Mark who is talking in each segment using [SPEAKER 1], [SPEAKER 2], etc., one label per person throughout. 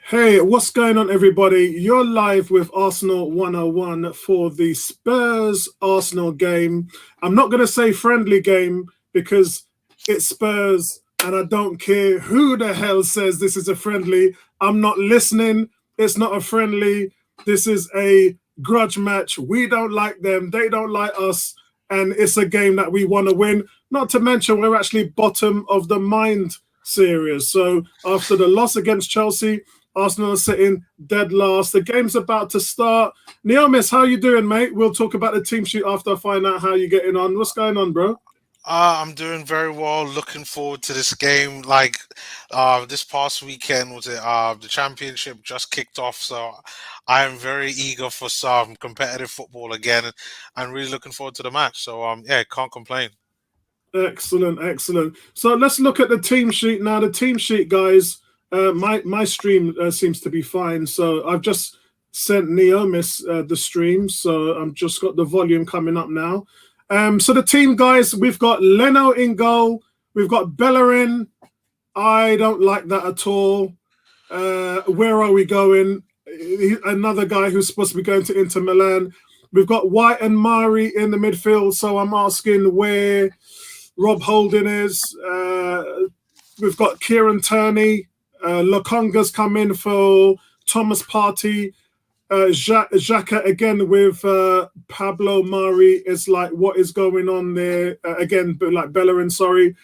[SPEAKER 1] Hey, what's going on, everybody? You're live with Arsenal 101 for the Spurs Arsenal game. I'm not going to say friendly game because it's Spurs and I don't care who the hell says this is a friendly. I'm not listening. It's not a friendly. This is a grudge match. We don't like them. They don't like us. And it's a game that we want to win. Not to mention, we're actually bottom of the mind series. So after the loss against Chelsea, Arsenal are sitting dead last. The game's about to start. Neomis, how you doing, mate? We'll talk about the team sheet after I find out how you're getting on. What's going on, bro?
[SPEAKER 2] I'm doing very well. Looking forward to this game. This past weekend was it? The championship just kicked off, so I am very eager for some competitive football again, and really looking forward to the match. So yeah, can't complain.
[SPEAKER 1] Excellent, excellent. So let's look at the team sheet now. The team sheet, guys. My stream seems to be fine, so I've just sent Neomis the stream, so I'm just got the volume coming up now. So the team, guys, we've got Leno in goal, we've got Bellerin. I don't like that at all. Where are we going? Another guy who's supposed to be going to Inter Milan. We've got White and Mari in the midfield, so I'm asking where Rob Holding is. We've got Kieran Tierney. Lokonga's come in for Thomas Partey. Xhaka again with Pablo Mari. Is like, what is going on there? Again, but like Bellerin, sorry.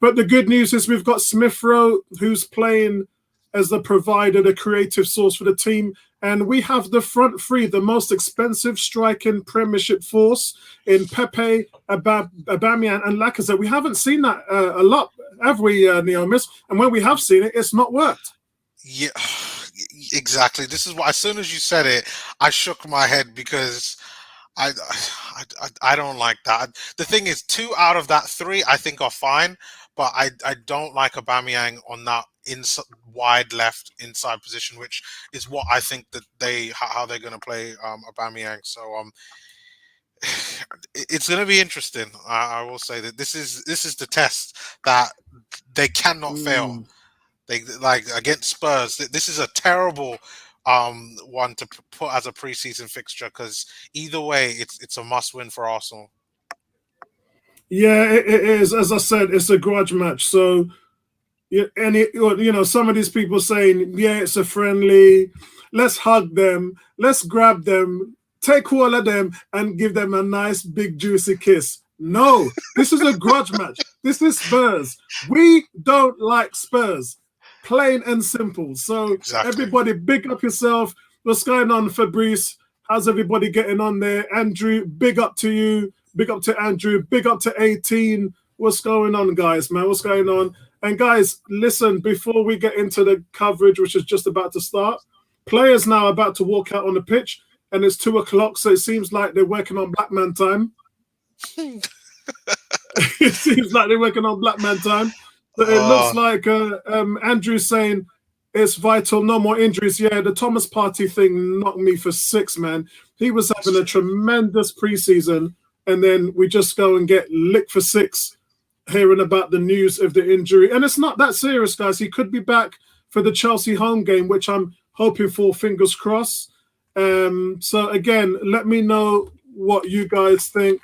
[SPEAKER 1] But the good news is we've got Smith Rowe, who's playing as the provider, the creative source for the team. And we have the front three, the most expensive striking Premiership force in Pepe, Aubameyang, and Lacazette. We haven't seen that a lot, have we, Neomis? And when we have seen it, it's not worked.
[SPEAKER 2] Yeah, exactly. This is why. As soon as you said it, I shook my head because I don't like that. The thing is, two out of that three I think are fine, but I don't like Aubameyang on that inside, wide left inside position, which is what I think that how they're going to play Aubameyang. So it's going to be interesting. I will say that this is the test that they cannot fail. They like against Spurs. This is a terrible one to put as a preseason fixture because either way, it's a must win for Arsenal.
[SPEAKER 1] Yeah, it is. As I said, it's a grudge match. So, some of these people saying, yeah, it's a friendly. Let's hug them. Let's grab them. Take all of them and give them a nice, big, juicy kiss. No, this is a grudge match. This is Spurs. We don't like Spurs. Plain and simple. So,
[SPEAKER 2] Exactly.
[SPEAKER 1] everybody, big up yourself. What's going on, Fabrice? How's everybody getting on there? Andrew, big up to you. Big up to Andrew. Big up to 18. What's going on, guys, man? What's going on? And guys, listen, before we get into the coverage, which is just about to start, players now about to walk out on the pitch, and it's 2:00, so it seems like they're working on Black Man time. It seems like they're working on Black Man time. But it looks like Andrew's saying it's vital, no more injuries. Yeah, the Thomas Partey thing knocked me for six, man. He was having a tremendous preseason, and then we just go and get licked for six, hearing about the news of the injury. And it's not that serious, guys. He could be back for the Chelsea home game, which I'm hoping for, fingers crossed. So again, let me know what you guys think.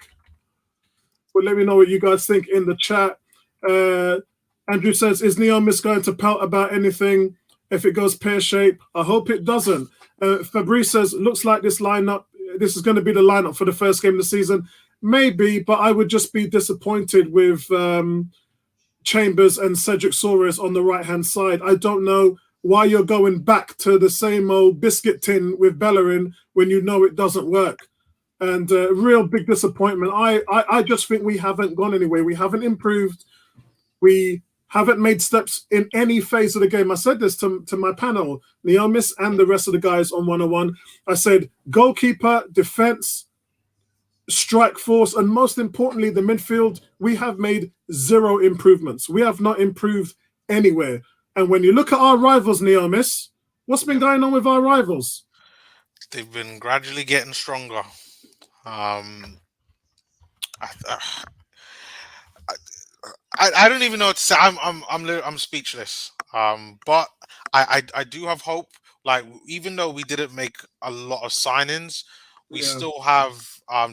[SPEAKER 1] Well, let me know what you guys think in the chat. Andrew says, is Neomis going to pout about anything if it goes pear-shaped? I hope it doesn't. Fabrice says, looks like this is going to be the lineup for the first game of the season. Maybe, but I would just be disappointed with Chambers and Cedric Soares on the right-hand side. I don't know why you're going back to the same old biscuit tin with Bellerin when you know it doesn't work. And real big disappointment. I just think we haven't gone anywhere. We haven't improved. We haven't made steps in any phase of the game. I said this to my panel, Neomis and the rest of the guys on 101. I said goalkeeper, defense, strike force, and most importantly, the midfield, we have made zero improvements. We have not improved anywhere. And when you look at our rivals, Neomis, what's been going on with our rivals?
[SPEAKER 2] They've been gradually getting stronger. I don't even know what to say. I'm speechless. But I do have hope. Like, even though we didn't make a lot of signings, we
[SPEAKER 1] Yeah.
[SPEAKER 2] still have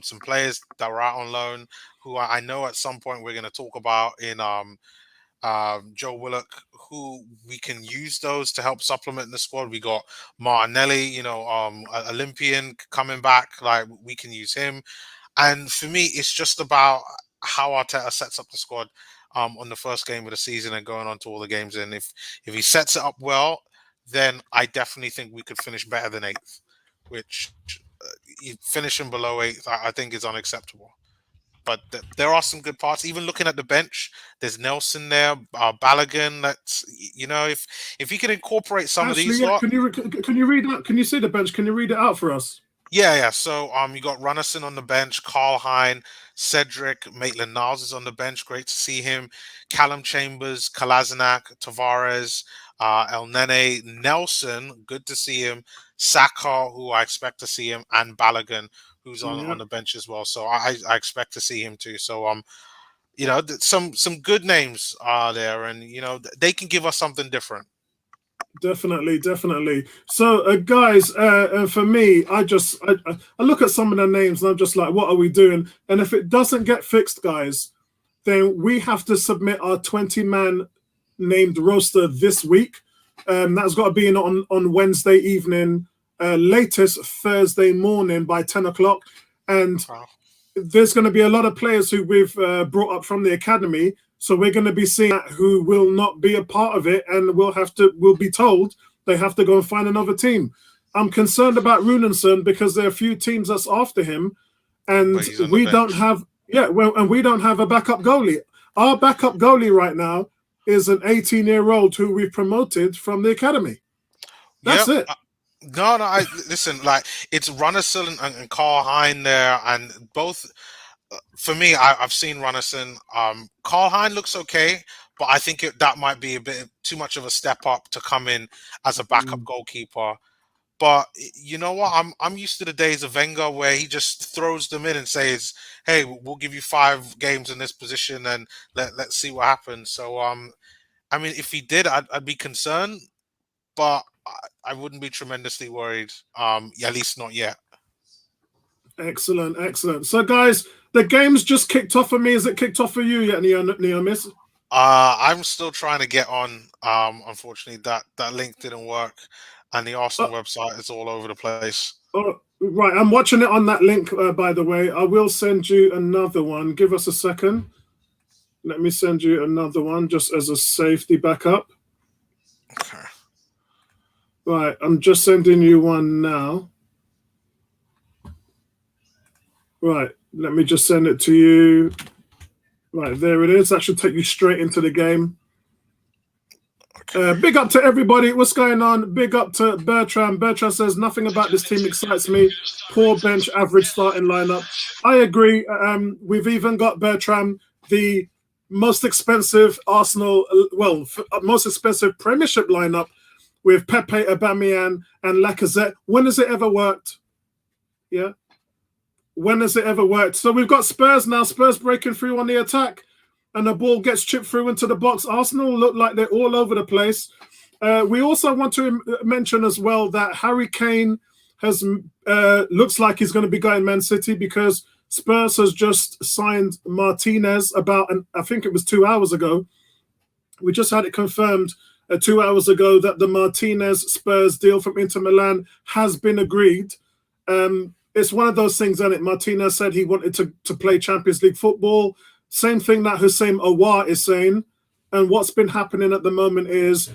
[SPEAKER 2] some players that were out on loan who I know at some point we're going to talk about in Joe Willock, who we can use those to help supplement the squad. We got Martinelli, Olympian coming back. Like, we can use him. And for me, it's just about how Arteta sets up the squad on the first game of the season and going on to all the games. And if he sets it up well, then I definitely think we could finish better than eighth, which finishing below eighth, I think is unacceptable. But there are some good parts. Even looking at the bench, there's Nelson there, Balogun. That's if he can incorporate some of
[SPEAKER 1] Actually,
[SPEAKER 2] these
[SPEAKER 1] yeah.
[SPEAKER 2] lot.
[SPEAKER 1] Can you read out? Can you see the bench? Can you read it out for us?
[SPEAKER 2] Yeah. So you got Runnison on the bench, Carl Hein, Cedric, Maitland-Niles is on the bench. Great to see him. Callum Chambers, Kolasinac, Tavares, El Nene, Nelson. Good to see him. Saka, who I expect to see him, and Balogun, who's
[SPEAKER 1] Yeah.
[SPEAKER 2] on the bench as well. So I expect to see him too. So some good names are there, and they can give us something different.
[SPEAKER 1] Definitely, definitely. So, guys, for me, I look at some of the names and I'm just like, what are we doing? And if it doesn't get fixed, guys, then we have to submit our 20-man named roster this week. That's got to be in on Wednesday evening, latest Thursday morning by 10 o'clock. And
[SPEAKER 2] Wow.
[SPEAKER 1] there's going to be a lot of players who we've brought up from the academy. So we're going to be seeing who will not be a part of it, and we'll be told they have to go and find another team. I'm concerned about Runinson because there are a few teams that's after him, and
[SPEAKER 2] But he's on the
[SPEAKER 1] we don't
[SPEAKER 2] bench.
[SPEAKER 1] have and we don't have a backup goalie. Our backup goalie right now is an 18-year-old who we've promoted from the academy. That's
[SPEAKER 2] Yep.
[SPEAKER 1] it.
[SPEAKER 2] No. I listen. Like, it's Runnison and Carl Hein there, and both. For me, I've seen Runnison. Carl Hein looks okay, but I think that might be a bit too much of a step up to come in as a backup goalkeeper. But you know what? I'm used to the days of Wenger where he just throws them in and says, "Hey, we'll give you 5 games in this position and let's see what happens." So I mean, if he did, I'd be concerned, but I wouldn't be tremendously worried. At least not yet.
[SPEAKER 1] Excellent, excellent. So, guys, the game's just kicked off for me. Is it kicked off for you yet, Neo Miss?
[SPEAKER 2] I'm still trying to get on. Unfortunately, that link didn't work, and the Arsenal website is all over the place.
[SPEAKER 1] Right, I'm watching it on that link, by the way. I will send you another one. Give us a second. Let me send you another one just as a safety backup.
[SPEAKER 2] Okay.
[SPEAKER 1] Right, I'm just sending you one now. Right, let me just send it to you. Right, there it is. That should take you straight into the game. Big up to everybody. What's going on? Big up to Bertram. Bertram says, nothing about this team excites me. Poor bench, average starting lineup. I agree. We've even got Bertram, the most expensive Arsenal, most expensive Premiership lineup with Pepe, Aubameyang, and Lacazette. When has it ever worked? Yeah. When has it ever worked? So we've got Spurs now. Spurs breaking through on the attack, and the ball gets chipped through into the box. Arsenal look like they're all over the place. We also want to mention as well that Harry Kane has looks like he's going to be going Man City because Spurs has just signed Martinez I think it was 2 hours ago. We just had it confirmed 2 hours ago that the Martinez Spurs deal from Inter Milan has been agreed. It's one of those things, isn't it? Martinez said he wanted to play Champions League football. Same thing that Hussein Aouar is saying. And what's been happening at the moment is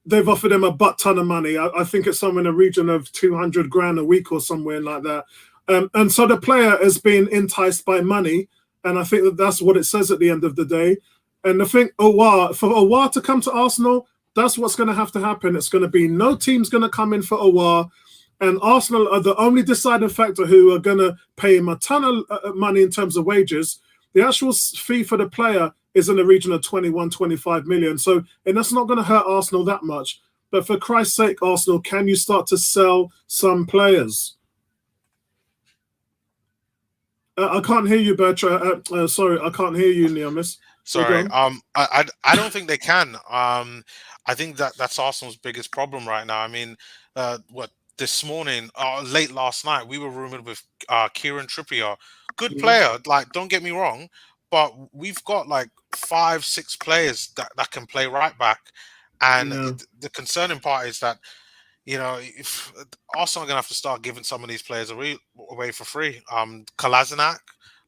[SPEAKER 1] they've offered him a butt ton of money. I think it's somewhere in the region of 200 grand a week or somewhere like that. And so the player has been enticed by money. And I think that's what it says at the end of the day. And I think for Aouar to come to Arsenal, that's what's going to have to happen. It's going to be no team's going to come in for Aouar. And Arsenal are the only deciding factor who are going to pay him a ton of money in terms of wages. The actual fee for the player is in the region of 21, 25 million. So, and that's not going to hurt Arsenal that much. But for Christ's sake, Arsenal, can you start to sell some players? I can't hear you, Bertrand. Sorry, I can't hear you, Neomis.
[SPEAKER 2] Sorry. I don't think they can. I think that's Arsenal's biggest problem right now. I mean, this morning, late last night, we were rumored with Kieran Trippier, good
[SPEAKER 1] Mhm.
[SPEAKER 2] player. Like, don't get me wrong, but we've got like 5, 6 players that can play right back, and
[SPEAKER 1] Yeah,
[SPEAKER 2] the concerning part is that if Arsenal are gonna have to start giving some of these players away for free. Kolasinac,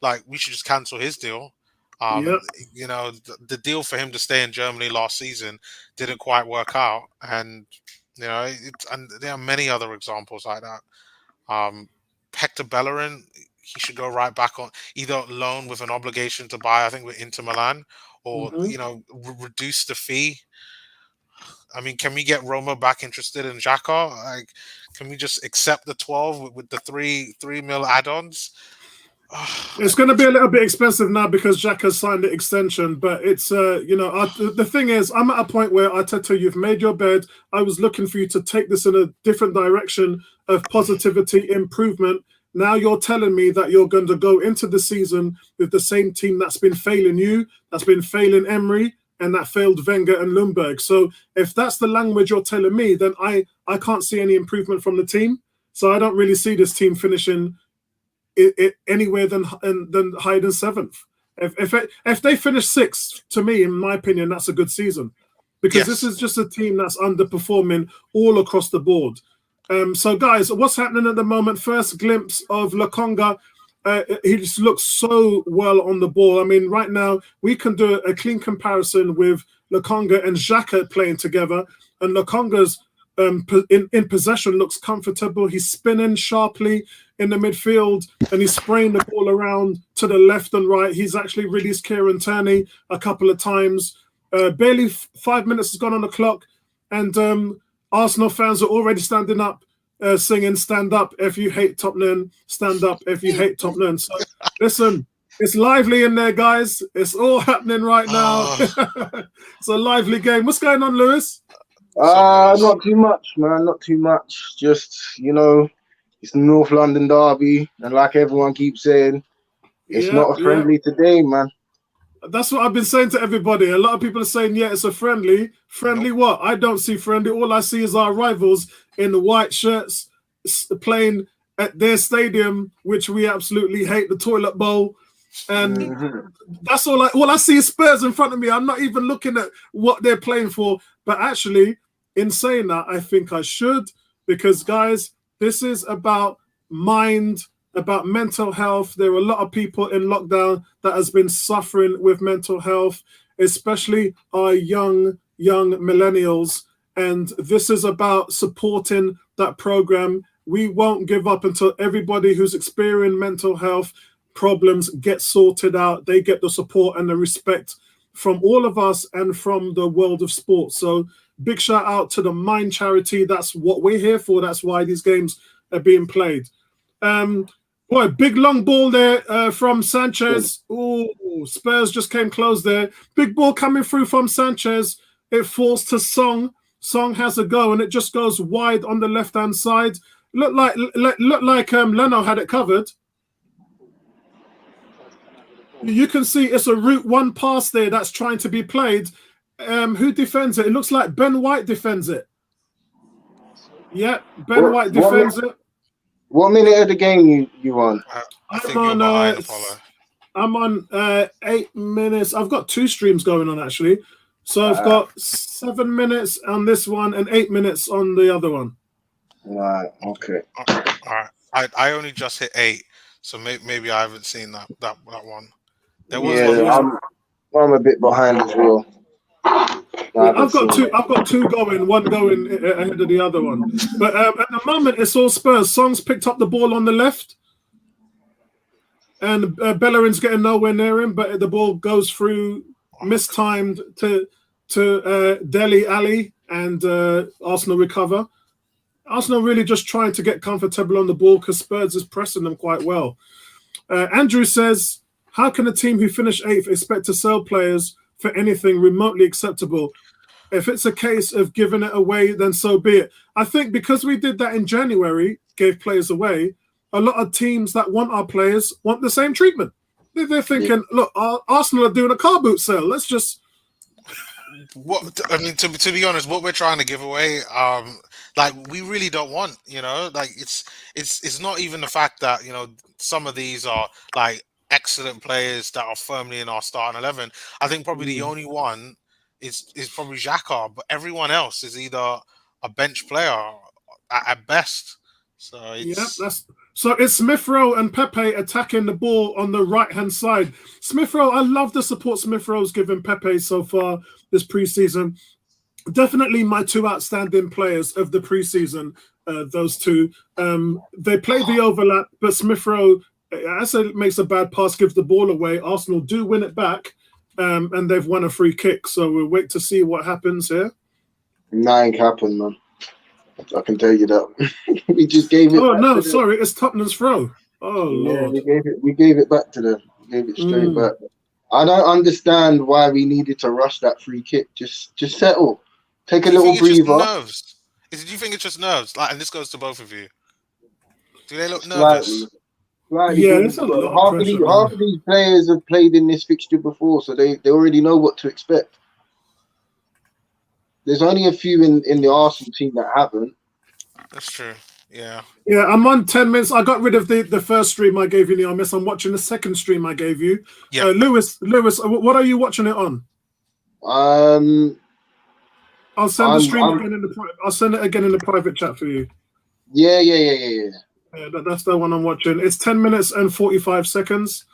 [SPEAKER 2] like we should just cancel his deal.
[SPEAKER 1] yeah.
[SPEAKER 2] The deal for him to stay in Germany last season didn't quite work out, and and there are many other examples like that. Um, Hector Bellerin, he should go right back on either loan with an obligation to buy, I think, with Inter Milan, or
[SPEAKER 1] Hmm.
[SPEAKER 2] reduce the fee. I mean, can we get Roma back interested in Xhaka? Like, can we just accept the 12 with the three mil add-ons?
[SPEAKER 1] It's going to be a little bit expensive now because Jack has signed the extension, but it's the thing is, I'm at a point where Arteta, you've made your bed. I was looking for you to take this in a different direction of positivity, improvement. Now you're telling me that you're going to go into the season with the same team that's been failing you, that's been failing Emery, and that failed Wenger and Lundberg. So if that's the language you're telling me, then I can't see any improvement from the team. So I don't really see this team finishing anywhere than higher than seventh. If they finish sixth, to me, in my opinion, that's a good season, because this
[SPEAKER 2] Yes.
[SPEAKER 1] is just a team that's underperforming all across the board. So, guys, what's happening at the moment? First glimpse of Lokonga. He just looks so well on the ball. I mean, right now we can do a clean comparison with Lokonga and Xhaka playing together, and Lokonga's in possession looks comfortable. He's spinning sharply in the midfield, and he's spraying the ball around to the left and right. He's actually released Kieran Tierney a couple of times. Barely 5 minutes has gone on the clock, and Arsenal fans are already standing up, singing "Stand up if you hate Tottenham, stand up if you hate Tottenham." So listen, it's lively in there, guys. It's all happening right now.
[SPEAKER 2] Oh,
[SPEAKER 1] It's a lively game. What's going on, Lewis?
[SPEAKER 2] sorry, Lewis.
[SPEAKER 3] Not too much, man. Not too much. Just, it's the North London derby, and like everyone keeps saying, it's
[SPEAKER 1] Yeah,
[SPEAKER 3] not a
[SPEAKER 1] yeah.
[SPEAKER 3] friendly today, man.
[SPEAKER 1] That's what I've been saying to everybody. A lot of people are saying, yeah, it's a friendly. Friendly
[SPEAKER 2] Nope.
[SPEAKER 1] what? I don't see friendly. All I see is our rivals in the white shirts playing at their stadium, which we absolutely hate, the toilet bowl. And
[SPEAKER 3] Mhm.
[SPEAKER 1] that's all I see is Spurs in front of me. I'm not even looking at what they're playing for. But actually, in saying that, I think I should, because guys, this is about mind, about mental health. There are a lot of people in lockdown that has been suffering with mental health, especially our young millennials. And this is about supporting that program. We won't give up until everybody who's experiencing mental health problems get sorted out. They get the support and the respect from all of us and from the world of sports. So big shout out to the Mind charity. That's what we're here for. That's why these games are being played. Boy, big long ball there from Sanchez. Oh, Spurs just came close there. Big ball coming through from Sanchez. It falls to Song. Song has a go, and it just goes wide on the left-hand side. Look like Leno had it covered. You can see it's a route one pass there that's trying to be played. Who defends it? It looks like Ben White defends it. Yeah, Ben White defends it.
[SPEAKER 3] What minute of the game you on?
[SPEAKER 2] I think you're behind, Apollo.
[SPEAKER 1] I'm on 8 minutes. I've got 2 streams going on actually. So I've got 7 minutes on this one and 8 minutes on the other one.
[SPEAKER 3] Right, okay.
[SPEAKER 2] All right. I only just hit 8, so maybe I haven't seen that one. There was one.
[SPEAKER 3] I'm a bit behind as well.
[SPEAKER 1] Yeah, I've got two going, one going ahead of the other one. But at the moment, it's all Spurs. Song's picked up the ball on the left, and Bellerin's getting nowhere near him. But the ball goes through, mistimed to Dele Alli, and Arsenal recover. Arsenal really just trying to get comfortable on the ball because Spurs is pressing them quite well. Andrew says, how can a team who finished 8th expect to sell players for anything remotely acceptable? If it's a case of giving it away, then so be it. I think because we did that in January, gave players away, a lot of teams that want our players want the same treatment. They're thinking, look, Arsenal are doing a car boot sale. Let's just...
[SPEAKER 2] what I mean, to be honest, what we're trying to give away, like we really don't want, like it's not even the fact that some of these are like excellent players that are firmly in our starting 11. I think probably the only one is probably Xhaka, but everyone else is either a bench player at best. So
[SPEAKER 1] Yeah,
[SPEAKER 2] it's
[SPEAKER 1] it's Smith Rowe and Pepe attacking the ball on the right hand side. Smith Rowe, I love the support Smith Rowe's given Pepe so far this preseason. Definitely my two outstanding players of the preseason. Those two, they play the overlap, but Smith Rowe, as it makes a bad pass, gives the ball away. Arsenal do win it back, and they've won a free kick. So we'll wait to see what happens here.
[SPEAKER 3] Nothing happened, man. I can tell you that. We just gave it.
[SPEAKER 1] Oh no, sorry, it's Tottenham's throw. Oh
[SPEAKER 3] yeah,
[SPEAKER 1] Lord,
[SPEAKER 3] we gave it back to them. We gave it straight back. I don't understand why we needed to rush that free kick. Just settle. Take a little breather.
[SPEAKER 2] Nerves? Do you think it's just nerves? Like, and this goes to both of you. Do they look nervous?
[SPEAKER 3] Slightly.
[SPEAKER 1] Yeah, there's a lot of pressure.
[SPEAKER 3] Half of these players have played in this fixture before, so they already know what to expect. There's only a few in the Arsenal team that haven't.
[SPEAKER 2] That's true. Yeah.
[SPEAKER 1] Yeah, I'm on 10 minutes. I got rid of the first stream I gave you, Neomis. I'm watching the second stream I gave you.
[SPEAKER 2] Yeah.
[SPEAKER 1] Lewis, what are you watching it on? I'll send the stream again I'll send it again in the private chat for you.
[SPEAKER 3] Yeah.
[SPEAKER 1] That's the one I'm watching. It's 10 minutes and 45 seconds.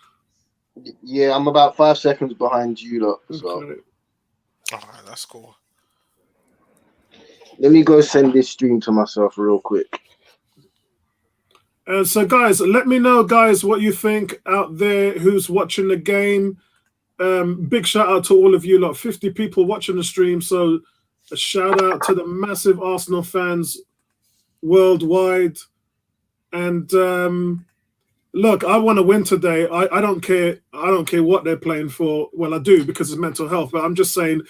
[SPEAKER 3] Yeah, I'm about 5 seconds behind you lot. So.
[SPEAKER 2] Okay. All right, that's cool.
[SPEAKER 3] Let me go send this stream to myself real quick.
[SPEAKER 1] So, guys, let me know, guys, what you think out there who's watching the game. Big shout out to all of you lot. 50 people watching the stream. So, a shout out to the massive Arsenal fans worldwide. And look, I want to win today. I don't care. I don't care what they're playing for. Well, I do because it's mental health. But I'm just saying,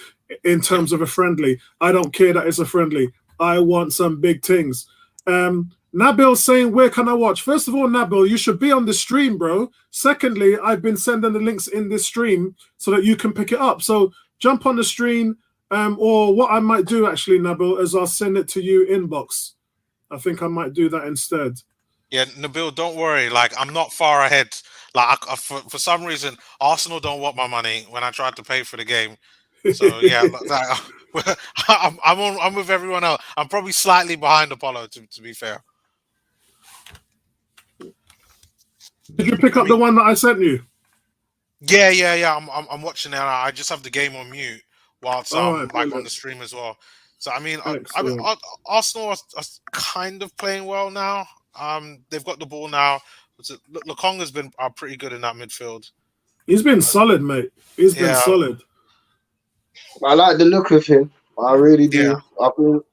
[SPEAKER 1] in terms of a friendly, I don't care that it's a friendly. I want some big things. Nabil's saying, where can I watch? First of all, Nabil, you should be on the stream, bro. Secondly, I've been sending the links in this stream so that you can pick it up. So jump on the stream, or what I might do actually, Nabil, is I'll send it to you inbox. I think I might do that instead.
[SPEAKER 2] Yeah, Nabil, don't worry. Like, I'm not far ahead. Like, for some reason, Arsenal don't want my money when I tried to pay for the game. So yeah, I'm with everyone else. I'm probably slightly behind Apollo, to be fair.
[SPEAKER 1] Did you pick up the one that I sent you?
[SPEAKER 2] Yeah. I'm watching it. I just have the game on mute whilst I'm like on the stream as well. So I mean, Arsenal are kind of playing well now. They've got the ball now. Lokonga's been pretty good in that midfield.
[SPEAKER 1] He's been solid, mate. He's been solid.
[SPEAKER 3] I like the look of him. I really do. Yeah. I think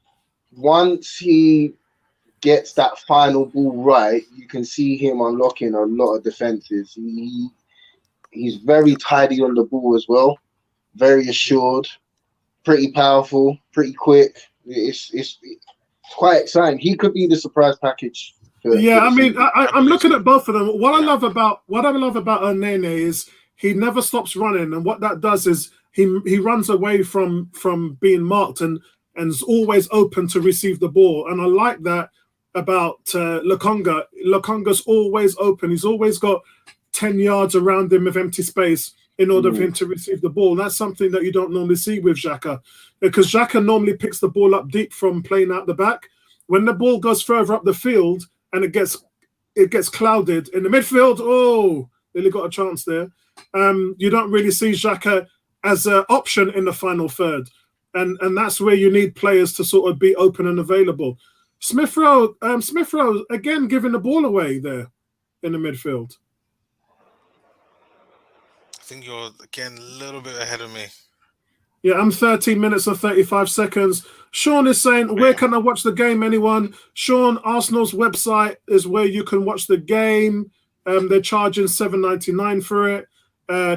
[SPEAKER 3] once he gets that final ball right, you can see him unlocking a lot of defenses. He's very tidy on the ball as well. Very assured. Pretty powerful. Pretty quick. It's quite exciting. He could be the surprise package.
[SPEAKER 1] I'm looking at both of them. What I love about Onene is he never stops running, and what that does is he runs away from being marked and is always open to receive the ball. And I like that about Lokonga. Lokonga's always open. He's always got 10 yards around him of empty space in order for him to receive the ball. And that's something that you don't normally see with Xhaka, because Xhaka normally picks the ball up deep from playing out the back. When the ball goes further up the field and it gets clouded in the midfield, nearly got a chance there. You don't really see Xhaka as an option in the final third. And that's where you need players to sort of be open and available. Smith Rowe, again, giving the ball away there in the midfield.
[SPEAKER 2] I think you're, again, a little bit ahead of me.
[SPEAKER 1] Yeah, I'm 13 minutes and 35 seconds. Sean is saying, where can I watch the game, anyone? Sean, Arsenal's website is where you can watch the game. They're charging $7.99 for it.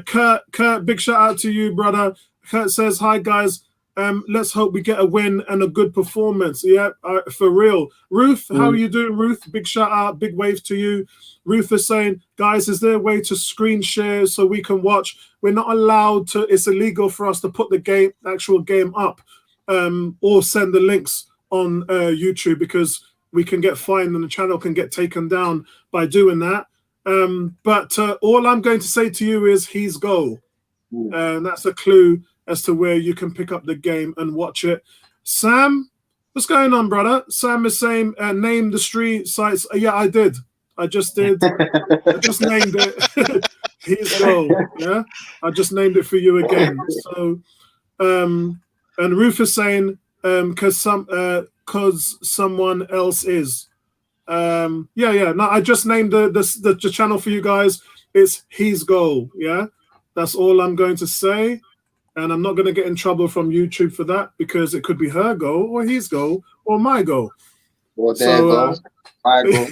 [SPEAKER 1] Kurt, big shout out to you, brother. Kurt says, hi, guys. Let's hope we get a win and a good performance. Yeah, for real. Ruth, how are you doing, Ruth? Big shout out, big wave to you. Ruth is saying, guys, is there a way to screen share so we can watch? We're not allowed to. It's illegal for us to put the actual game up, or send the links on YouTube, because we can get fined and the channel can get taken down by doing that. But all I'm going to say to you is he's goal. And that's a clue as to where you can pick up the game and watch it. Sam, what's going on, brother? Sam is saying, name the street sites. Yeah, I did. I just did. I just named it. He's goal. Yeah, I just named it for you again. So, and Ruth is saying, because someone else is. No, I just named the channel for you guys. It's He's Goal. Yeah, that's all I'm going to say, and I'm not going to get in trouble from YouTube for that, because it could be her goal or his goal or my goal.
[SPEAKER 3] Or their goal. My goal.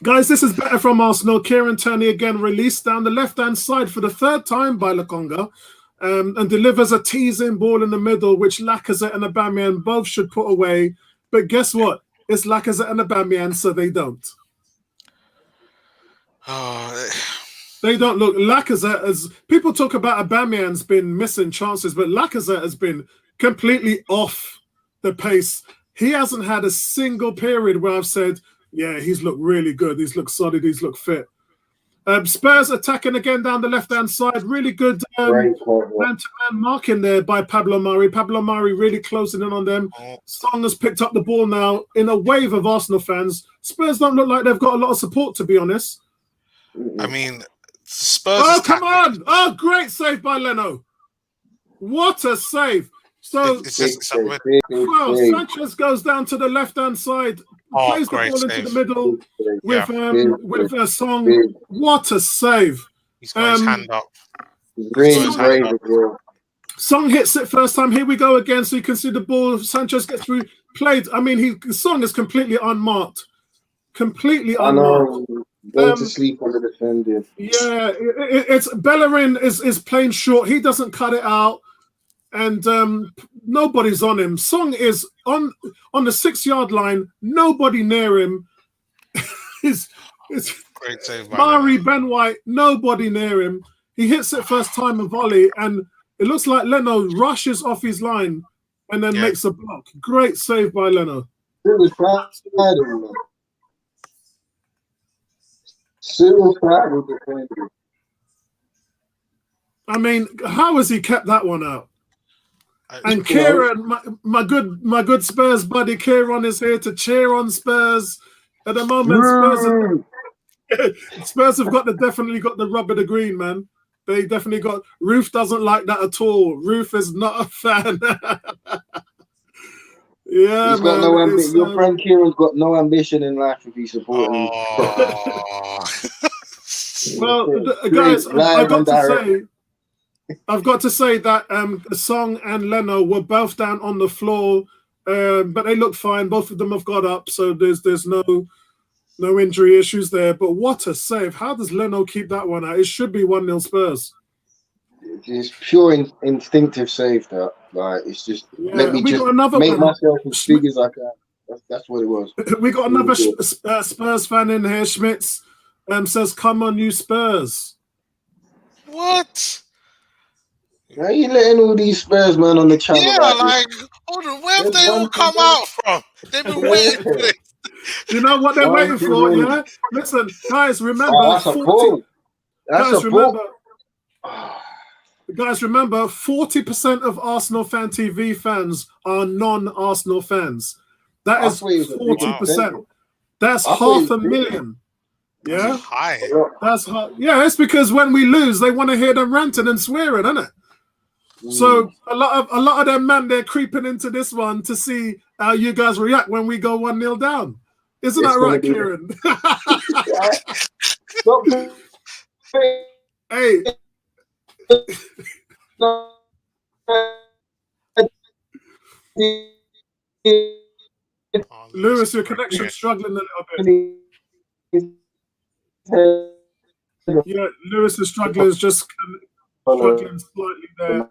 [SPEAKER 1] Guys, this is better from Arsenal. Kieran Tierney again released down the left-hand side for the third time by Lokonga, and delivers a teasing ball in the middle, which Lacazette and Aubameyang both should put away. But guess what? It's Lacazette and Aubameyang, so they don't. They don't. Look, Lacazette, as people talk about, Aubameyang's been missing chances, but Lacazette has been completely off the pace. He hasn't had a single period where I've said, yeah, he's looked really good. He's looked solid. He's looked fit. Spurs attacking again down the left-hand side. Really good man-to-man marking there by Pablo Mari. Pablo Mari really closing in on them. Song has picked up the ball now in a wave of Arsenal fans. Spurs don't look like they've got a lot of support, to be honest.
[SPEAKER 2] I mean, Spurs.
[SPEAKER 1] Oh, come on! Oh, great save by Leno. What a save! So, well, Sanchez goes down to the left-hand side, plays the ball into the middle with a Song. What a save!
[SPEAKER 2] He's got his hand up.
[SPEAKER 1] Song hits it first time. Here we go again. So you can see the ball. Sanchez gets through. Played. I mean, Song is completely unmarked. Completely unmarked.
[SPEAKER 3] Going to sleep on the defender.
[SPEAKER 1] Yeah, it's Bellerin is playing short. He doesn't cut it out, and nobody's on him. Song is on the 6-yard line. Nobody near him. It's
[SPEAKER 2] great save by
[SPEAKER 1] Mari, Ben White. Nobody near him. He hits it first time a volley, and it looks like Leno rushes off his line and then makes a block. Great save by Leno. I mean, how has he kept that one out? And Kieran, my good Spurs buddy, Kieran is here to cheer on Spurs. At the moment, Spurs have definitely got the rub of the green, man. They definitely got. Ruth doesn't like that at all. Ruth is not a fan. Yeah,
[SPEAKER 3] he's got no ambition. Your friend Kieran's got no ambition in life if he's supporting.
[SPEAKER 1] Well, guys, I've got to say that Song and Leno were both down on the floor, but they look fine. Both of them have got up, so there's no injury issues there. But what a save! How does Leno keep that one out? It should be 1-0 Spurs.
[SPEAKER 3] It's pure instinctive save. That it's just let me just make myself as big as I can. That's what it was.
[SPEAKER 1] We got another Spurs fan in here. Schmitz says, "Come on, you Spurs."
[SPEAKER 2] What?
[SPEAKER 3] Why are you letting all these Spurs man on the channel?
[SPEAKER 2] Yeah, hold on. Where have they all come out from? They've been waiting for this.
[SPEAKER 1] You know what they're waiting for, yeah? Listen, guys, remember. Guys, remember, 40% of Arsenal Fan TV fans are non-Arsenal fans. That is 40%. Wow. That's 500,000. Yeah? That's high. Yeah, it's because when we lose, they want to hear them ranting and swearing, isn't it? So a lot of them, man, they're creeping into this one to see how you guys react when we go 1-0 down. Isn't that right, Kieran? Hey. Lewis, your connection's struggling a little bit. Yeah, Lewis is struggling, just struggling slightly there.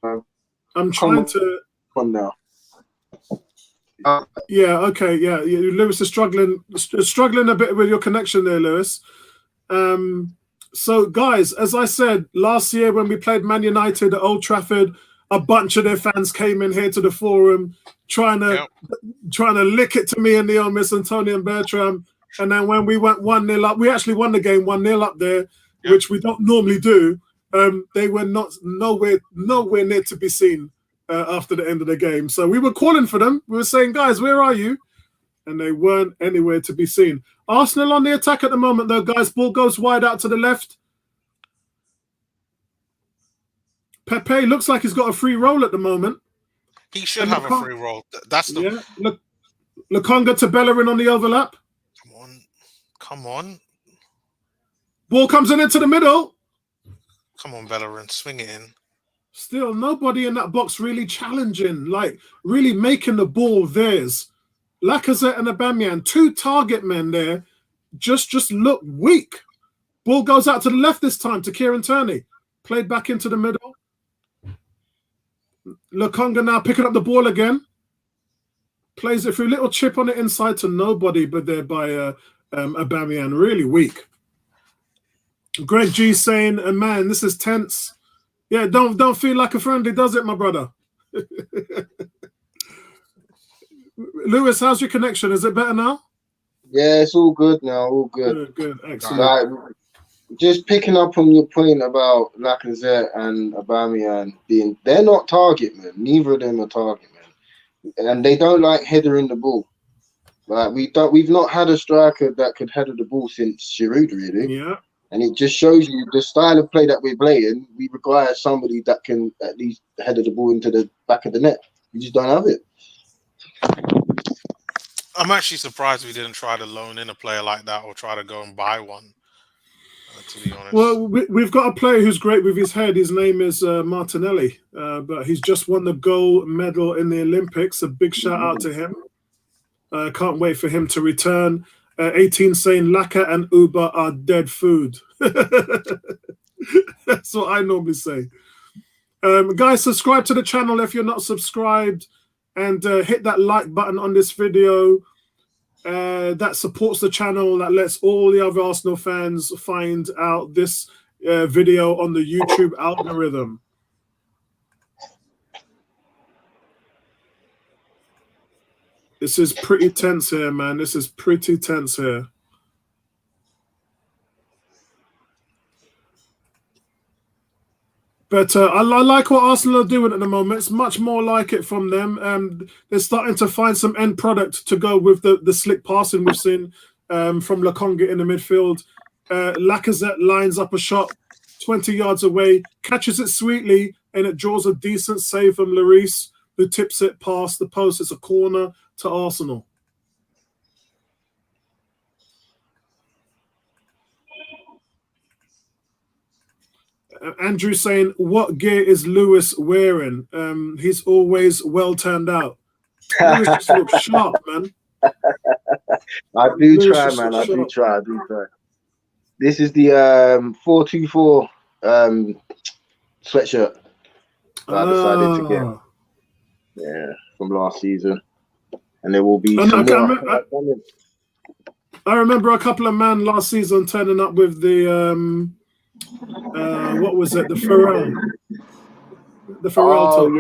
[SPEAKER 1] I'm trying to.
[SPEAKER 3] On now.
[SPEAKER 1] Yeah. Okay. Yeah. Lewis is struggling a bit with your connection there, Lewis. So, guys, as I said last year when we played Man United at Old Trafford, a bunch of their fans came in here to the forum trying to lick it to me and Neil, Miss Antonio and Bertram. And then when we went 1-0 up, we actually won the game 1-0 up there, which we don't normally do. They were nowhere near to be seen after the end of the game. So we were calling for them. We were saying, guys, where are you? And they weren't anywhere to be seen. Arsenal on the attack at the moment, though, guys. Ball goes wide out to the left. Pepe looks like he's got a free roll at the moment.
[SPEAKER 2] He should have a free roll. That's the
[SPEAKER 1] Lokonga to Bellerin on the overlap.
[SPEAKER 2] Come on.
[SPEAKER 1] Ball comes into the middle.
[SPEAKER 2] Come on, Bellerin, swing it in.
[SPEAKER 1] Still, nobody in that box really challenging, like really making the ball theirs. Lacazette and Aubameyang, 2 target men there, just look weak. Ball goes out to the left this time to Kieran Tierney. Played back into the middle. Lokonga now picking up the ball again. Plays it through, little chip on the inside to nobody, but there by Aubameyang, really weak. Greg G saying, man, this is tense. Yeah, don't feel like a friendly, does it, my brother? Lewis, how's your connection? Is it better now?
[SPEAKER 3] Yeah, it's all good now. All good.
[SPEAKER 1] Good. Excellent.
[SPEAKER 3] Like, just picking up on your point about Lacazette and Aubameyang they're not target men. Neither of them are target men, and they don't like headering the ball. Like we've not had a striker that could header the ball since Giroud, really.
[SPEAKER 1] Yeah.
[SPEAKER 3] And it just shows you the style of play that we're playing. We require somebody that can at least header the ball into the back of the net. We just don't have it.
[SPEAKER 2] I'm actually surprised we didn't try to loan in a player like that or try to go and buy one, to be honest.
[SPEAKER 1] Well, we've got a player who's great with his head. His name is Martinelli, but he's just won the gold medal in the Olympics. A big shout out to him. Can't wait for him to return. 18 saying Laka and Uber are dead food. That's what I normally say. Guys, subscribe to the channel if you're not subscribed, and hit that like button on this video. That supports the channel, that lets all the other Arsenal fans find out this video on the YouTube algorithm. This is pretty tense here, man. This is pretty tense here. But I like what Arsenal are doing at the moment. It's much more like it from them. They're starting to find some end product to go with the slick passing we've seen from Lokonga in the midfield. Lacazette lines up a shot 20 yards away, catches it sweetly, and it draws a decent save from Lloris, who tips it past the post. It's a corner to Arsenal. Andrew saying, what gear is Lewis wearing? He's always well turned out. Lewis just looks sharp, man.
[SPEAKER 3] I do try, man. I do try. This is the 424 sweatshirt that I decided to get. Yeah, from last season. And there will be some more.
[SPEAKER 1] I remember a couple of men last season turning up with the what was it? The Pharrell. The Pharrell top.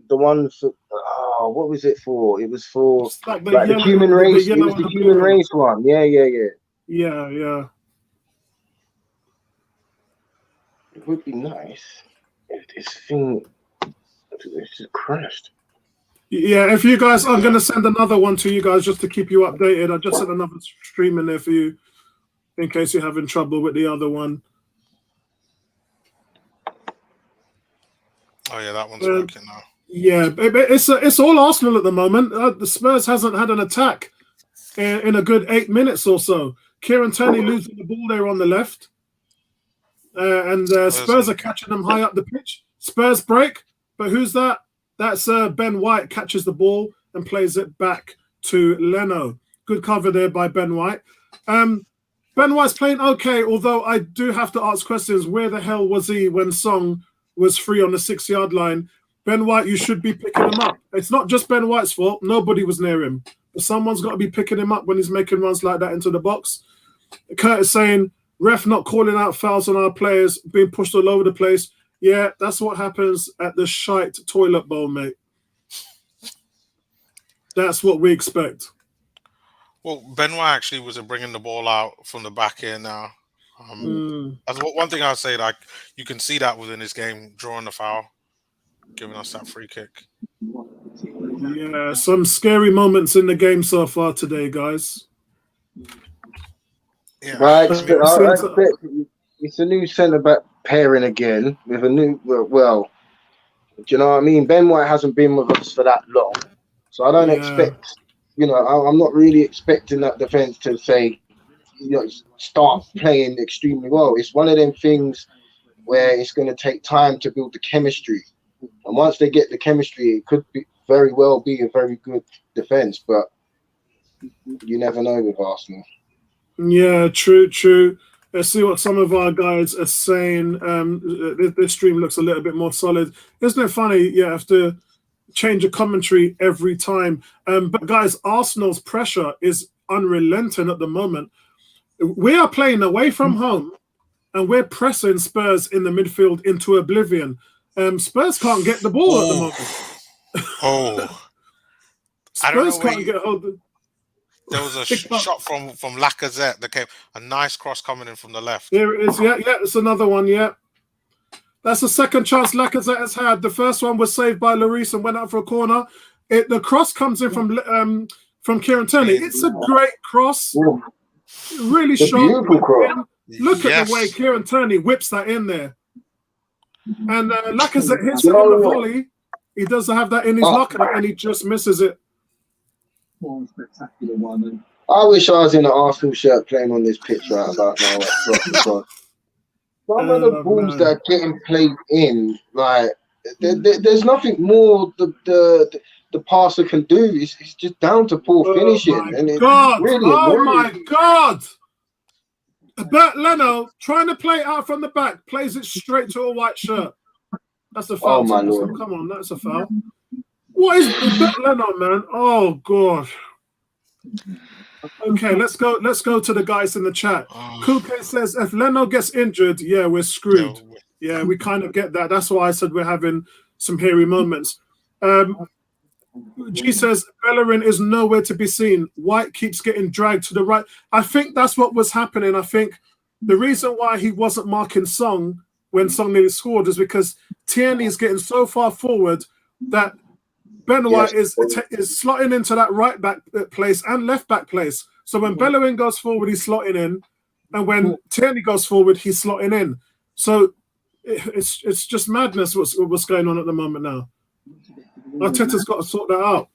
[SPEAKER 3] The one for what was it for? It was for like the human race. It was the human race one. Yeah.
[SPEAKER 1] Yeah.
[SPEAKER 3] It would be nice if this thing just crashed.
[SPEAKER 1] Yeah, if you guys, I'm going to send another one to you guys just to keep you updated. I just sent another stream in there for you in case you're having trouble with the other one.
[SPEAKER 2] Oh yeah, that one's working now.
[SPEAKER 1] Yeah, it's all Arsenal at the moment. The Spurs hasn't had an attack in a good 8 minutes or so. Kieran Tierney losing the ball there on the left. And Spurs are catching them high up the pitch. Spurs break, but who's that? That's Ben White catches the ball and plays it back to Leno. Good cover there by Ben White. Ben White's playing okay, although I do have to ask questions. Where the hell was he when Song was free on the 6-yard line. Ben White, you should be picking him up. It's not just Ben White's fault. Nobody was near him. But someone's got to be picking him up when he's making runs like that into the box. Curtis saying, ref not calling out fouls on our players, being pushed all over the place. Yeah, that's what happens at the shite toilet bowl, mate. That's what we expect.
[SPEAKER 2] Well, Ben White actually was bringing the ball out from the back here now. That's one thing I'd say, like, you can see that within his game, drawing the foul, giving us that free kick.
[SPEAKER 1] Yeah, some scary moments in the game so far today, guys.
[SPEAKER 2] Yeah.
[SPEAKER 3] I expect it's a new centre-back pairing again with a new, well, do you know what I mean? Ben White hasn't been with us for that long. So I don't expect, I'm not really expecting that defence to say, start playing extremely well. It's one of them things where it's going to take time to build the chemistry. And once they get the chemistry, it could very well be a very good defence. But you never know with Arsenal.
[SPEAKER 1] Yeah, true. Let's see what some of our guys are saying. This stream looks a little bit more solid. Isn't it funny? You have to change a commentary every time. But guys, Arsenal's pressure is unrelenting at the moment. We are playing away from home and we're pressing Spurs in the midfield into oblivion. Spurs can't get the ball at the moment. Spurs can't get hold of.
[SPEAKER 2] There was a shot from Lacazette that came, a nice cross coming in from the left.
[SPEAKER 1] There it is. Yeah, it's another one. Yeah, that's the second chance Lacazette has had. The first one was saved by Lloris and went out for a corner. The cross comes in from Kieran Tierney. It's a great cross. Really sharp. Look at the way Kieran Tierney whips that in there. And Lacazette hits it on the volley. He doesn't have that in his locker and he just misses it.
[SPEAKER 4] Spectacular one.
[SPEAKER 3] I wish I was in an Arsenal shirt playing on this pitch right about now. Some of the balls that are getting played in, like there's nothing more the passer can do. It's just down to poor finishing.
[SPEAKER 1] My God! Bert Leno trying to play it out from the back, plays it straight to a white shirt. That's a foul.
[SPEAKER 3] Oh my Lord!
[SPEAKER 1] Come on, that's a foul. What is Bert Leno, man? Oh God. Okay, let's go to the guys in the chat. Kuke says if Leno gets injured, yeah, we're screwed. Yeah, we kind of get that. That's why I said we're having some hairy moments. G says Bellerin is nowhere to be seen. White keeps getting dragged to the right. I think that's what was happening. I think the reason why he wasn't marking Song when Song nearly scored is because Tierney is getting so far forward that Ben White is slotting into that right back place and left back place. So when Bellerin goes forward, he's slotting in, and when Tierney goes forward, he's slotting in. So it's just madness what's going on at the moment now. Arteta's got to sort that out.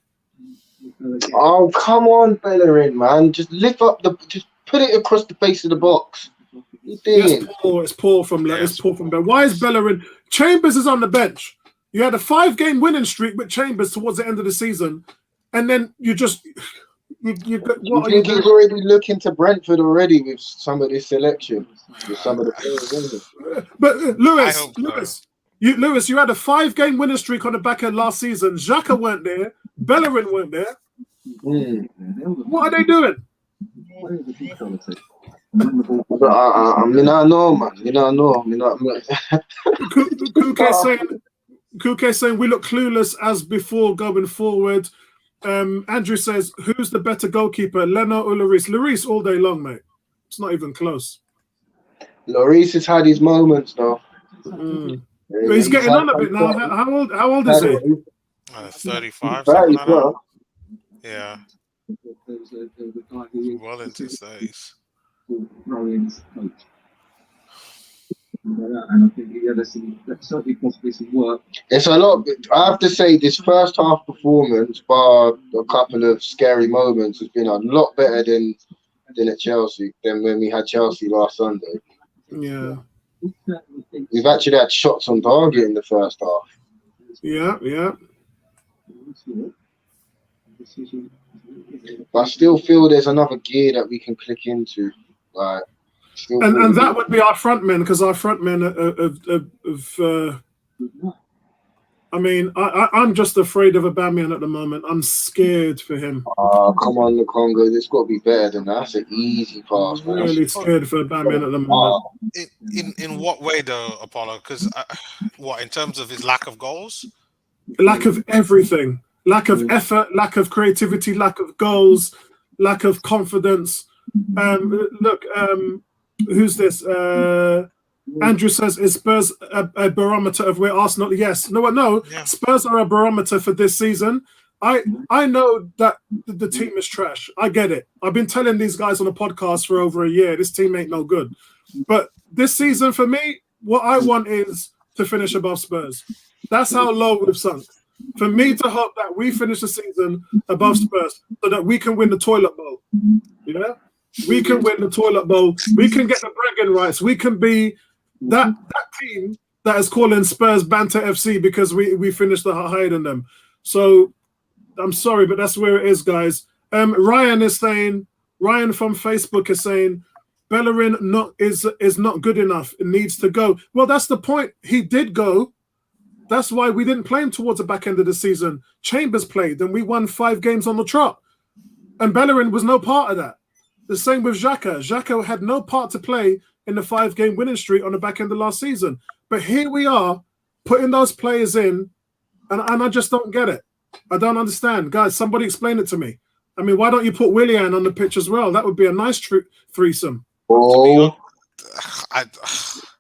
[SPEAKER 3] Oh, come on, Bellerin, man. Just lift up just put it across the face of the box.
[SPEAKER 1] It's poor from Ben. Why is Bellerin? Chambers is on the bench. You had a 5-game winning streak with Chambers towards the end of the season, and then you just
[SPEAKER 3] you think he's already looking to Brentford already with some of this selection, with some of the players.
[SPEAKER 1] But Lewis, you had a 5-game winning streak on the back end last season. Xhaka weren't there. Bellerin weren't there. What are they doing?
[SPEAKER 3] I know, man.
[SPEAKER 1] Kuke saying we look clueless as before going forward. Andrew says, who's the better goalkeeper, Leno or Lloris? Lloris all day long, mate. It's not even close.
[SPEAKER 3] Lloris has had his moments, though.
[SPEAKER 1] But he's getting on a bit now. How old is he?
[SPEAKER 2] 35, something like that. Yeah. Well into his 30s.
[SPEAKER 4] And I think there's certainly possibly some work.
[SPEAKER 3] It's a lot. I have to say, this first half performance, bar a couple of scary moments, has been a lot better than at Chelsea, than when we had Chelsea last Sunday.
[SPEAKER 1] Yeah.
[SPEAKER 3] We've actually had shots on target in the first half.
[SPEAKER 1] Yeah.
[SPEAKER 3] But I still feel there's another gear that we can click into. And
[SPEAKER 1] that would be our front men, because our front men have I mean, I'm just afraid of Aubameyang at the moment. I'm scared for him.
[SPEAKER 3] Oh, come on, the Congo. This got to be better than that. That's an easy pass,
[SPEAKER 1] I'm
[SPEAKER 3] man.
[SPEAKER 1] really scared for Aubameyang at the moment.
[SPEAKER 2] In what way though, Apollo? Because what, in terms of his lack of goals?
[SPEAKER 1] Lack of everything. Lack of effort, lack of creativity, lack of goals, lack of confidence. Look, who's this? Andrew says, is Spurs a barometer of where Arsenal? Yes. No.
[SPEAKER 2] Yeah.
[SPEAKER 1] Spurs are a barometer for this season. I know that the team is trash. I get it. I've been telling these guys on the podcast for over a year, this team ain't no good. But this season, for me, what I want is to finish above Spurs. That's how low we've sunk. For me to hope that we finish the season above Spurs so that we can win the toilet bowl. Yeah? We can win the toilet bowl. We can get the bragging rights. We can be that team that is calling Spurs Banter FC because we finished higher than them. So I'm sorry, but that's where it is, guys. Ryan from Facebook is saying Bellerin is not good enough. It needs to go. Well, that's the point. He did go. That's why we didn't play him towards the back end of the season. Chambers played, and we won 5 games on the trot. And Bellerin was no part of that. The same with Xhaka. Xhaka had no part to play in the 5-game winning streak on the back end of last season. But here we are, putting those players in, and I just don't get it. I don't understand. Guys, somebody explain it to me. I mean, why don't you put Willian on the pitch as well? That would be a nice threesome.
[SPEAKER 3] Oh,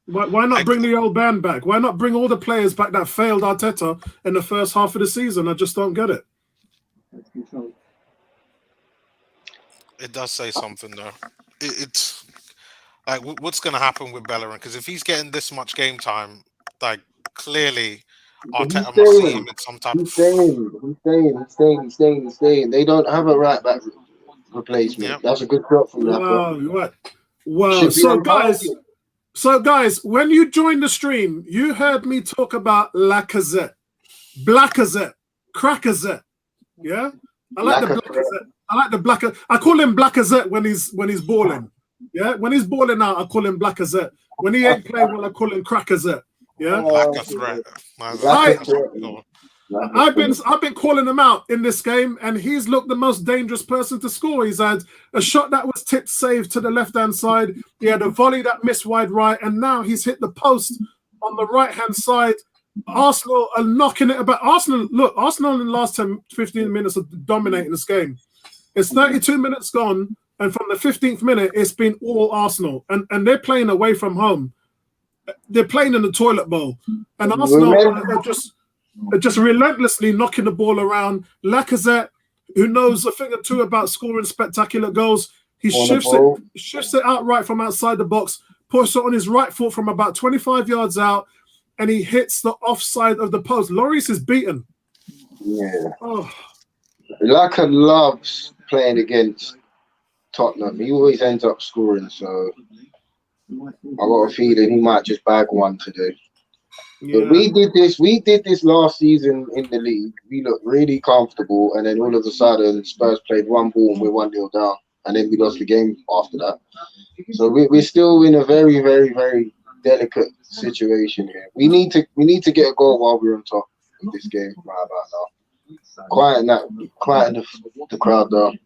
[SPEAKER 1] Why not bring the old band back? Why not bring all the players back that failed Arteta in the first half of the season? I just don't get it.
[SPEAKER 2] It does say something, though. It's like, what's going to happen with Bellerin? Because if he's getting this much game time, like, clearly Arteta must see him in some type of...
[SPEAKER 3] He's staying. They don't have a right back replacement. Yep. That's a good shot from that.
[SPEAKER 1] Wow. So guys, when you joined the stream, you heard me talk about Lacazette, Blackazette, Crackazette. Yeah? I like the Blackazette. I like the Blacker. I call him Blackazette when he's balling. Yeah, when he's balling out, I call him Blackazette. When he ain't playing well, I call him Crackazette. Yeah, I've been calling him out in this game, and he's looked the most dangerous person to score. He's had a shot that was tipped saved to the left-hand side. He had a volley that missed wide right, and now he's hit the post on the right-hand side. Arsenal are knocking it about. Arsenal in the last 10-15 minutes are dominating this game. It's 32 minutes gone, and from the 15th minute, it's been all Arsenal. And they're playing away from home. They're playing in the toilet bowl. And Arsenal are just relentlessly knocking the ball around. Lacazette, who knows a thing or two about scoring spectacular goals, he shifts it outright from outside the box, puts it on his right foot from about 25 yards out, and he hits the offside of the post. Lloris is beaten.
[SPEAKER 3] Yeah. Oh. Laka loves playing against Tottenham. He always ends up scoring, so I got a feeling he might just bag one today. Yeah. But we did this last season in the league. We looked really comfortable, and then all of a sudden Spurs played one ball and we're 1-0 down, and then we lost the game after that. So we're still in a very, very, very delicate situation here. We need to get a goal while we're on top of this game right about now. Quieten the crowd down.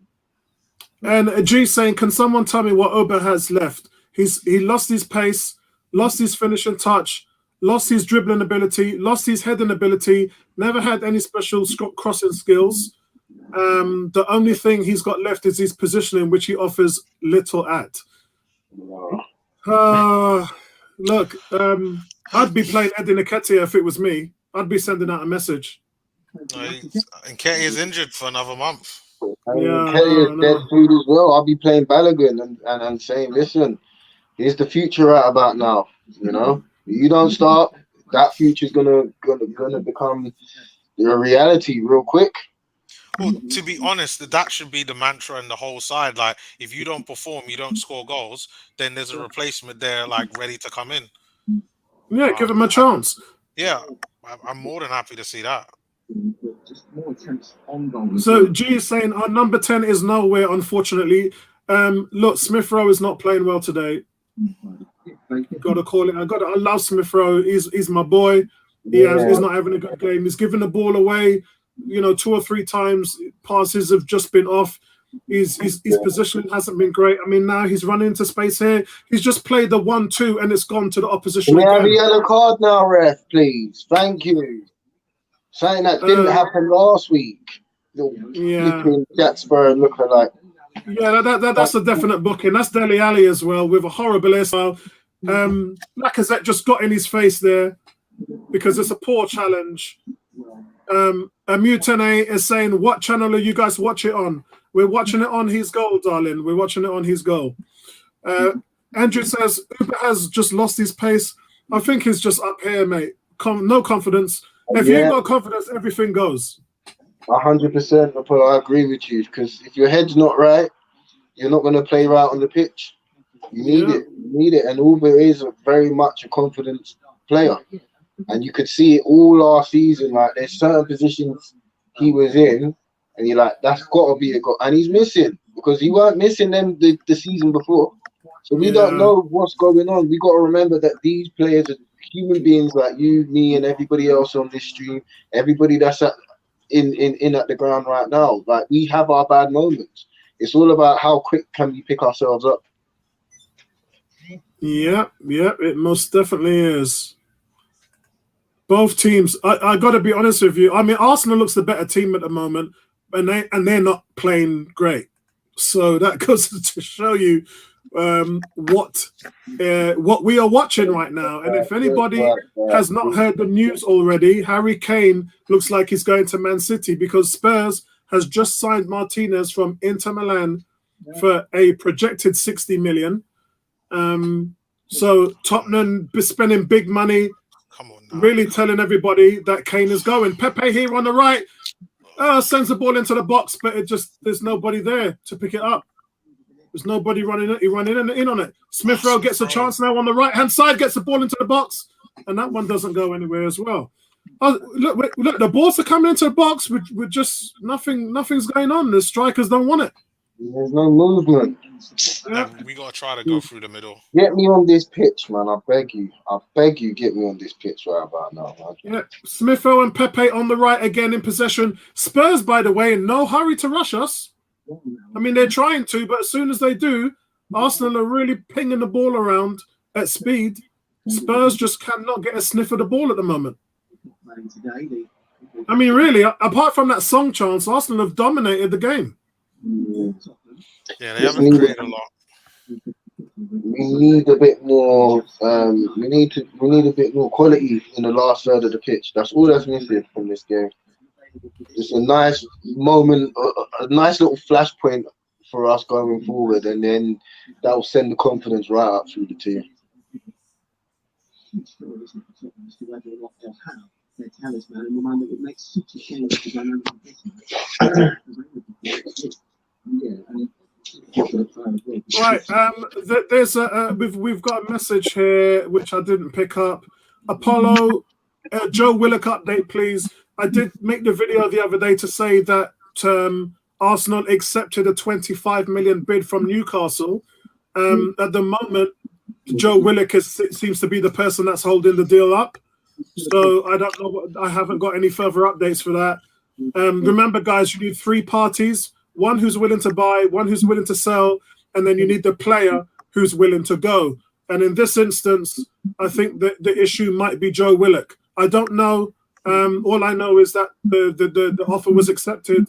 [SPEAKER 1] And G saying, can someone tell me what Oba has left? He lost his pace, lost his finishing touch, lost his dribbling ability, lost his heading ability, never had any special crossing skills. The only thing he's got left is his positioning, which he offers little at. Look, I'd be playing Eddie Nketiah if it was me. I'd be sending out a message.
[SPEAKER 2] Nketiah is injured for another month.
[SPEAKER 3] Nketiah is dead food as well. I'll be playing Balogun and saying, listen, here's the future right about now. You know, you don't start, that future's gonna become a reality real quick.
[SPEAKER 2] Well, to be honest, that should be the mantra in the whole side. Like, if you don't perform, you don't score goals, then there's a replacement there, like, ready to come in.
[SPEAKER 1] Yeah, give him a chance.
[SPEAKER 2] I'm more than happy to see that.
[SPEAKER 1] So G is saying our number 10 is nowhere, unfortunately. Look, Smith Rowe is not playing well today. Gotta call it. I love Smith Rowe. He's my boy. He's not having a good game. He's giving the ball away, 2 or 3 times. Passes have just been off. His positioning hasn't been great. I mean, now he's running into space here. He's just played the 1-2 and it's gone to the opposition
[SPEAKER 3] Can we have
[SPEAKER 1] again.
[SPEAKER 3] a yellow card now, ref, please? Thank you. Something that didn't happen last week. Flipping Jacksborough looking like.
[SPEAKER 1] Yeah, that's a definite booking. That's Dele Alli as well with a horrible hairstyle. Lacazette just got in his face there because it's a poor challenge. Mutene is saying, what channel are you guys watching it on? We're watching it on his goal, darling. We're watching it on his goal. Andrew says, Uber has just lost his pace. I think he's just up here, mate. No confidence. If you ain't got confidence, everything goes.
[SPEAKER 3] 100%, I agree with you. Because if your head's not right, you're not going to play right on the pitch. You need it. You need it. And Uber is very much a confidence player. And you could see it all last season. Like, there's certain positions he was in, and you're like, that's got to be a goal. And he's missing because he weren't missing them the season before. So we don't know what's going on. We got to remember that these players are human beings like you, me, and everybody else on this stream. Everybody that's in at the ground right now. Like, we have our bad moments. It's all about how quick can we pick ourselves up.
[SPEAKER 1] Yeah, it most definitely is. Both teams, I got to be honest with you. I mean, Arsenal looks the better team at the moment, and they're not playing great. So that goes to show you what we are watching right now. And if anybody has not heard the news already, Harry Kane looks like he's going to Man City because Spurs has just signed Martinez from Inter Milan for a projected 60 million. So Tottenham spending big money.
[SPEAKER 2] Come on now.
[SPEAKER 1] Really telling everybody that Kane is going. Pepe here on the right sends the ball into the box, but there's nobody there to pick it up. There's nobody running it. He running in on it. Smith Rowe gets a chance now on the right-hand side, gets the ball into the box, and that one doesn't go anywhere as well. Look, the balls are coming into the box with just nothing's going on. The strikers don't want it.
[SPEAKER 3] There's no movement.
[SPEAKER 2] Yeah. We got to try to go through the middle.
[SPEAKER 3] Get me on this pitch, man. I beg you. Get me on this pitch right about now, man.
[SPEAKER 1] Yeah. Smith-Rowe and Pepe on the right again in possession. Spurs, by the way, in no hurry to rush us. I mean, they're trying to, but as soon as they do, Arsenal are really pinging the ball around at speed. Spurs just cannot get a sniff of the ball at the moment. I mean, really, apart from that song chance, Arsenal have dominated the game.
[SPEAKER 2] Yeah, they haven't created a lot.
[SPEAKER 3] We need a bit more. We need a bit more quality in the last third of the pitch. That's all that's missing from this game. Just a nice moment, a nice little flashpoint for us going forward, and then that will send the confidence right up through the team.
[SPEAKER 4] Their talisman and the man that would make such a change to the dynamic of this.
[SPEAKER 1] Right, there's we've got a message here which I didn't pick up. Apollo, Joe Willock update, please. I did make the video the other day to say that Arsenal accepted a 25 million bid from Newcastle. At the moment, Joe Willock seems to be the person that's holding the deal up. So I don't know. I haven't got any further updates for that. Remember, guys, you need 3 parties: one who's willing to buy, one who's willing to sell, and then you need the player who's willing to go. And in this instance, I think that the issue might be Joe Willock. I don't know. All I know is that the offer was accepted.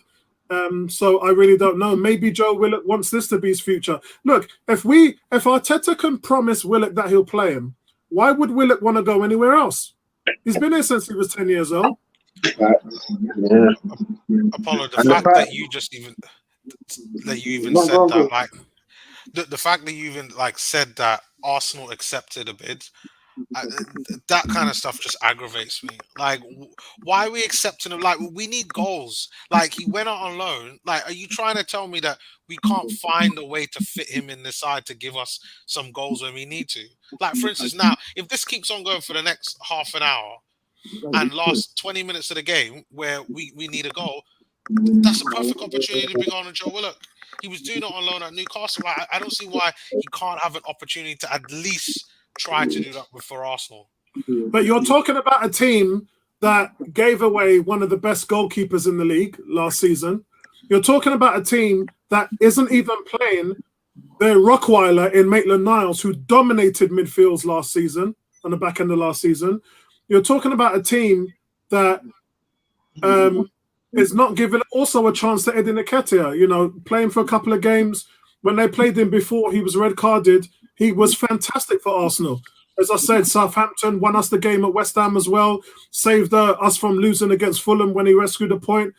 [SPEAKER 1] So I really don't know. Maybe Joe Willock wants this to be his future. Look, if Arteta can promise Willock that he'll play him, why would Willock want to go anywhere else? He's been here since he was 10 years old.
[SPEAKER 2] Apollo, the fact that you even said that, like the fact that you even said that Arsenal accepted a bid, that kind of stuff just aggravates me. Like, why are we accepting him? Like, we need goals. Like, he went out on loan. Like, are you trying to tell me that we can't find a way to fit him in the side to give us some goals when we need to? Like, for instance, now, if this keeps on going for the next half an hour and last 20 minutes of the game where we need a goal, that's a perfect opportunity to bring on Joe Willock. He was doing it on loan at Newcastle. I don't see why he can't have an opportunity to at least try to do that for Arsenal.
[SPEAKER 1] But you're talking about a team that gave away one of the best goalkeepers in the league last season. You're talking about a team that isn't even playing their Rockweiler in Maitland-Niles, who dominated midfields last season, on the back end of last season. You're talking about a team that is not given also a chance to Eddie Nketiah, you know, playing for a couple of games. When they played him before he was red carded, he was fantastic for Arsenal. As I said, Southampton won us the game at West Ham as well, saved us from losing against Fulham when he rescued a point.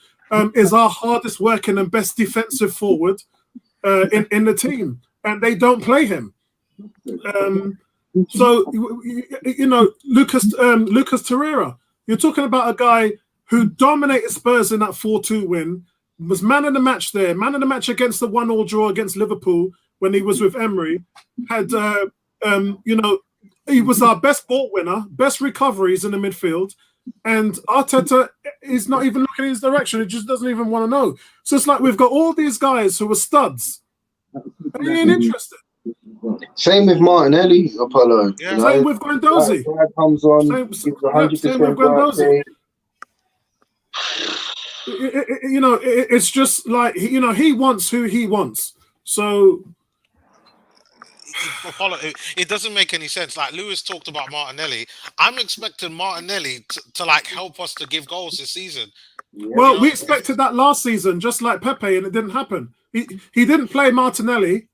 [SPEAKER 1] Is our hardest working and best defensive forward in the team, and they don't play him. So, you know, Lucas Torreira, you're talking about a guy who dominated Spurs in that 4-2 win, was man of the match there, man of the match against the 1-1 draw against Liverpool when he was with Emery, had, you know, he was our best ball winner, best recoveries in the midfield, and Arteta is not even looking in his direction. He just doesn't even want to know. So it's like we've got all these guys who are studs, and he ain't interested.
[SPEAKER 3] Same with Martinelli, Apollo.
[SPEAKER 2] Yeah.
[SPEAKER 3] You know,
[SPEAKER 1] Same with Guendouzi.
[SPEAKER 3] Guy comes on, gives 100%
[SPEAKER 1] Guendouzi. You know, it's just like, you know, he wants who he wants. So
[SPEAKER 2] Apollo, it doesn't make any sense. Like Lewis talked about Martinelli. I'm expecting Martinelli to like help us to give goals this season.
[SPEAKER 1] Well,
[SPEAKER 2] You know,
[SPEAKER 1] we expected that last season, just like Pepe, and it didn't happen. He didn't play Martinelli.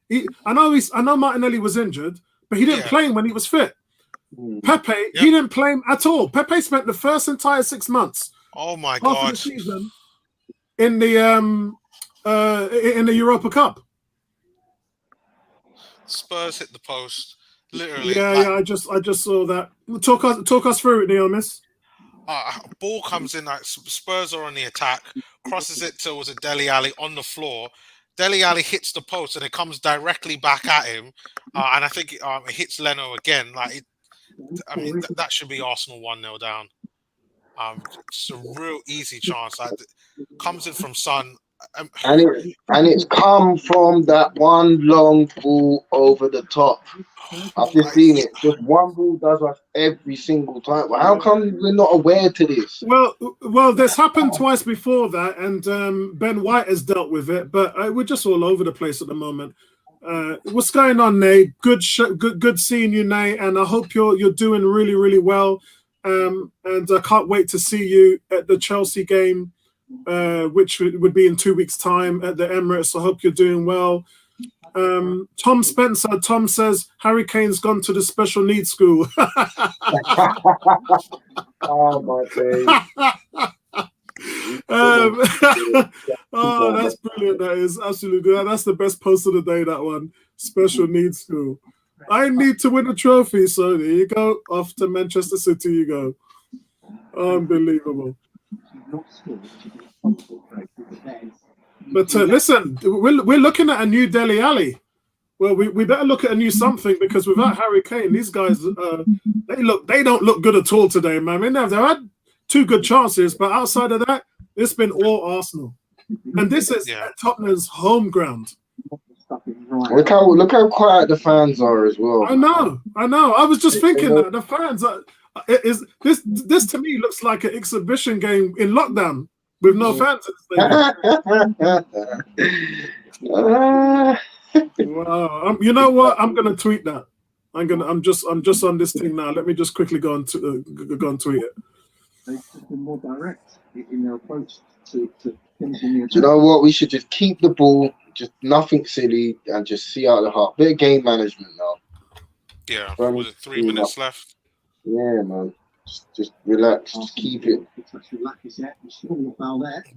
[SPEAKER 1] I know Martinelli was injured, but he didn't play him when he was fit. Pepe, he didn't play him at all. Pepe spent the first entire 6 months.
[SPEAKER 2] Oh my
[SPEAKER 1] half of
[SPEAKER 2] God!
[SPEAKER 1] the season in the Europa Cup.
[SPEAKER 2] Spurs hit the post, literally.
[SPEAKER 1] Yeah, I just saw that. Talk us through it, Neomis.
[SPEAKER 2] Ball comes in, like Spurs are on the attack, crosses it towards a Dele Alli on the floor. Dele Alli hits the post and it comes directly back at him, and I think it hits Leno again. Like, I mean, that should be Arsenal 1-0 down. It's a real easy chance. Like, comes in from Son.
[SPEAKER 3] And it's come from that one long ball over the top. I've just seen it. Just one ball does us every single time. Well, how come we're not aware to this?
[SPEAKER 1] Well, this happened twice before that, and Ben White has dealt with it. But we're just all over the place at the moment. What's going on, Nate? Good seeing you, Nate, and I hope you're doing really, really well. And I can't wait to see you at the Chelsea game, which would be in 2 weeks' time at the Emirates. I hope you're doing well. Tom Spencer, Tom says Harry Kane's gone to the special needs school.
[SPEAKER 3] Oh my days.
[SPEAKER 1] Oh, that's brilliant. That is absolutely good. That's the best post of the day, that one. Special needs school. I need to win a trophy, so there you go. Off to Manchester City you go. Unbelievable. But listen, we're looking at a new Dele Alli. Well, we better look at a new something, because without Harry Kane, these guys they don't look good at all today, man. I mean, they've had 2 good chances, but outside of that, it's been all Arsenal. And this is Tottenham's home ground.
[SPEAKER 3] Look how quiet the fans are as well.
[SPEAKER 1] I know. I was just thinking that the fans are. This to me looks like an exhibition game in lockdown with no fans. Wow. You know what? I'm gonna tweet that. I'm just on this thing now. Let me just quickly go and tweet it.
[SPEAKER 4] They've been more direct in their approach to finishing the attack.
[SPEAKER 3] Do you know what? We should just keep the ball, just nothing silly, and just see out the heart. Bit of game management now.
[SPEAKER 2] Yeah. Was it 3 minutes left?
[SPEAKER 3] Yeah, man. Just relax. Just keep it.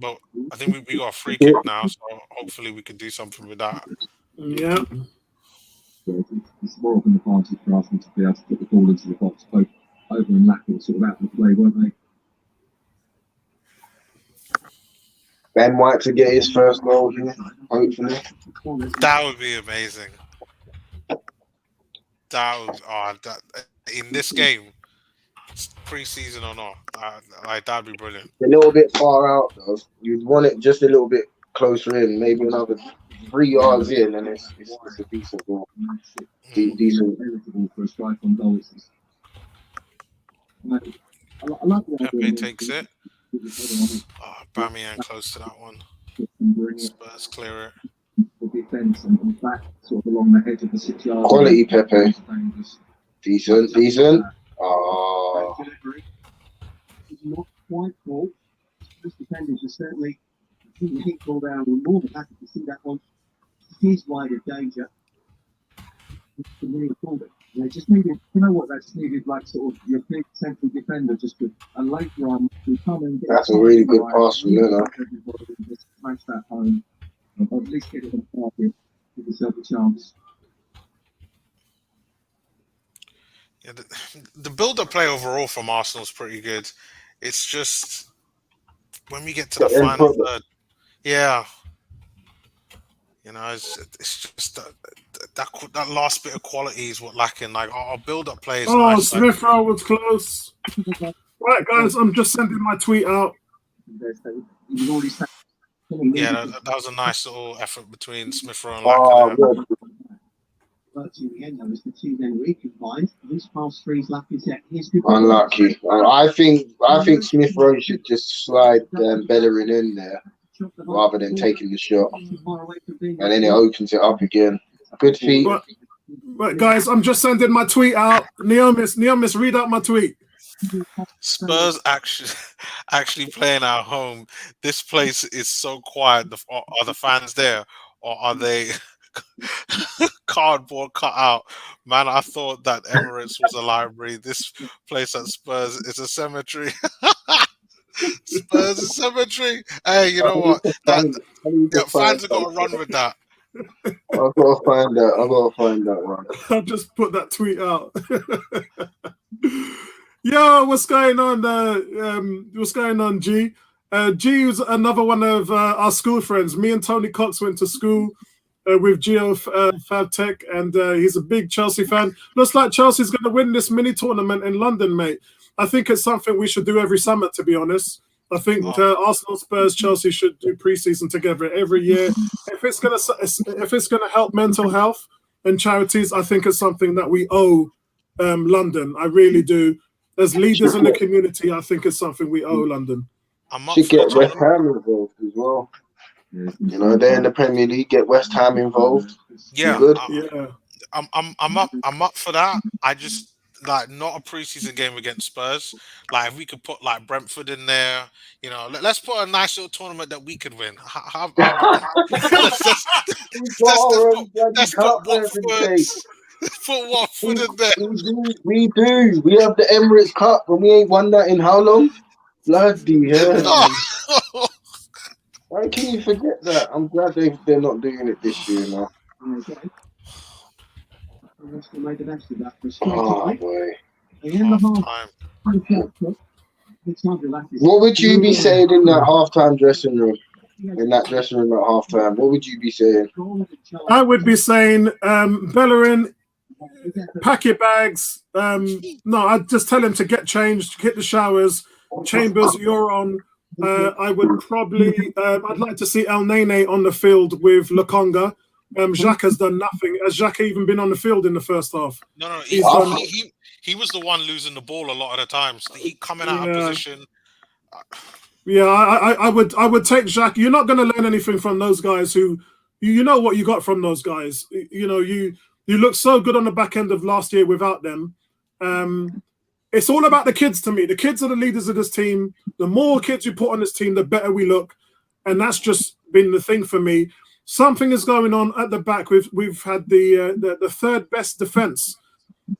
[SPEAKER 2] But I think we got a free kick now, so hopefully we can do something with that.
[SPEAKER 1] Yeah.
[SPEAKER 4] It's more of an advantage for Arsenal to be able to put the ball into the box, both over and lacking sort of out of the play, weren't they?
[SPEAKER 3] Ben White to get his first goal here, hopefully.
[SPEAKER 2] That would be amazing. In this game, pre-season or not, that'd be brilliant.
[SPEAKER 3] A little bit far out though. You'd want it just a little bit closer in, maybe another 3 yards in, and it's a decent goal. Decent.
[SPEAKER 4] For a strike on goal. I like the idea
[SPEAKER 2] Pepe
[SPEAKER 4] of
[SPEAKER 2] takes it.
[SPEAKER 4] the
[SPEAKER 2] Bamian close to that one. Spurs clear it.
[SPEAKER 4] defence and back sort of along the edge of the 6 yard.
[SPEAKER 3] Quality Pepe. Decent. Oh.
[SPEAKER 4] It's not quite full. Most defenders are certainly, I think he called out, we're more than happy to see that one. It is wide of danger. They just needed, you know what, that's needed, like sort of your big central defender, just a late run to come and get.
[SPEAKER 3] That's a really good pass from Luna.
[SPEAKER 4] Just smash that home, or at least get it on target, give yourself a chance.
[SPEAKER 2] Yeah, the build-up play overall from Arsenal is pretty good. It's just when we get to the final third, it's just that last bit of quality is what lacking. Like our build-up play is nice.
[SPEAKER 1] Smith Rowe was close. Right, guys, I'm just sending my tweet out.
[SPEAKER 2] Yeah, that was a nice little effort between Smith Rowe and Laka.
[SPEAKER 4] But in the end, the two then recombined. This past three's lap is
[SPEAKER 3] unlucky. I think Smith Rowe should just slide Bellerin in there rather than taking the shot, and then it opens it up again. Good feet.
[SPEAKER 1] Right, guys, I'm just sending my tweet out. Neomis, read out my tweet.
[SPEAKER 2] Spurs actually playing at home. This place is so quiet. Are the fans there, or are they cardboard cut out? Man, I thought that Emirates was a library. This place at Spurs is a cemetery. Spurs is a cemetery. Hey, you know what? Fans have got to run with that.
[SPEAKER 3] I've got to find that one.
[SPEAKER 1] I'll just put that tweet out. Yo, what's going on? What's going on, G? G was another one of our school friends. Me and Tony Cox went to school with Geo Fabtech, and he's a big Chelsea fan. Looks like Chelsea's going to win this mini tournament in London, mate. I think it's something we should do every summer, to be honest. I think Arsenal, Spurs, Chelsea should do pre-season together every year. If it's gonna help mental health and charities, I think it's something that we owe London. I really do. As leaders in the community, I think it's something we owe London.
[SPEAKER 3] Should get West Ham involved as well. You know, they're in the Premier League. Get West Ham involved.
[SPEAKER 2] Yeah,
[SPEAKER 3] good.
[SPEAKER 2] I'm up for that. I just like not a preseason game against Spurs. Like if we could put like Brentford in there, you know, let's put a nice little tournament that we could win. Let's put Watford in there.
[SPEAKER 3] We do. We have the Emirates Cup, but we ain't won that in how long? Bloody hell. Why can you forget that? I'm glad they're not doing it this year now. Oh boy. What would you be saying in that halftime dressing room? In that dressing room at halftime, what would you be saying?
[SPEAKER 1] I would be saying, Bellerin, pack your bags. No, I'd just tell him to get changed, hit the showers. Chambers, you're on. I would probably, I'd like to see El Nene on the field with Lokonga. Jacques has done nothing. Has Jacques even been on the field in the first half?
[SPEAKER 2] No. He was the one losing the ball a lot of the times. He coming out of position.
[SPEAKER 1] Yeah, I would take Jacques. You're not going to learn anything from those guys who, you know what you got from those guys. You know, you looked so good on the back end of last year without them. It's all about the kids to me. The kids are the leaders of this team. The more kids you put on this team, the better we look. And that's just been the thing for me. Something is going on at the back. We've had the third best defense.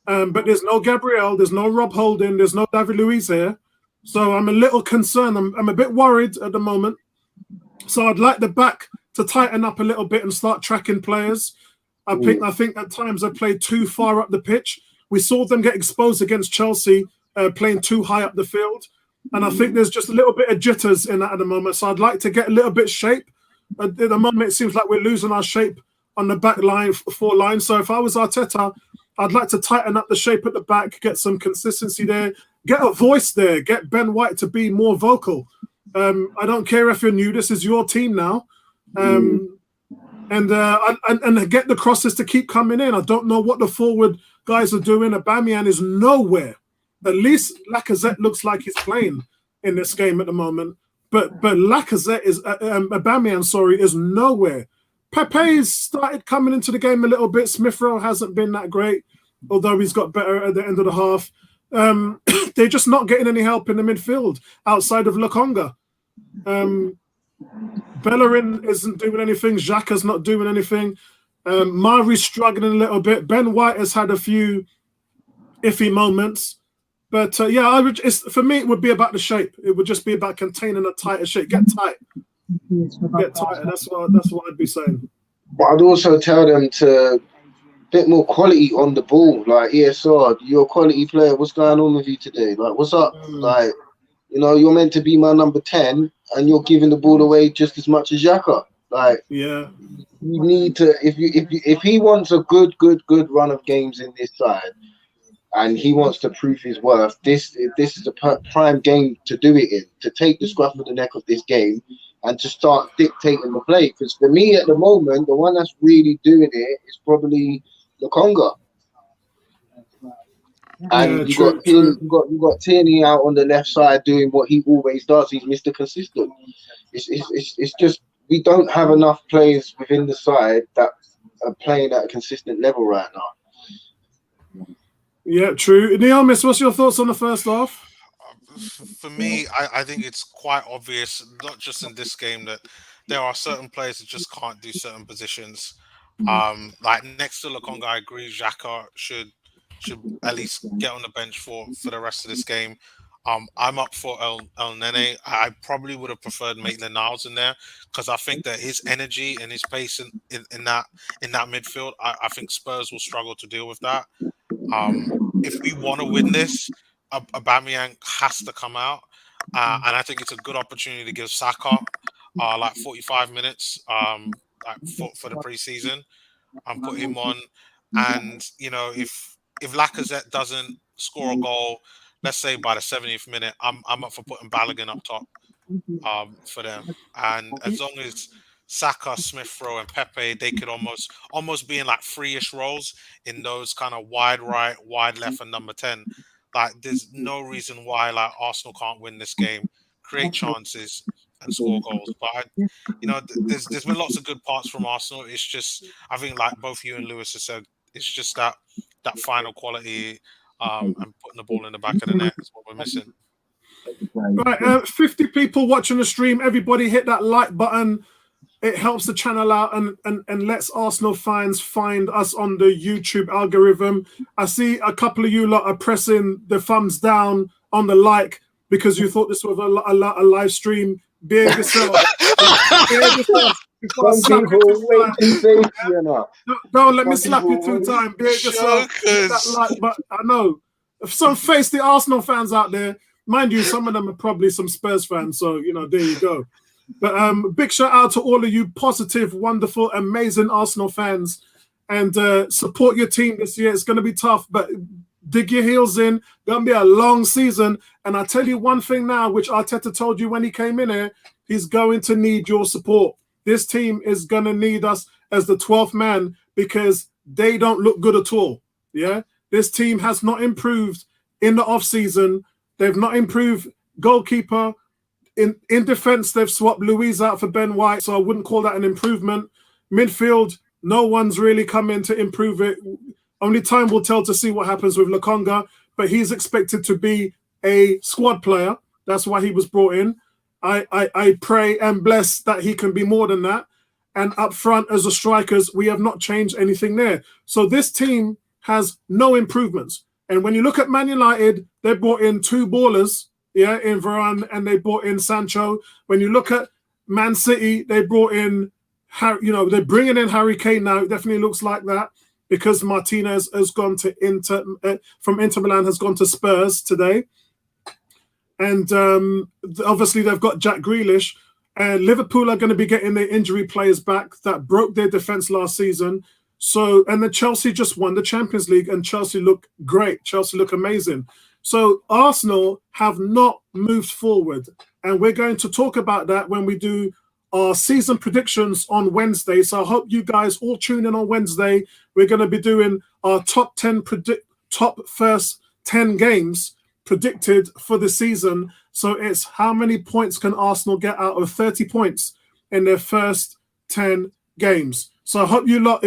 [SPEAKER 1] But there's no Gabriel, there's no Rob Holding, there's no David Luiz here. So I'm a little concerned. I'm a bit worried at the moment. So I'd like the back to tighten up a little bit and start tracking players. I think at times I played too far up the pitch. We saw them get exposed against Chelsea, playing too high up the field. And I think there's just a little bit of jitters in that at the moment. So I'd like to get a little bit shape. At the moment, it seems like we're losing our shape on the back line, four lines. So if I was Arteta, I'd like to tighten up the shape at the back, get some consistency there, get a voice there, get Ben White to be more vocal. I don't care if you're new. This is your team now. And get the crosses to keep coming in. I don't know what the forward guys are doing. Aubameyang is nowhere. at least Lacazette looks like he's playing in this game at the moment. But Lacazette is Aubameyang, sorry, is nowhere. Pepe's started coming into the game a little bit. Smith Rowe hasn't been that great, although he's got better at the end of the half. They're just not getting any help in the midfield outside of Lokonga. Bellerin isn't doing anything. Xhaka's not doing anything. Mari's struggling a little bit. Ben White has had a few iffy moments. But yeah, for me, it would be about the shape. It would just be about containing a tighter shape. Get tight. Get tight. And that's what I'd be saying.
[SPEAKER 3] But I'd also tell them to bit more quality on the ball. Like, ESR, you're a quality player. What's going on with you today? Like, what's up? Like, you know, you're meant to be my number 10 and you're giving the ball away just as much as Xhaka. Like,
[SPEAKER 1] yeah,
[SPEAKER 3] you need to, if he wants a good run of games in this side, and he wants to prove his worth, this is a prime game to do it in, to take the scruff of the neck of this game and to start dictating the play. Because for me at the moment, the one that's really doing it is probably Lokonga. And you got Tierney out on the left side doing what he always does. He's Mr. Consistent. It's just we don't have enough players within the side that are playing at a consistent level right now.
[SPEAKER 1] Yeah, true. Neomis, what's your thoughts on the first half?
[SPEAKER 2] For me, I think it's quite obvious, not just in this game, that there are certain players that just can't do certain positions. Like next to Lokonga, I agree, Xhaka should at least get on the bench for the rest of this game. I'm up for El Nene. I probably would have preferred Maitland-Niles in there because I think that his energy and his pace in that midfield, I think Spurs will struggle to deal with that. If we want to win this, Aubameyang has to come out, and I think it's a good opportunity to give Saka like 45 minutes like for the preseason and put him on. And you know, if Lacazette doesn't score a goal, let's say by the 70th minute, I'm up for putting Balogun up top for them. And as long as Saka, Smith Rowe, and Pepe, they could almost be in like three-ish roles in those kind of wide right, wide left, and number 10. Like, there's no reason why like Arsenal can't win this game, create chances, and score goals. But you know, there's been lots of good parts from Arsenal. It's just, I think, like both you and Lewis have said, it's just that final quality and putting the ball in the back of the net is what we're missing.
[SPEAKER 1] Right, 50 people watching the stream. Everybody hit that like button. It helps the channel out and lets Arsenal fans find us on the YouTube algorithm. I see a couple of you lot are pressing the thumbs down on the like because you thought this was a live stream. Behave yourself. Behave yourself. Don't let me slap you 2 times. Behave yourself. That like, but I know some feisty Arsenal fans out there. Mind you, some of them are probably some Spurs fans. So, you know, there you go. But big shout out to all of you positive, wonderful, amazing Arsenal fans, and support your team this year. It's going to be tough, but dig your heels in. Going to be a long season. And I tell you one thing now, which Arteta told you when he came in here, he's going to need your support. This team is going to need us as the 12th man because they don't look good at all. Yeah, this team has not improved in the off season. They've not improved goalkeeper. In defense, they've swapped Luiz out for Ben White, so I wouldn't call that an improvement. Midfield, no one's really come in to improve it. Only time will tell to see what happens with Lokonga, but he's expected to be a squad player. That's why he was brought in. I pray and bless that he can be more than that. And up front, as the strikers, we have not changed anything there. So this team has no improvements. And when you look at Man United, they brought in 2 ballers, yeah, in Varane, and they brought in Sancho. When you look at Man City, they brought in, they're bringing in Harry Kane now. It definitely looks like that because Martinez has gone to from Inter Milan has gone to Spurs today. And obviously they've got Jack Grealish. And Liverpool are going to be getting their injury players back that broke their defense last season. So, and then Chelsea just won the Champions League and Chelsea look great. Chelsea look amazing. So Arsenal have not moved forward. And we're going to talk about that when we do our season predictions on Wednesday. So I hope you guys all tune in on Wednesday. We're going to be doing our top first 10 games. predicted for the season. So it's how many points can Arsenal get out of 30 points in their first 10 games. So I hope you lot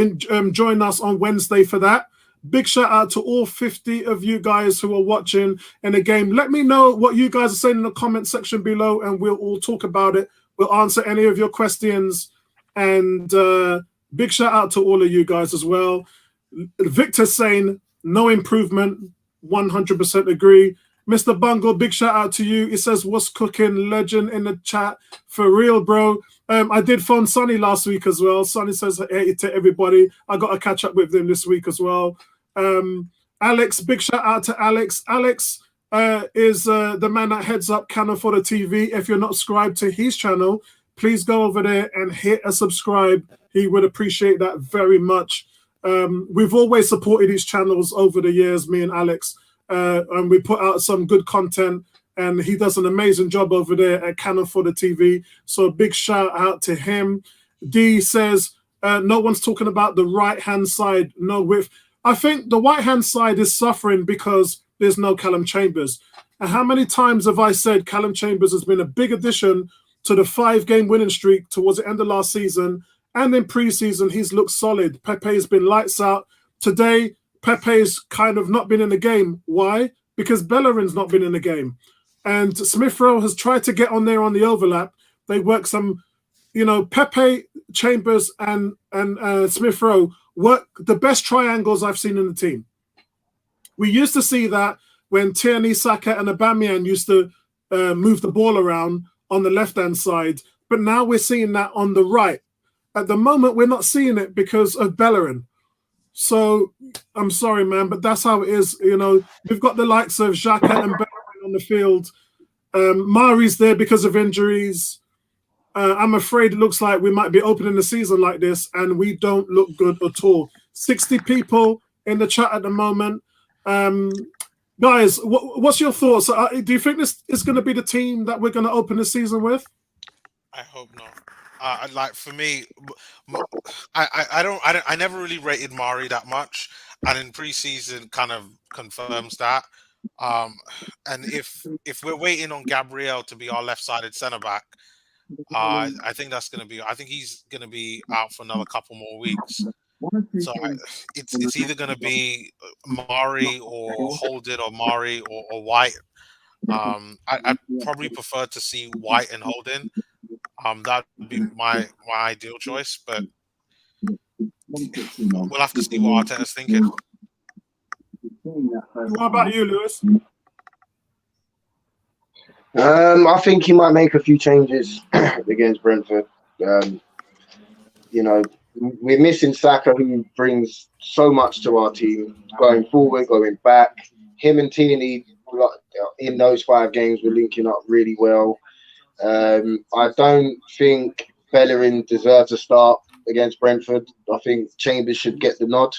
[SPEAKER 1] join us on Wednesday for that. Big shout out to all 50 of you guys who are watching in the game. Let me know what you guys are saying in the comment section below, and we'll all talk about it. We'll answer any of your questions. And big shout out to all of you guys as well. Victor saying no improvement, 100% agree. Mr. Bungle, big shout out to you. It says, what's cooking? Legend in the chat. For real, bro. I did phone Sonny last week as well. Sonny says hey to everybody. I got to catch up with him this week as well. Alex, big shout out to Alex. Alex is the man that heads up Cannon for the TV. If you're not subscribed to his channel, please go over there and hit a subscribe. He would appreciate that very much. We've always supported his channels over the years, me and Alex. And we put out some good content, and he does an amazing job over there at Cannon for the TV. So a big shout out to him. D says, no one's talking about the right-hand side. No width. I think the right-hand side is suffering because there's no Callum Chambers. And how many times have I said Callum Chambers has been a big addition to the 5-game winning streak towards the end of last season, and in pre-season he's looked solid. Pepe's been lights out. Today, Pepe's kind of not been in the game. Why? Because Bellerin's not been in the game. And Smith Rowe has tried to get on there on the overlap. They work some, Pepe, Chambers, and Smith Rowe work the best triangles I've seen in the team. We used to see that when Tierney, Saka, and Aubameyang used to move the ball around on the left-hand side. But now we're seeing that on the right. At the moment, we're not seeing it because of Bellerin. So I'm sorry, man, but that's how it is. We've got the likes of Xhaka and Bellerin on the field. Mari's there because of injuries. I'm afraid it looks like we might be opening the season like this, and we don't look good at all. 60 people in the chat at the moment. Guys, what's your thoughts? Do you think this is going to be the team that we're going to open the season with?
[SPEAKER 2] I hope not. Like for me, I never really rated Mari that much, and in preseason kind of confirms that. And if we're waiting on Gabriel to be our left-sided centre back, I think that's going to be. I think he's going to be out for another couple more weeks. So it's either going to be Mari or Holding, or Mari or White. I probably prefer to see White and Holding. That would be my ideal choice, but we'll have to see what Arteta's thinking.
[SPEAKER 1] What about you, Lewis?
[SPEAKER 3] I think he might make a few changes against Brentford. We're missing Saka, who brings so much to our team, going forward, going back. Him and Tierney, in those 5 games, were linking up really well. I don't think Bellerin deserves a start against Brentford. I think Chambers should get the nod.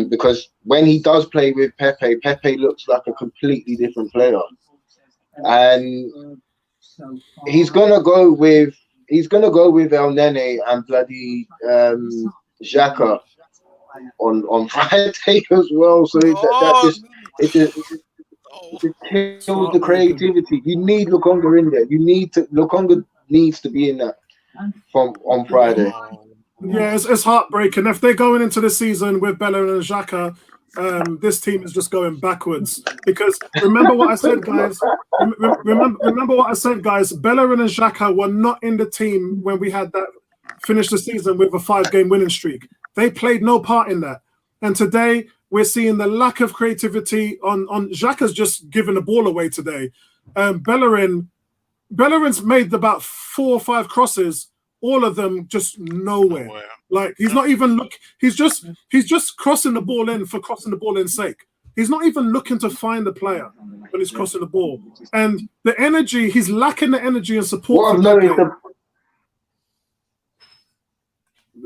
[SPEAKER 3] Because when he does play with Pepe, Pepe looks like a completely different player. And he's gonna go with El Nene and bloody Xhaka on Friday as well. So it kills the creativity. You need Lukonga in there. Lukonga needs to be in that on Friday.
[SPEAKER 1] Yeah, it's heartbreaking. If they're going into the season with Bellerin and Xhaka, this team is just going backwards. Because remember what I said, guys. Remember what I said, guys. Bellerin and Xhaka were not in the team when we had that finish the season with a 5-game winning streak. They played no part in that. And today we're seeing the lack of creativity on Xhaka's just giving the ball away today. Bellerin's made about 4 or 5 crosses. All of them just nowhere. Like he's not even he's just crossing the ball in for crossing the ball in sake. He's not even looking to find the player when he's crossing the ball. And the energy, he's lacking the energy and support.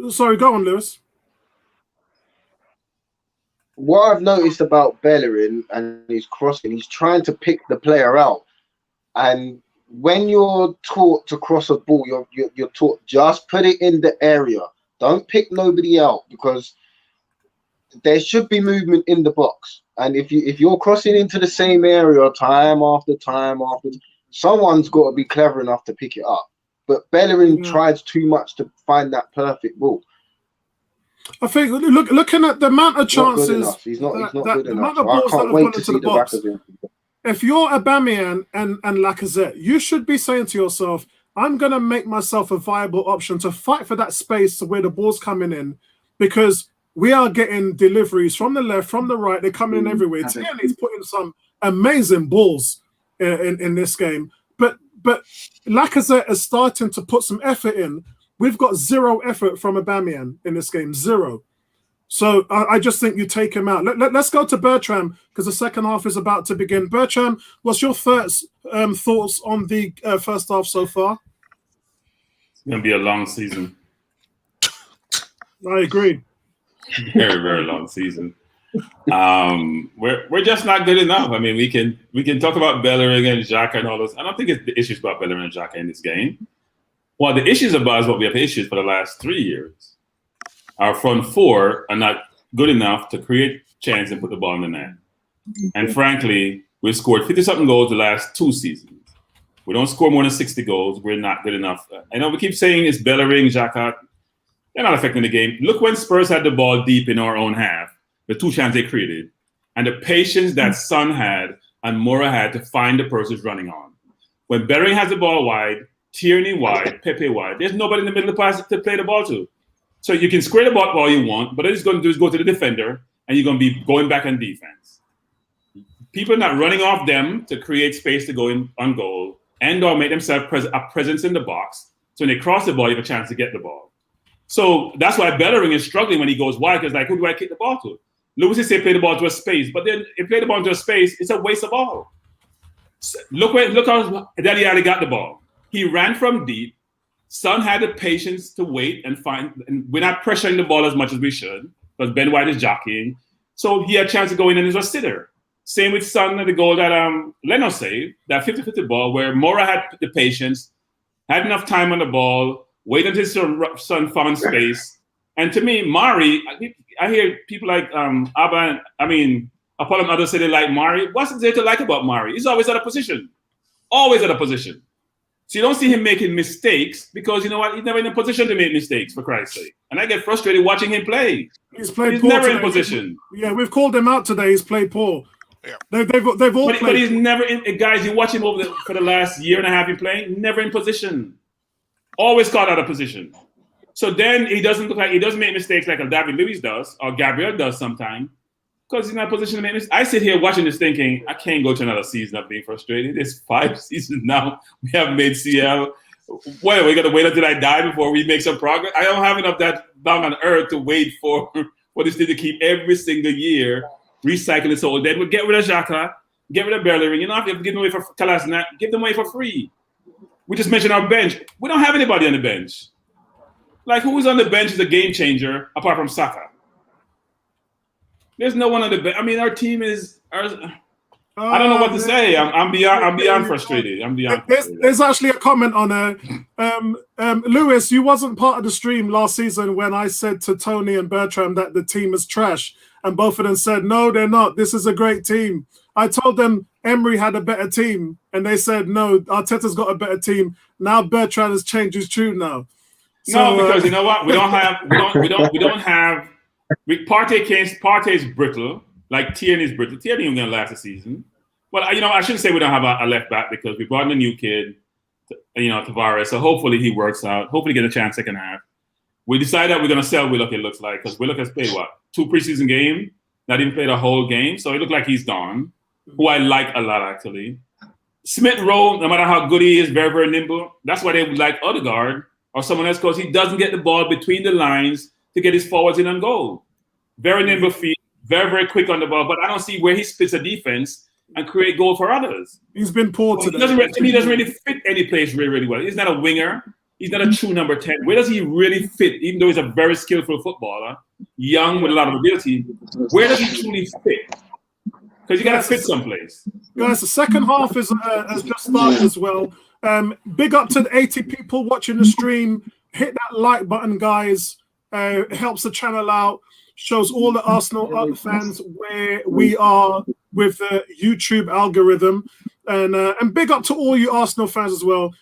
[SPEAKER 1] Sorry, go on, Lewis.
[SPEAKER 3] What I've noticed about Bellerin and his crossing, he's trying to pick the player out. And when you're taught to cross a ball, you're taught just put it in the area. Don't pick nobody out, because there should be movement in the box. And if you're crossing into the same area time after time after, someone's got to be clever enough to pick it up. But Bellerin tries too much to find that perfect ball.
[SPEAKER 1] I think looking at the amount of chances,
[SPEAKER 3] he's not good
[SPEAKER 1] the
[SPEAKER 3] enough.
[SPEAKER 1] amount of balls
[SPEAKER 3] I
[SPEAKER 1] that
[SPEAKER 3] can't
[SPEAKER 1] have
[SPEAKER 3] wait
[SPEAKER 1] gone
[SPEAKER 3] to
[SPEAKER 1] into
[SPEAKER 3] see
[SPEAKER 1] the
[SPEAKER 3] the back
[SPEAKER 1] box.
[SPEAKER 3] of him.
[SPEAKER 1] If you're Aubameyang and Lacazette, you should be saying to yourself, I'm going to make myself a viable option to fight for that space to where the ball's coming in, because we are getting deliveries from the left, from the right. They're coming in everywhere. Tierney's putting some amazing balls in this game. But Lacazette is starting to put some effort in. We've got zero effort from Aubameyang in this game, zero. So I just think you take him out. Let's go to Bertram, because the second half is about to begin. Bertram, what's your first thoughts on the first half so far?
[SPEAKER 5] It's going to be a long season.
[SPEAKER 1] I agree.
[SPEAKER 5] Very, very long season. We're just not good enough. I mean, we can talk about Bellerin and Xhaka and all those. I don't think it's the issues about Bellerin and Xhaka in this game. What the issues about is what we have issues for the last 3 years. Our front four are not good enough to create chance and put the ball in the net. And frankly, we've scored 50-something goals the last 2 seasons. We don't score more than 60 goals. We're not good enough. I know we keep saying it's Bellerin, Xhaka. They're not affecting the game. Look when Spurs had the ball deep in our own half, the 2 chances they created, and the patience that Son had and Mora had to find the persons running on. When Bellerin has the ball wide, Tierney wide, Pepe wide, there's nobody in the middle of the pass to play the ball to. So you can square the ball all you want, but all it's going to do is go to the defender, and you're going to be going back on defense. People are not running off them to create space to go in on goal and or make themselves a presence in the box. So when they cross the ball, you have a chance to get the ball. So that's why Bellerin is struggling when he goes wide, because like, who do I kick the ball to? Lewis is saying play the ball to a space, but then if play the ball to a space, it's a waste of ball. So look how Dele Alli got the ball. He ran from deep. Son had the patience to wait and find, and we're not pressuring the ball as much as we should, because Ben White is jockeying. So he had a chance to go in and just sit there. Same with Son and the goal that Leno saved, that 50-50 ball where Mora had the patience, had enough time on the ball, waited until Son found space. And to me, Mari, I hear people like Abba, Apollo and others say they like Mari. What's there to like about Mari? He's always at a position. Always at a position. So you don't see him making mistakes because, you know what, he's never in a position to make mistakes, for Christ's sake. And I get frustrated watching him play. He's never in position.
[SPEAKER 1] Yeah, we've called him out today. He's played poor.
[SPEAKER 2] Yeah.
[SPEAKER 1] They've all played.
[SPEAKER 5] But he's never in. Guys, you watch him for the last year and a half he's playing, never in position. Always caught out of position. So then he doesn't look like he doesn't make mistakes like David Luiz does or Gabriel does sometimes because he's not in a position to make mistakes. I sit here watching this thinking, I can't go to another season of being frustrated. It's 5 seasons now. We haven't made CL. What, we got to wait until I die before we make some progress? I don't have enough that long on earth to wait for this thing to keep every single year recycling its old dead. We'll get rid of Xhaka, get rid of Bellerin. You know, if you have to give them away for Kolasinac, give them away for free. We just mentioned our bench. We don't have anybody on the bench. Like, who's on the bench is a game changer apart from Saka? There's no one on the bench. I mean, our team is. I don't know what to say. I'm beyond frustrated.
[SPEAKER 1] There's actually a comment on Lewis, you wasn't part of the stream last season when I said to Tony and Bertram that the team is trash, and both of them said, no, they're not. This is a great team. I told them Emery had a better team, and they said, no, Arteta's got a better team. Now Bertrand has changed his tune now. So,
[SPEAKER 5] no, because you know what? We don't have Partey is brittle, like Tierney is brittle. Tierney ain't gonna last a season. Well, you know, I shouldn't say we don't have a left back because we brought in a new kid, Tavares. So hopefully he works out. Hopefully get a chance second half. We decided that we're gonna sell Willock, it looks like, because Willock has played 2 preseason games, not even played a whole game. So it looked like he's gone, who I like a lot actually. Smith Rowe, no matter how good he is, very, very nimble. That's why they would like Odegaard or someone else, because he doesn't get the ball between the lines to get his forwards in on goal. Very nimble feet, very, very quick on the ball, but I don't see where he splits a defense and create goal for others.
[SPEAKER 1] He's been poor today.
[SPEAKER 5] He doesn't really fit any place really, really well. He's not a winger. He's not a true number 10. Where does he really fit? Even though he's a very skillful footballer, young with a lot of ability, where does he truly fit? Because you got to fit someplace.
[SPEAKER 1] Guys, the second half has just started as well. Big up to the 80 people watching the stream. Hit that like button, guys. It helps the channel out. shows all the Arsenal fans where we are with the YouTube algorithm. And big up to all you Arsenal fans as well.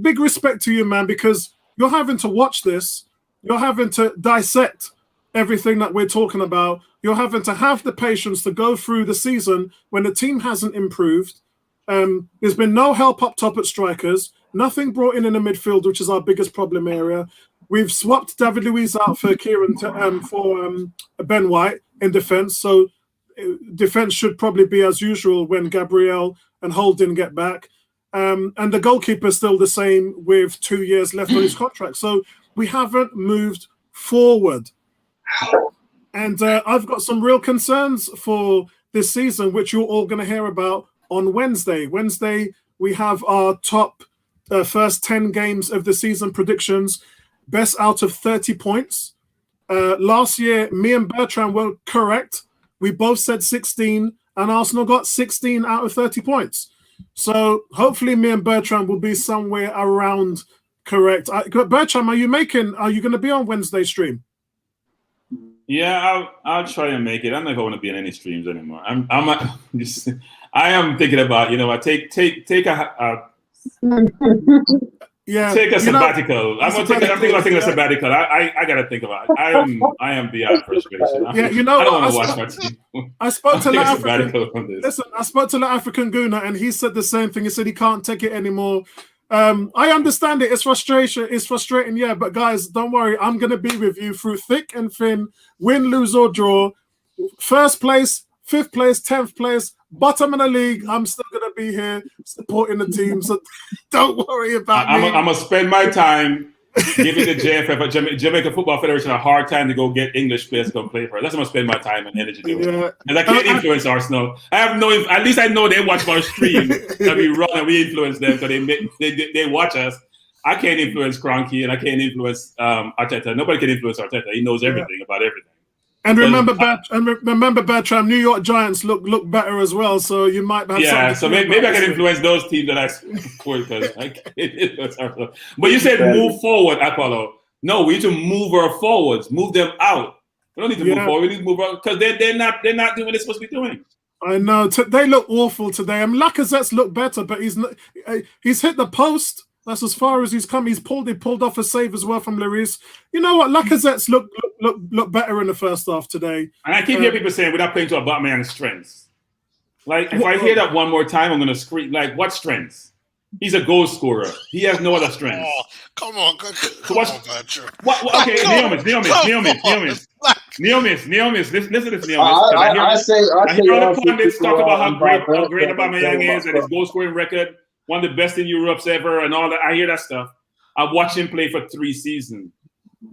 [SPEAKER 1] Big respect to you, man, because you're having to watch this. You're having to dissect everything that we're talking about. You're having to have the patience to go through the season when the team hasn't improved. There's been no help up top at strikers. Nothing brought in the midfield, which is our biggest problem area. We've swapped David Luiz out for Kieran for Ben White in defence. So defence should probably be as usual when Gabriel and Holding get back. And the goalkeeper is still the same with 2 years left on his contract. So we haven't moved forward. And I've got some real concerns for this season, which you're all going to hear about on Wednesday. Wednesday, we have our top first 10 games of the season predictions, best out of 30 points. Last year, me and Bertrand were correct. We both said 16, and Arsenal got 16 out of 30 points. So hopefully me and Bertrand will be somewhere around correct. Bertrand, are you going to be on Wednesday stream?
[SPEAKER 5] Yeah, I'll try and make it. I'm not going to be in any streams anymore. I am thinking about, take a take a sabbatical. I'm thinking about taking a sabbatical. I gotta think about it. I am beyond frustration.
[SPEAKER 1] Yeah,
[SPEAKER 5] I don't want to watch my team.
[SPEAKER 1] I spoke to
[SPEAKER 5] I
[SPEAKER 1] spoke to the African Guna, and he said the same thing. He said he can't take it anymore. I understand it. It's frustration. It's frustrating, yeah. But guys, don't worry. I'm gonna be with you through thick and thin, win, lose or draw. First place, 5th place, 10th place, bottom of the league. I'm still gonna be here supporting the team. So don't worry about me.
[SPEAKER 5] I'm gonna spend my time giving the JFF, Jamaica Football Federation, a hard time to go get English players to come play for us. That's what I'm gonna spend my time and energy doing.
[SPEAKER 1] Yeah.
[SPEAKER 5] And I can't influence Arsenal. I have no. At least I know they watch our stream and we run and we influence them because they watch us. I can't influence Kroenke and I can't influence Arteta. Nobody can influence Arteta. He knows everything about everything.
[SPEAKER 1] And remember, Bertram, New York Giants look better as well. So you might have.
[SPEAKER 5] Yeah, so maybe I can influence those teams that I support because I can't influence Arsenal. But you said move forward, Apollo. No, we need to move our forwards, move them out. We don't need to move forward. We need to move out because they're not doing what they're supposed to be doing.
[SPEAKER 1] I know they look awful today. And Lacazette's look better, but he's hit the post. That's as far as he's come. He pulled off a save as well from Lloris. You know what? Lacazette's look better in the first half today.
[SPEAKER 5] And I keep hearing people saying, without playing to Aubameyang's strengths. Like, if I hear that one more time, I'm going to scream. Like, what strengths? He's a goal scorer. He has no other strengths.
[SPEAKER 2] Oh, come on.
[SPEAKER 5] Okay, Neomis. Listen to this, Neomis.
[SPEAKER 3] I
[SPEAKER 5] hear all the pundits talk about how great Aubameyang is and his goal scoring record. One of the best in Europe's ever and all that. I hear that stuff. I've watched him play for 3 seasons.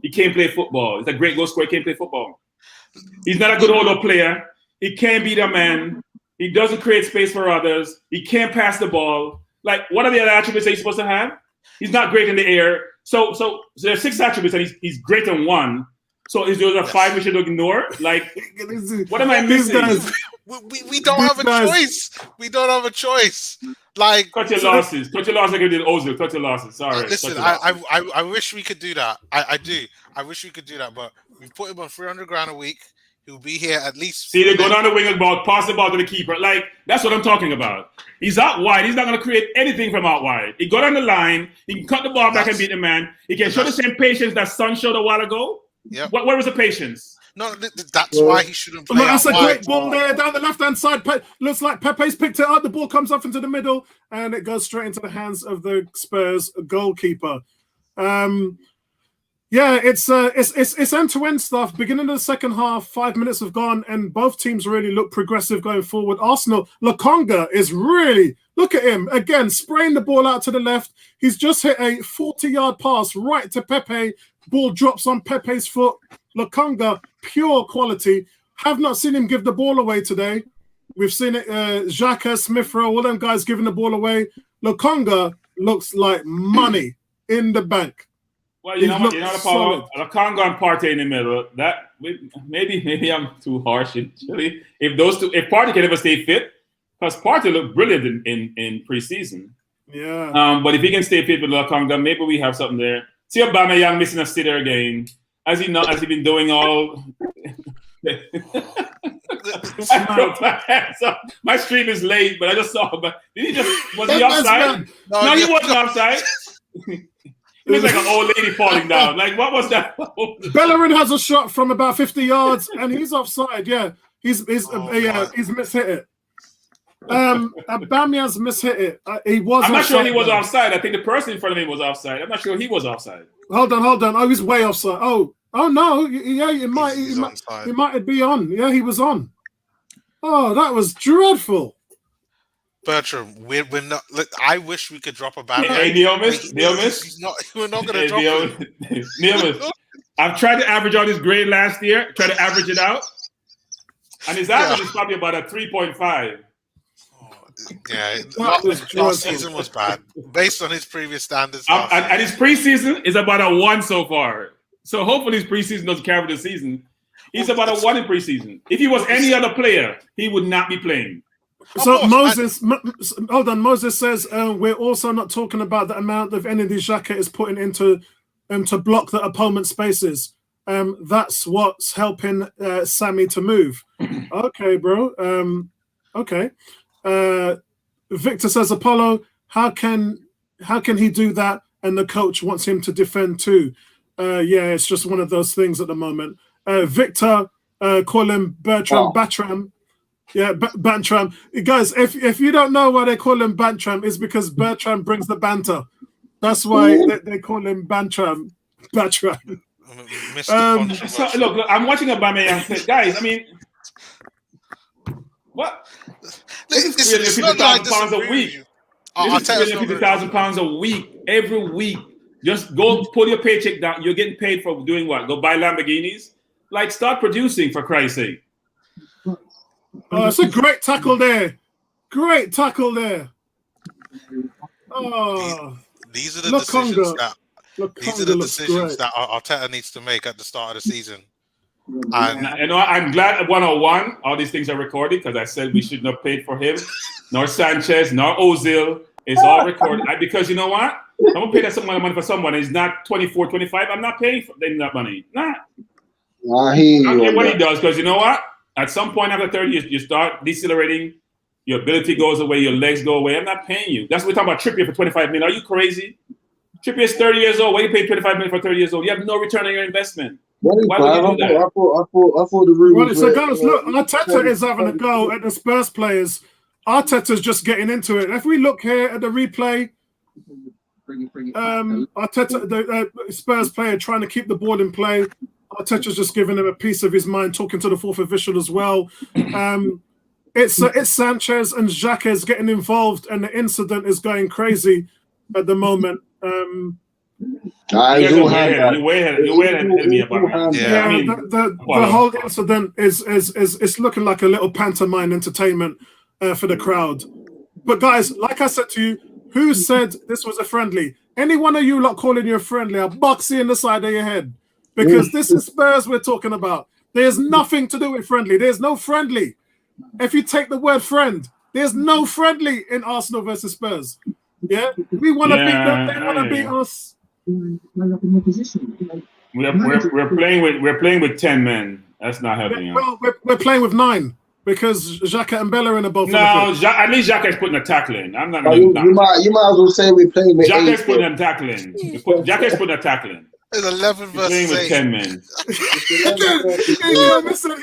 [SPEAKER 5] He can't play football. He's a great goal scorer. He can't play football. He's not a good older player. He can't beat a man. He doesn't create space for others. He can't pass the ball. Like, what are the other attributes that he's supposed to have? He's not great in the air. So there's 6 attributes and he's great in 1. So is there 5 we should ignore? Like, what am I missing?
[SPEAKER 2] We don't have a choice. We don't have a choice. Like,
[SPEAKER 5] cut your losses. Cut your losses like you did Ozil. Cut your losses. Sorry.
[SPEAKER 2] Listen, I wish we could do that. I do. I wish we could do that, but we put him on $300,000 a week. He'll be here at least.
[SPEAKER 5] See, they go down the wing and ball, pass the ball to the keeper. Like, that's what I'm talking about. He's out wide. He's not going to create anything from out wide. He got on the line. He can cut the ball back and beat the man. He can show the same patience that Son showed a while ago.
[SPEAKER 2] Yeah.
[SPEAKER 5] Where was the patience?
[SPEAKER 2] No, that's why he shouldn't play.
[SPEAKER 1] That's a great ball there down the left-hand side. Looks like Pepe's picked it up. The ball comes up into the middle, and it goes straight into the hands of the Spurs goalkeeper. Yeah, it's end-to-end stuff. Beginning of the second half, 5 minutes have gone, and both teams really look progressive going forward. Arsenal, Lokonga is really, look at him, again, spraying the ball out to the left. He's just hit a 40-yard pass right to Pepe. Ball drops on Pepe's foot. Lokonga, pure quality. Have not seen him give the ball away today. We've seen it, Xhaka, Smith-Rowe, all them guys giving the ball away. Lokonga looks like money in the bank.
[SPEAKER 5] Well, you know the power. Lokonga and Partey in the middle. That maybe I'm too harsh. Actually, if Partey can ever stay fit, because Partey looked brilliant in preseason.
[SPEAKER 1] Yeah.
[SPEAKER 5] But if he can stay fit with Lokonga, maybe we have something there. See Aubameyang missing a sitter again. Has he been doing all? My stream is late, but I just saw him. Did he just, was he offside? No, he wasn't offside. It was like an old lady falling down. Like, what was that?
[SPEAKER 1] Bellerin has a shot from about 50 yards, and he's offside. Yeah, he's mishit it. Aubameyang's mishit it. He was.
[SPEAKER 5] I'm not sure he was offside. I think the person in front of him was offside. I'm not sure he was offside.
[SPEAKER 1] Hold on. Oh, he's way offside. Oh no. Yeah, he might be on. Yeah, he was on. Oh, that was dreadful.
[SPEAKER 2] Bertram, we're not. I wish we could drop a banner.
[SPEAKER 5] Hey, Neomis.
[SPEAKER 2] We're not going to drop it.
[SPEAKER 5] Neomis. I've tried to average out his grade last year. Try to average it out, and his average is probably about a 3.5.
[SPEAKER 2] Yeah, last season was bad based on his previous standards.
[SPEAKER 5] And his preseason is about a 1 so far. So hopefully his preseason doesn't carry the season. He's about a 1 in preseason. If he was any other player, he would not be playing.
[SPEAKER 1] So Moses, hold on. Moses says we're also not talking about the amount of energy Xhaka is putting into to block the opponent's spaces. That's what's helping Sammy to move. Okay, bro. Okay. Victor says, Apollo, how can he do that? And the coach wants him to defend too. Yeah, it's just one of those things at the moment. Victor, call him Batram. Yeah, Bantram. Guys, if you don't know why they call him Bantram, it's because Bertrand brings the banter. That's why they call him Bantram. Batram.
[SPEAKER 5] So, look, I'm watching Aubameyang. Guys, I mean, what? This is £350,000 a week. This is £350,000 a week, every week. Just go pull your paycheck down. You're getting paid for doing what? Go buy Lamborghinis? Like, start producing, for Christ's sake.
[SPEAKER 1] Oh, it's a great tackle there. Great tackle there. Oh,
[SPEAKER 2] these are the decisions that Arteta needs to make at the start of the season. And
[SPEAKER 5] I'm glad at 101 all these things are recorded, because I said we shouldn't have paid for him, nor Sanchez, nor Ozil. It's all recorded. Because you know what? I'm going to pay that some money for someone. It's not 24, 25. I'm not paying for them that money. Nah. I don't care what he does, because you know what? At some point after 30 you start decelerating. Your ability goes away. Your legs go away. I'm not paying you. That's what we're talking about. Trippier for 25 million. Are you crazy? Trippier is 30 years old. Why you pay 25 million for 30 years old? You have no return on your investment. Why would you do that?
[SPEAKER 3] I thought the room.
[SPEAKER 1] Well, so guys, look, Arteta is having a go at the Spurs players. Arteta's just getting into it. If we look here at the replay, Arteta, the Spurs player trying to keep the ball in play. Arteta's just giving him a piece of his mind, talking to the fourth official as well. It's Sanchez and Xhaka getting involved, and the incident is going crazy at the moment.
[SPEAKER 5] You're way ahead of me about it.
[SPEAKER 1] Yeah, I mean, the whole incident is looking like a little pantomime entertainment for the crowd. But guys, like I said to you, who said this was a friendly? Any one of you lot calling you a friendly, I'll box you in the side of your head. Because this is Spurs we're talking about. There's nothing to do with friendly. There's no friendly. If you take the word friend, there's no friendly in Arsenal versus Spurs. Yeah? We want to beat them. They want to beat us.
[SPEAKER 5] We're playing with 10 men. That's not helping us.
[SPEAKER 1] Well, we're playing with 9 because Xhaka and Bellerin are both.
[SPEAKER 5] No, at least Xhaka is putting a tackle in. I'm not.
[SPEAKER 3] You might as well say we're playing with.
[SPEAKER 5] Xhaka is putting a tackle in. Xhaka is putting a tackle in.
[SPEAKER 2] It's 11 versus 8.
[SPEAKER 5] 10 men.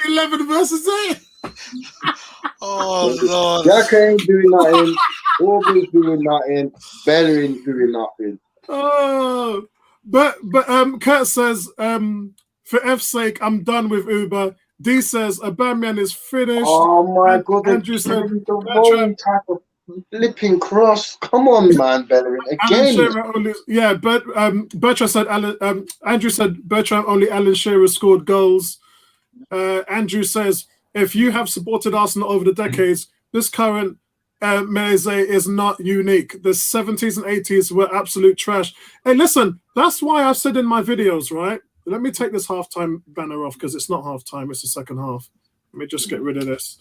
[SPEAKER 1] 11 versus 8.
[SPEAKER 2] Oh Lord.
[SPEAKER 3] Xhaka ain't doing nothing. Orban's doing nothing. Bellerin's doing nothing.
[SPEAKER 1] Oh, but Kurt says, for F's sake, I'm done with Uber. D says Aubameyang is finished.
[SPEAKER 3] Oh my God!
[SPEAKER 1] Andrew said
[SPEAKER 3] the wrong type of flipping cross. Come on, man, Bellerin again.
[SPEAKER 1] Bertrand said Andrew said Bertrand only Alan Shearer scored goals. Andrew says if you have supported Arsenal over the decades, this current Meze is not unique. The 70s and 80s were absolute trash. Hey, listen, that's why I've said in my videos, right? Let me take this halftime banner off because it's not halftime, it's the second half. Let me just get rid of this.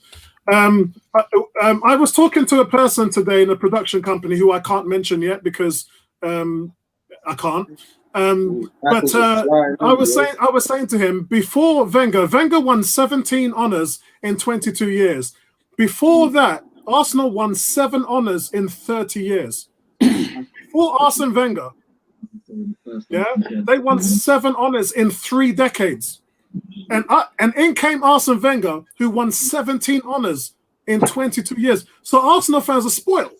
[SPEAKER 1] I was talking to a person today in a production company who I can't mention yet because I can't. But I was saying to him before Wenger won 17 honours in 22 years. Before that, Arsenal won 7 honours in 30 years. Before Arsene Wenger, they won 7 honours in 3 decades. And in came Arsene Wenger, who won 17 honours in 22 years. So Arsenal fans are spoiled.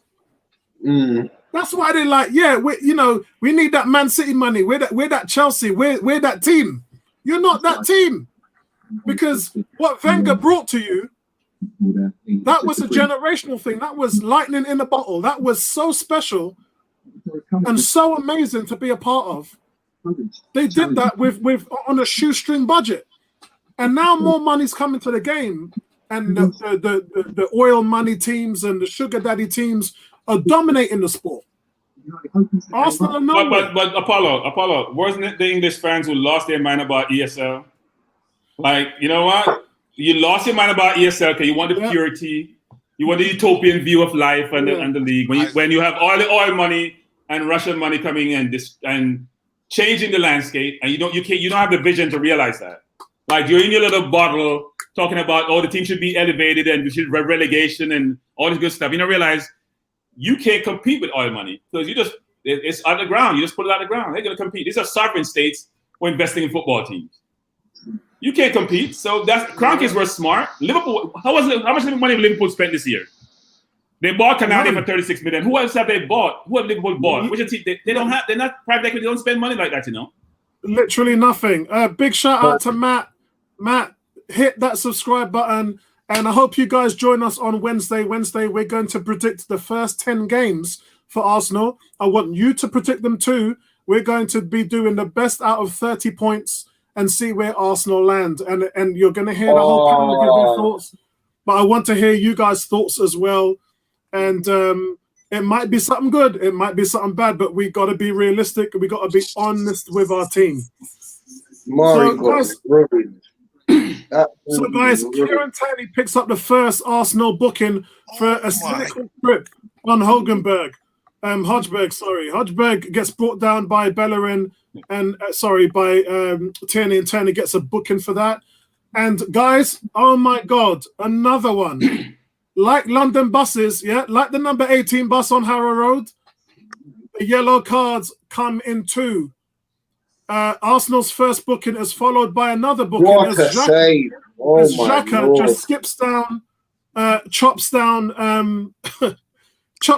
[SPEAKER 1] That's why they're like, we need that Man City money. We're that Chelsea. We're that team. You're not that team. Because what Wenger brought to you, that was a generational thing. That was lightning in a bottle. That was so special and so amazing to be a part of. They did that with on a shoestring budget. And now more money's coming to the game. And the oil money teams and the sugar daddy teams are dominating the sport. Arsenal are nowhere.
[SPEAKER 5] But Apollo, wasn't it the English fans who lost their mind about ESL? Like, you know what? You lost your mind about ESL because you want the purity, you want the utopian view of life and the league. When you have all the oil money and Russian money coming in and changing the landscape, and you don't have the vision to realize that. Like, you're in your little bottle talking about, the team should be elevated and we should relegation and all this good stuff. You don't realize you can't compete with oil money because it's on the ground. You just put it on the ground. They're going to compete. These are sovereign states who are investing in football teams. You can't compete. So Kroenkes were smart. Liverpool, how much money Liverpool spent this year? They bought Canadi for 36 million. Who else have they bought? Who have Liverpool bought? Which team? They're not private equity. They don't spend money like that,
[SPEAKER 1] Literally nothing. Big shout out to Matt. Matt, hit that subscribe button. And I hope you guys join us on Wednesday. We're going to predict the first 10 games for Arsenal. I want you to predict them too. We're going to be doing the best out of 30 points and see where Arsenal land. And you're going to hear the whole panel give their thoughts. But I want to hear you guys' thoughts as well. And it might be something good. It might be something bad. But we got to be realistic. We got to be honest with our team. So guys, Kieran Tierney picks up the first Arsenal booking for a cynical trip on Hodgberg. Hodgberg gets brought down by Bellerin and by Tierney, and Tierney gets a booking for that. And guys, oh my God, another one. Like London buses, like the number 18 bus on Harrow Road, the yellow cards come in 2. Arsenal's first booking is followed by another booking.
[SPEAKER 3] What a save.
[SPEAKER 1] As Xhaka just skips down, chops down,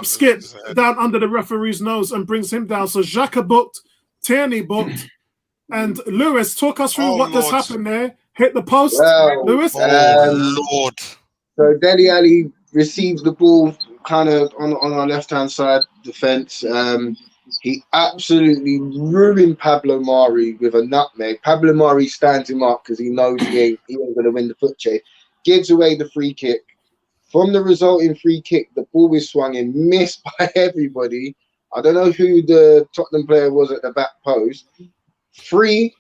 [SPEAKER 1] skip down under the referee's nose and brings him down. So Xhaka booked, Tierney booked, and Lewis, talk us through what just happened there. Hit the post, Lewis.
[SPEAKER 2] Lord.
[SPEAKER 3] So Dele Alli receives the ball kind of on our left-hand side defence. He absolutely ruined Pablo Mari with a nutmeg. Pablo Mari stands him up because he knows he ain't going to win the foot chase. Gives away the free kick. From the resulting free kick, the ball is swung in, missed by everybody. I don't know who the Tottenham player was at the back post. Free,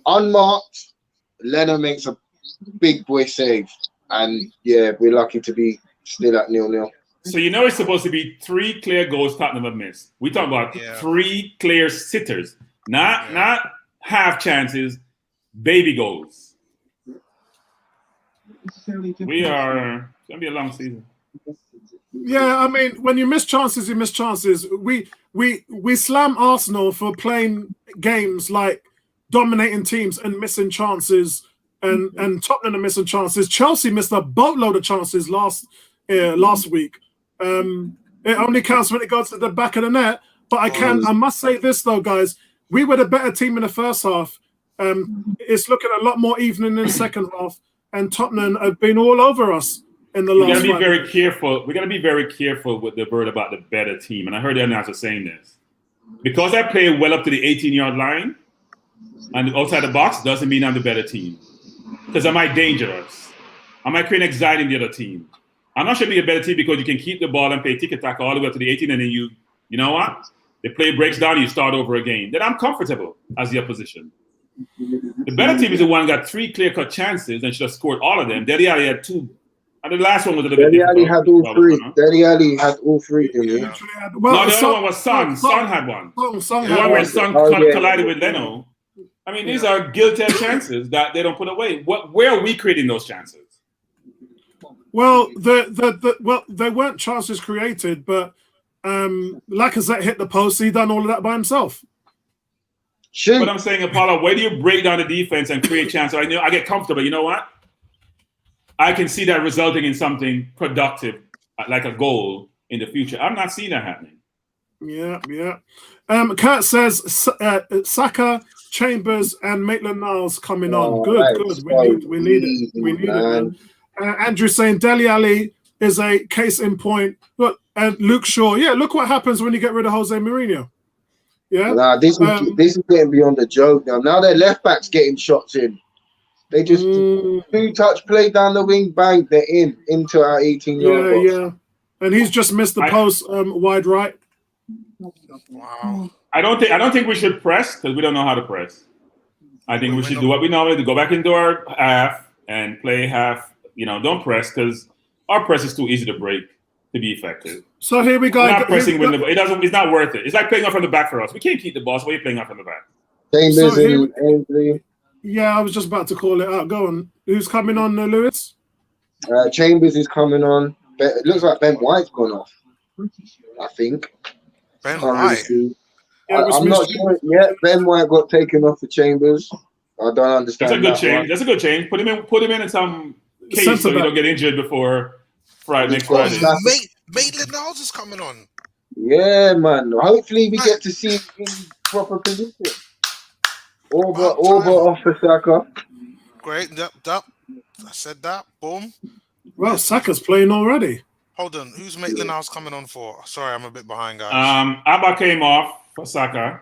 [SPEAKER 3] unmarked. Leno makes a big boy save. And we're lucky to be still at 0-0.
[SPEAKER 5] So it's supposed to be 3 clear goals Tottenham have missed. We talk about 3 clear sitters, not half chances, baby goals. It's going to be a long season.
[SPEAKER 1] Yeah, I mean, when you miss chances, you miss chances. We slam Arsenal for playing games like dominating teams and missing chances, and Tottenham are missing chances. Chelsea missed a boatload of chances last week. It only counts when it goes to the back of the net. But I must say this though, guys, we were the better team in the first half. It's looking a lot more even in the second half, and Tottenham have been all over us in the last.
[SPEAKER 5] We got to be very careful. We got to be very careful with the word about the better team. And I heard the announcer saying this because I play well up to the 18-yard line and outside the box doesn't mean I'm the better team. Because am I dangerous? Am I creating anxiety in the other team? I'm not sure be a better team because you can keep the ball and play tick-tack all the way up to the 18, and then you know what? The play breaks down, you start over again. Then I'm comfortable as the opposition. The better team is the one who got 3 clear-cut chances and should have scored all of them. Dele Alli had 2 And the last one was a little bit
[SPEAKER 3] Dele Alli
[SPEAKER 5] difficult.
[SPEAKER 3] had all three. Dele Alli had all three, didn't he?
[SPEAKER 5] No, the other one was Son. Son had one.
[SPEAKER 1] Son
[SPEAKER 5] The
[SPEAKER 1] had
[SPEAKER 5] one where
[SPEAKER 1] one.
[SPEAKER 5] Son collided with Leno. I mean, these are guilty chances that they don't put away. Where are we creating those chances?
[SPEAKER 1] Well, they weren't chances created, but Lacazette hit the post. He done all of that by himself.
[SPEAKER 3] Shoot.
[SPEAKER 5] But I'm saying, Apollo, where do you break down the defense and create chances? I get comfortable. You know what? I can see that resulting in something productive, like a goal in the future. I'm not seeing that happening.
[SPEAKER 1] Yeah. Kurt says Saka, Chambers, and Maitland-Niles coming on. Good. We need it. We need it, man. Andrew saying Dele Alli is a case in point. Look, and Luke Shaw. Yeah, look what happens when you get rid of Jose Mourinho. Yeah.
[SPEAKER 3] Nah, this is getting beyond the joke now. Now their left backs getting shots in. They just two-touch play down the wing, bang, they're into our 18-yard box.
[SPEAKER 1] Yeah. And he's just missed the post wide right.
[SPEAKER 2] Wow.
[SPEAKER 5] I don't think we should press because we don't know how to press. I think we should do what we normally do: go back into our half and play half. Don't press because our press is too easy to break to be effective.
[SPEAKER 1] So here we go.
[SPEAKER 5] We're not pressing when it's not worth it. It's like playing off from the back for us. We can't keep the ball, so we're playing off from the back.
[SPEAKER 3] Chambers and Ainsley.
[SPEAKER 1] Yeah, I was just about to call it out. Go on. Who's coming on, Lewis?
[SPEAKER 3] Chambers is coming on. It looks like Ben White's gone off. I think.
[SPEAKER 2] Ben White.
[SPEAKER 3] I'm not sure yet. Ben White got taken off for Chambers. I don't understand.
[SPEAKER 5] That's a good change. That's a good change. Put him in some case so you don't get injured before next Friday.
[SPEAKER 2] Maitland-Niles is coming on.
[SPEAKER 3] Yeah, man. Hopefully we get to see him in proper position. Over off for Saka.
[SPEAKER 2] Great. I said that. Boom.
[SPEAKER 1] Well, Saka's playing already.
[SPEAKER 2] Hold on. Who's Maitland-Niles coming on for? Sorry, I'm a bit behind, guys.
[SPEAKER 5] Abba came off for Saka.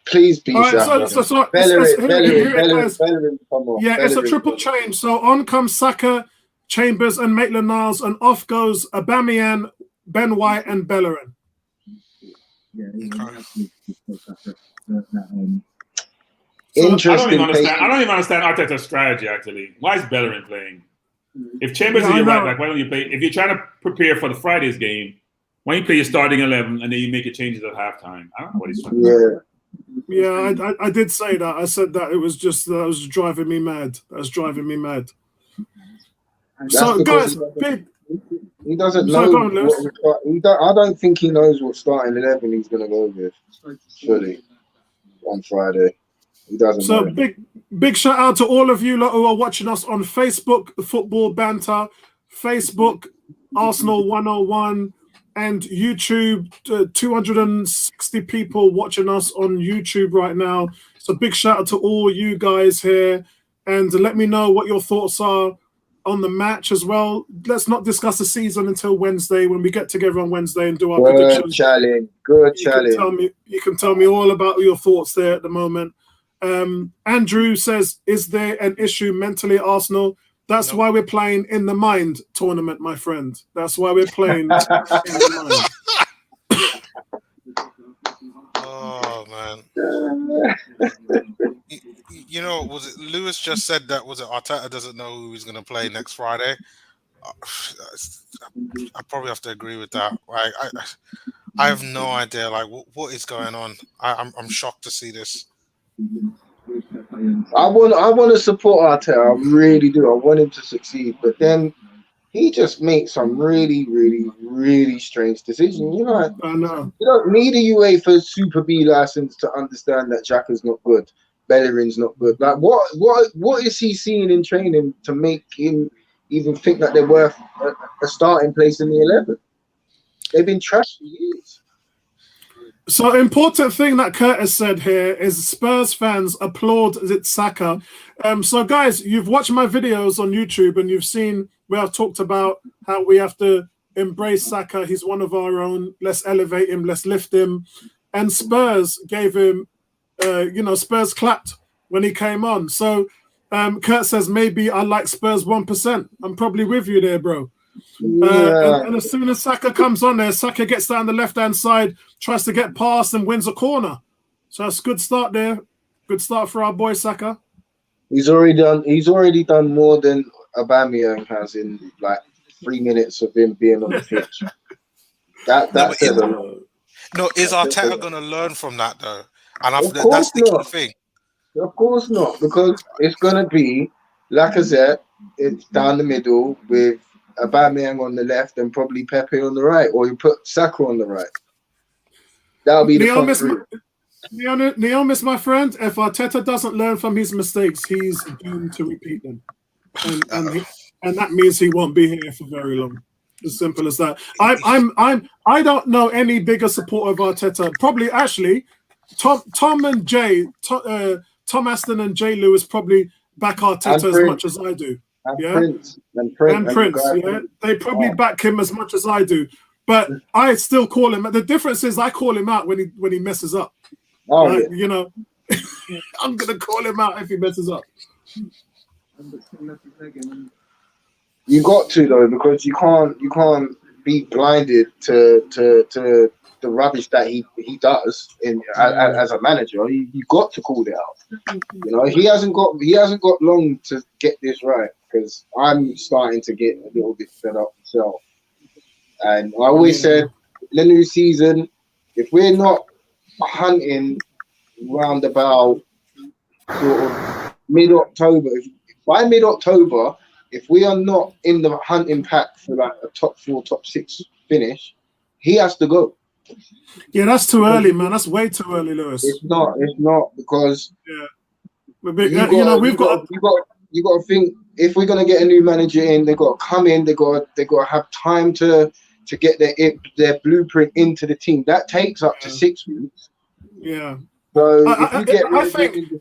[SPEAKER 3] Please be Saka.
[SPEAKER 1] Bellerin, come on. Yeah, it's a triple change. So on comes Saka, Chambers, and Maitland-Niles, and off goes Aubameyang, Ben White, and Bellerin.
[SPEAKER 3] Interesting.
[SPEAKER 5] I don't even understand Arteta's strategy, actually. Why is Bellerin playing? If Chambers is your right back, why don't you play? If you're trying to prepare for the Friday's game, why don't you play your starting 11 and then you make your changes at halftime? I don't know what he's trying to do.
[SPEAKER 1] Yeah, I did say that. I said that it was just that was driving me mad. That's driving me mad. So, guys,
[SPEAKER 3] he doesn't know. I don't think he knows what starting 11 he's going to go with. Fully on Friday, he doesn't. know.
[SPEAKER 1] Big shout out to all of you lot who are watching us on Facebook, Football Banter, Facebook, Arsenal 101, and YouTube. 260 people watching us on YouTube right now. So big shout out to all you guys here, and let me know what your thoughts are on the match as well. Let's not discuss the season until Wednesday when we get together on Wednesday and do our predictions.
[SPEAKER 3] Good challenge.
[SPEAKER 1] You can tell me all about your thoughts there at the moment. Andrew says, is there an issue mentally at Arsenal? That's why we're playing in the mind tournament, my friend. That's why we're playing in the mind.
[SPEAKER 2] Oh, man. You know, was it Lewis just said that? Was it Arteta doesn't know who he's going to play next Friday? I probably have to agree with that. I have no idea. Like, what is going on? I'm shocked to see this.
[SPEAKER 3] I want to support Arteta. I really do. I want him to succeed, but then he just makes some really, really, really strange decisions. You know,
[SPEAKER 1] I know.
[SPEAKER 3] You don't need a UEFA Super B license to understand that Xhaka's not good. Bellerin's not good. Like, what is he seeing in training to make him even think that they're worth a starting place in the 11? They've been trashed for years.
[SPEAKER 1] So important thing that Curtis said here is Spurs fans applaud Saka. So guys, you've watched my videos on YouTube and you've seen where I've talked about how we have to embrace Saka. He's one of our own. Let's elevate him. Let's lift him. And Spurs gave him, Spurs clapped when he came on. So Kurt says, maybe I like Spurs 1%. I'm probably with you there, bro. And as soon as Saka comes on there, Saka gets down the left-hand side, tries to get past and wins a corner. So that's a good start there. Good start for our boy Saka.
[SPEAKER 3] He's already done more than Aubameyang has in like 3 minutes of him being on the pitch. That
[SPEAKER 2] No, but
[SPEAKER 3] says a lot.
[SPEAKER 2] is
[SPEAKER 3] That says a
[SPEAKER 2] Arteta
[SPEAKER 3] lot.
[SPEAKER 2] going to learn from that though? And
[SPEAKER 3] Of
[SPEAKER 2] that's
[SPEAKER 3] course
[SPEAKER 2] the key
[SPEAKER 3] not.
[SPEAKER 2] thing.
[SPEAKER 3] Of course not, because it's gonna be Lacazette. It's down the middle with Aubameyang on the left and probably Pepe on the right, or you put Saka on the right. That'll be the front three.
[SPEAKER 1] Neom, my friend. If Arteta doesn't learn from his mistakes, he's doomed to repeat them, and that means he won't be here for very long. As simple as that. I don't know any bigger supporter of Arteta. Probably actually, Tom and Jay, Tom Aston and Jay Lewis probably back Arteta as much as I do.
[SPEAKER 3] And
[SPEAKER 1] Yeah,
[SPEAKER 3] Prince.
[SPEAKER 1] Yeah, they probably back him as much as I do. But I still call him. The difference is I call him out when he messes up.
[SPEAKER 3] Oh,
[SPEAKER 1] right?
[SPEAKER 3] yeah.
[SPEAKER 1] You know, I'm gonna call him out if he messes up.
[SPEAKER 3] You got to though, because you can't be blinded to the rubbish that he does as a manager. You got to call it out. You know, he hasn't got long to get this right, because I'm starting to get a little bit fed up myself. And I always said, the new season, if we're not hunting round about sort of mid-October, by mid-October, if we are not in the hunting pack for like a top 4, top 6 finish, he has to go.
[SPEAKER 1] Yeah, that's too early, man. That's way too early, Lewis.
[SPEAKER 3] It's not because
[SPEAKER 1] we've got
[SPEAKER 3] to think, if we're gonna get a new manager in, they got to come in. They got to have time to get their blueprint into the team. That takes up to 6 weeks.
[SPEAKER 1] Yeah.
[SPEAKER 3] So
[SPEAKER 1] I think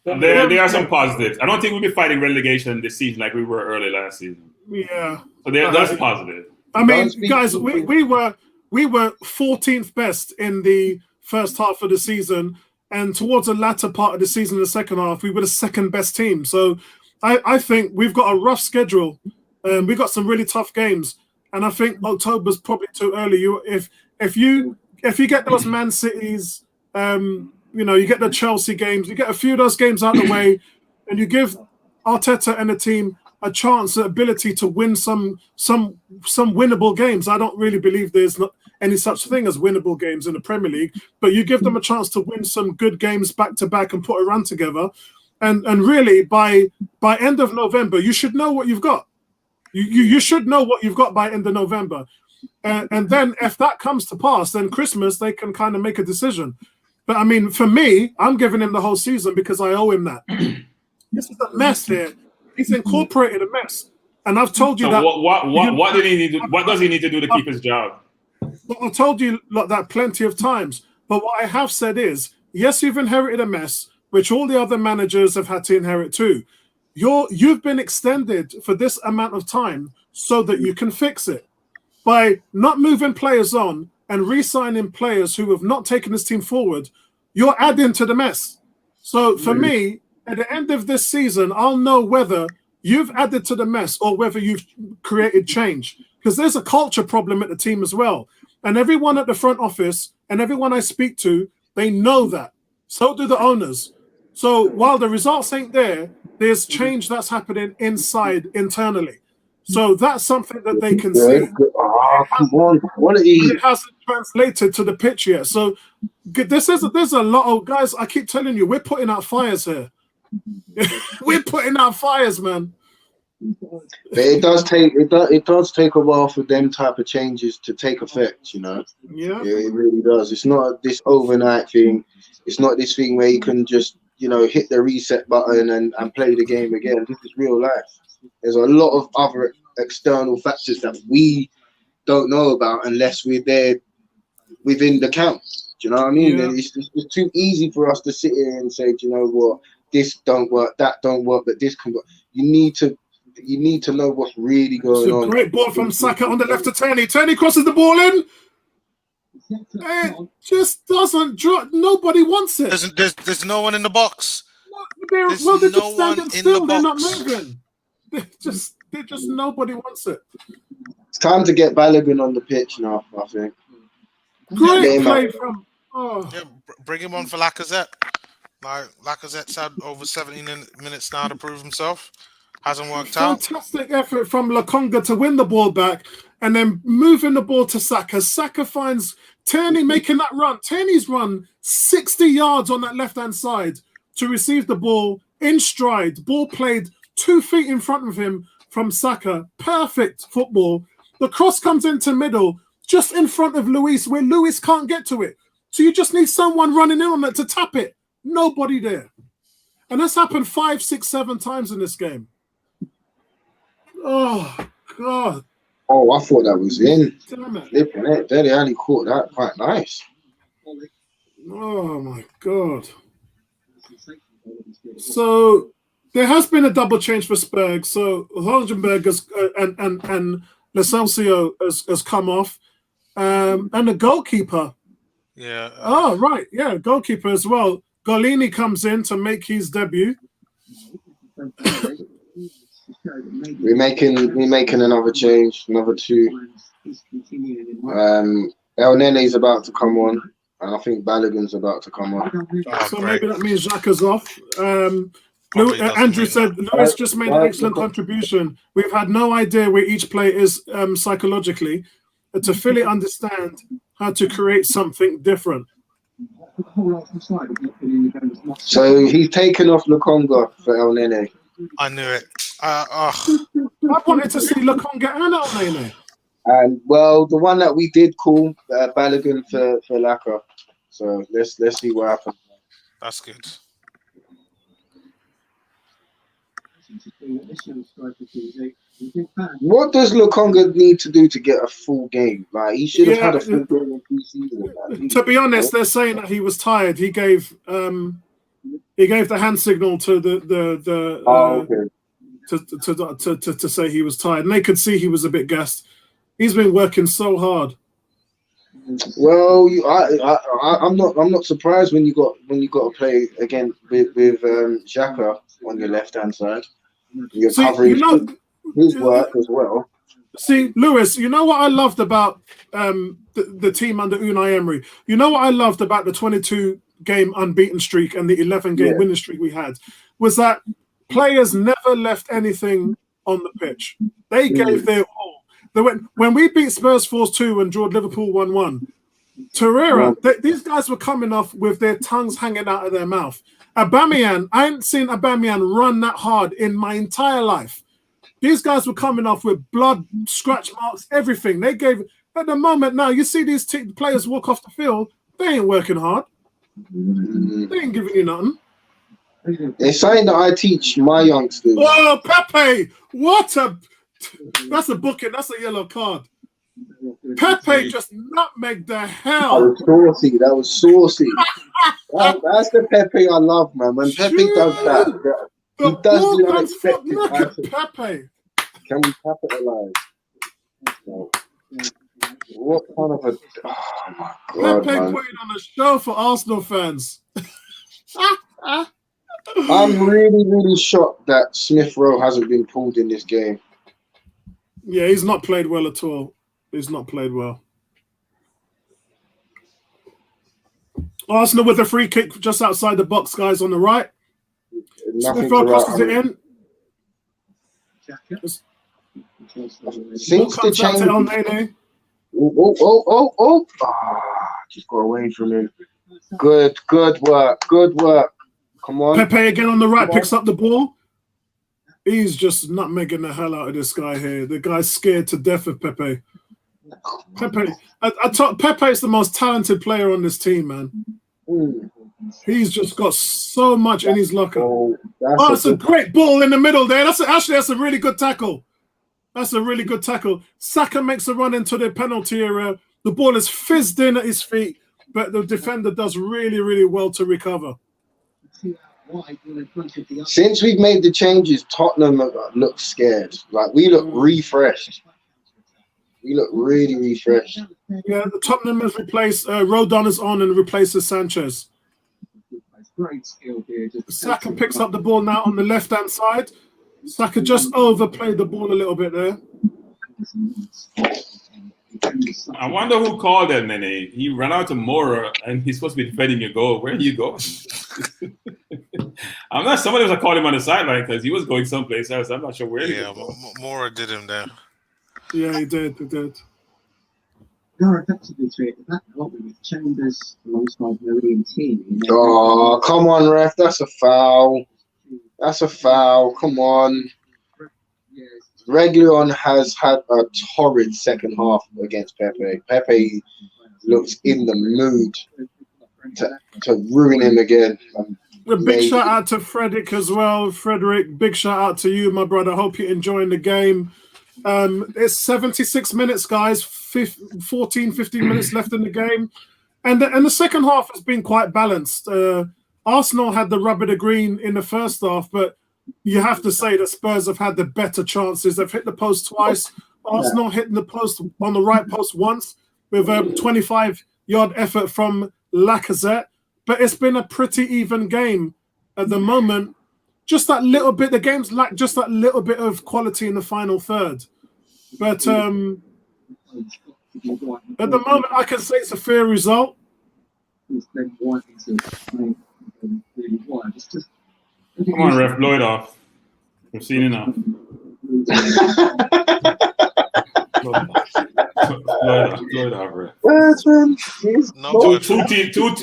[SPEAKER 5] there are some positives. I don't think we'll be fighting relegation this season like we were early last season.
[SPEAKER 1] Yeah.
[SPEAKER 5] So that's positive.
[SPEAKER 1] I mean, guys, we were 14th best in the first half of the season, and towards the latter part of the season, the second half, we were the second best team. So I think we've got a rough schedule. We've got some really tough games, and I think October's probably too early. If you get those Man Cities, you get the Chelsea games, you get a few of those games out of the way, and you give Arteta and the team a chance, the ability to win some winnable games. I don't really believe there's not any such thing as winnable games in the Premier League, but you give them a chance to win some good games back to back and put a run together. And really by end of November, you should know what you've got. You should know what you've got by end of November. And then if that comes to pass, then Christmas, they can kind of make a decision. But I mean, for me, I'm giving him the whole season because I owe him that. This is a mess here. He's incorporated a mess. And I've told you
[SPEAKER 5] so
[SPEAKER 1] that.
[SPEAKER 5] What does he need to do to keep his job?
[SPEAKER 1] But I told you that plenty of times. But what I have said is, yes, you've inherited a mess, which all the other managers have had to inherit too. You've been extended for this amount of time so that you can fix it. By not moving players on and re-signing players who have not taken this team forward, you're adding to the mess. So for me, at the end of this season, I'll know whether you've added to the mess or whether you've created change. Because there's a culture problem at the team as well. And everyone at the front office and everyone I speak to, they know that. So do the owners. So while the results ain't there, there's change that's happening internally. So that's something that they can see. It hasn't translated to the pitch yet. So there's a lot of guys. I keep telling you, we're putting out fires here. We're putting out fires, man.
[SPEAKER 3] But it does take a while for them type of changes to take effect, you know.
[SPEAKER 1] Yeah,
[SPEAKER 3] it really does. It's not this overnight thing. It's not this thing where you can just, hit the reset button and play the game again. This is real life. There's a lot of other external factors that we don't know about unless we're there within the camp. Do you know what I mean?
[SPEAKER 1] Yeah.
[SPEAKER 3] And it's too easy for us to sit here and say, do you know what, this don't work, that don't work, but this can work. You need to know what's really going on.
[SPEAKER 1] Great ball from Saka on the left to Turney. Turney crosses the ball in. It just doesn't drop. Nobody wants it.
[SPEAKER 2] There's no one in the box.
[SPEAKER 1] They're just standing still. They're not moving. They're just nobody wants it.
[SPEAKER 3] It's time to get Balogun on the pitch now, I think.
[SPEAKER 1] Great play from.
[SPEAKER 2] Yeah, bring him on for Lacazette. Like Lacazette's had over 70 minutes now to prove himself. Hasn't worked out.
[SPEAKER 1] Fantastic effort from Lokonga to win the ball back and then moving the ball to Saka. Saka finds Tierney making that run. Tierney's run 60 yards on that left-hand side to receive the ball in stride. Ball played 2 feet in front of him from Saka. Perfect football. The cross comes into middle, just in front of Luis, where Luis can't get to it. So you just need someone running in on it to tap it. Nobody there. And that's happened 5, 6, 7 times in this game. Oh, God.
[SPEAKER 3] Oh, I thought that was in.
[SPEAKER 1] Damn it.
[SPEAKER 3] Flipping it. Dele Alli caught that quite nice.
[SPEAKER 1] Oh, my God. So there has been a double change for Spurs. So Hogenberg and Lo Celso has come off. And the goalkeeper.
[SPEAKER 2] Yeah.
[SPEAKER 1] Oh, right. Yeah, goalkeeper as well. Golini comes in to make his debut.
[SPEAKER 3] We're making another change, another 2. El Nene's about to come on, and I think Balogun's about to come on.
[SPEAKER 1] So maybe that means Xhaka's off. Andrew said Lewis just made an excellent contribution. We've had no idea where each player is psychologically to fully understand how to create something different.
[SPEAKER 3] So he's taken off Lokonga for El Nene.
[SPEAKER 2] I knew it.
[SPEAKER 1] I wanted to see Lokonga and El Nene.
[SPEAKER 3] And well, the one that we did call Balogun for Laka. So let's see what happens.
[SPEAKER 2] That's good.
[SPEAKER 3] What does Lokonga need to do to get a full game? Like he should have had a full game in pre-season.
[SPEAKER 1] To be honest, they're saying that he was tired. He gave the hand signal to to say he was tired, and they could see he was a bit gassed. He's been working so hard.
[SPEAKER 3] Well, I'm not surprised when you got to play again with Xhaka on your left hand side. You're covering his work as well.
[SPEAKER 1] See, Lewis, you know what I loved about the team under Unai Emery? You know what I loved about the 22-game unbeaten streak and the 11-game winning streak we had? Was that players never left anything on the pitch. They gave their all. When we beat Spurs 4-2 and drawed Liverpool 1-1, Torreira, these guys were coming off with their tongues hanging out of their mouth. Aubameyang, I ain't seen Aubameyang run that hard in my entire life. These guys were coming off with blood, scratch marks, everything. They gave, at the moment now, you see these players walk off the field, they ain't working hard. They ain't giving you nothing.
[SPEAKER 3] It's something that I teach my youngsters.
[SPEAKER 1] Oh, Pepe! That's a booking. That's a yellow card. Pepe just nutmegged the hell.
[SPEAKER 3] That was saucy. That's the Pepe I love, man. When Pepe does that, he does the unexpected.
[SPEAKER 1] Look at Pepe.
[SPEAKER 3] Can we capitalize? What kind of a... Oh, my God,
[SPEAKER 1] Pepe
[SPEAKER 3] man.
[SPEAKER 1] putting on a show for Arsenal fans.
[SPEAKER 3] I'm really, really shocked that Smith Rowe hasn't been pulled in this game.
[SPEAKER 1] Yeah, he's not played well at all. He's not played well. Arsenal with a free kick just outside the box, guys, on the right. Smith Rowe crosses it in.
[SPEAKER 3] Since the change... Just got away from him. Good work. Come on.
[SPEAKER 1] Pepe again on the right, picks up the ball. He's just nutmegging the hell out of this guy here. The guy's scared to death of Pepe. Pepe is the most talented player on this team, man. He's just got so much in his locker. That's a great ball in the middle there. That's a really good tackle. That's a really good tackle. Saka makes a run into the penalty area. The ball is fizzed in at his feet, but the defender does really, really well to recover.
[SPEAKER 3] Since we've made the changes, Tottenham look scared. Like we look refreshed. We look really refreshed.
[SPEAKER 1] Yeah, the Tottenham has replaced Rodon is on and replaces Sanchez. Saka picks up the ball now on the left-hand side. Saka just overplayed the ball a little bit there.
[SPEAKER 5] I wonder who called that, Nene. He ran out to Mora and he's supposed to be defending your goal. Where are you going? I'm not. Somebody was calling him on the sideline because he was going someplace else. I'm not sure where.
[SPEAKER 2] Yeah, Mora did him there.
[SPEAKER 1] Yeah, he did. He did.
[SPEAKER 4] They're effectively three at the back, aren't we? With Chambers alongside Murray and Team.
[SPEAKER 3] Oh, come on, ref. That's a foul. That's a foul. Come on. Reguilón has had a torrid second half against Pepe. Pepe looks in the mood to ruin him again.
[SPEAKER 1] A big shout out to Frederick as well. Frederick, big shout out to you, my brother. Hope you're enjoying the game. It's 76 minutes, guys. 15 minutes left in the game. And the second half has been quite balanced. Arsenal had the rub of the green in the first half, but you have to say that Spurs have had the better chances. They've hit the post twice. Arsenal hitting the post on the right post once with a 25-yard effort from Lacazette. But it's been a pretty even game at the moment. Just that little bit, the game's lack just that little bit of quality in the final third. But at the moment, I can say it's a fair result.
[SPEAKER 5] Come on, ref, blow it off. We've seen enough. Blow it off, ref.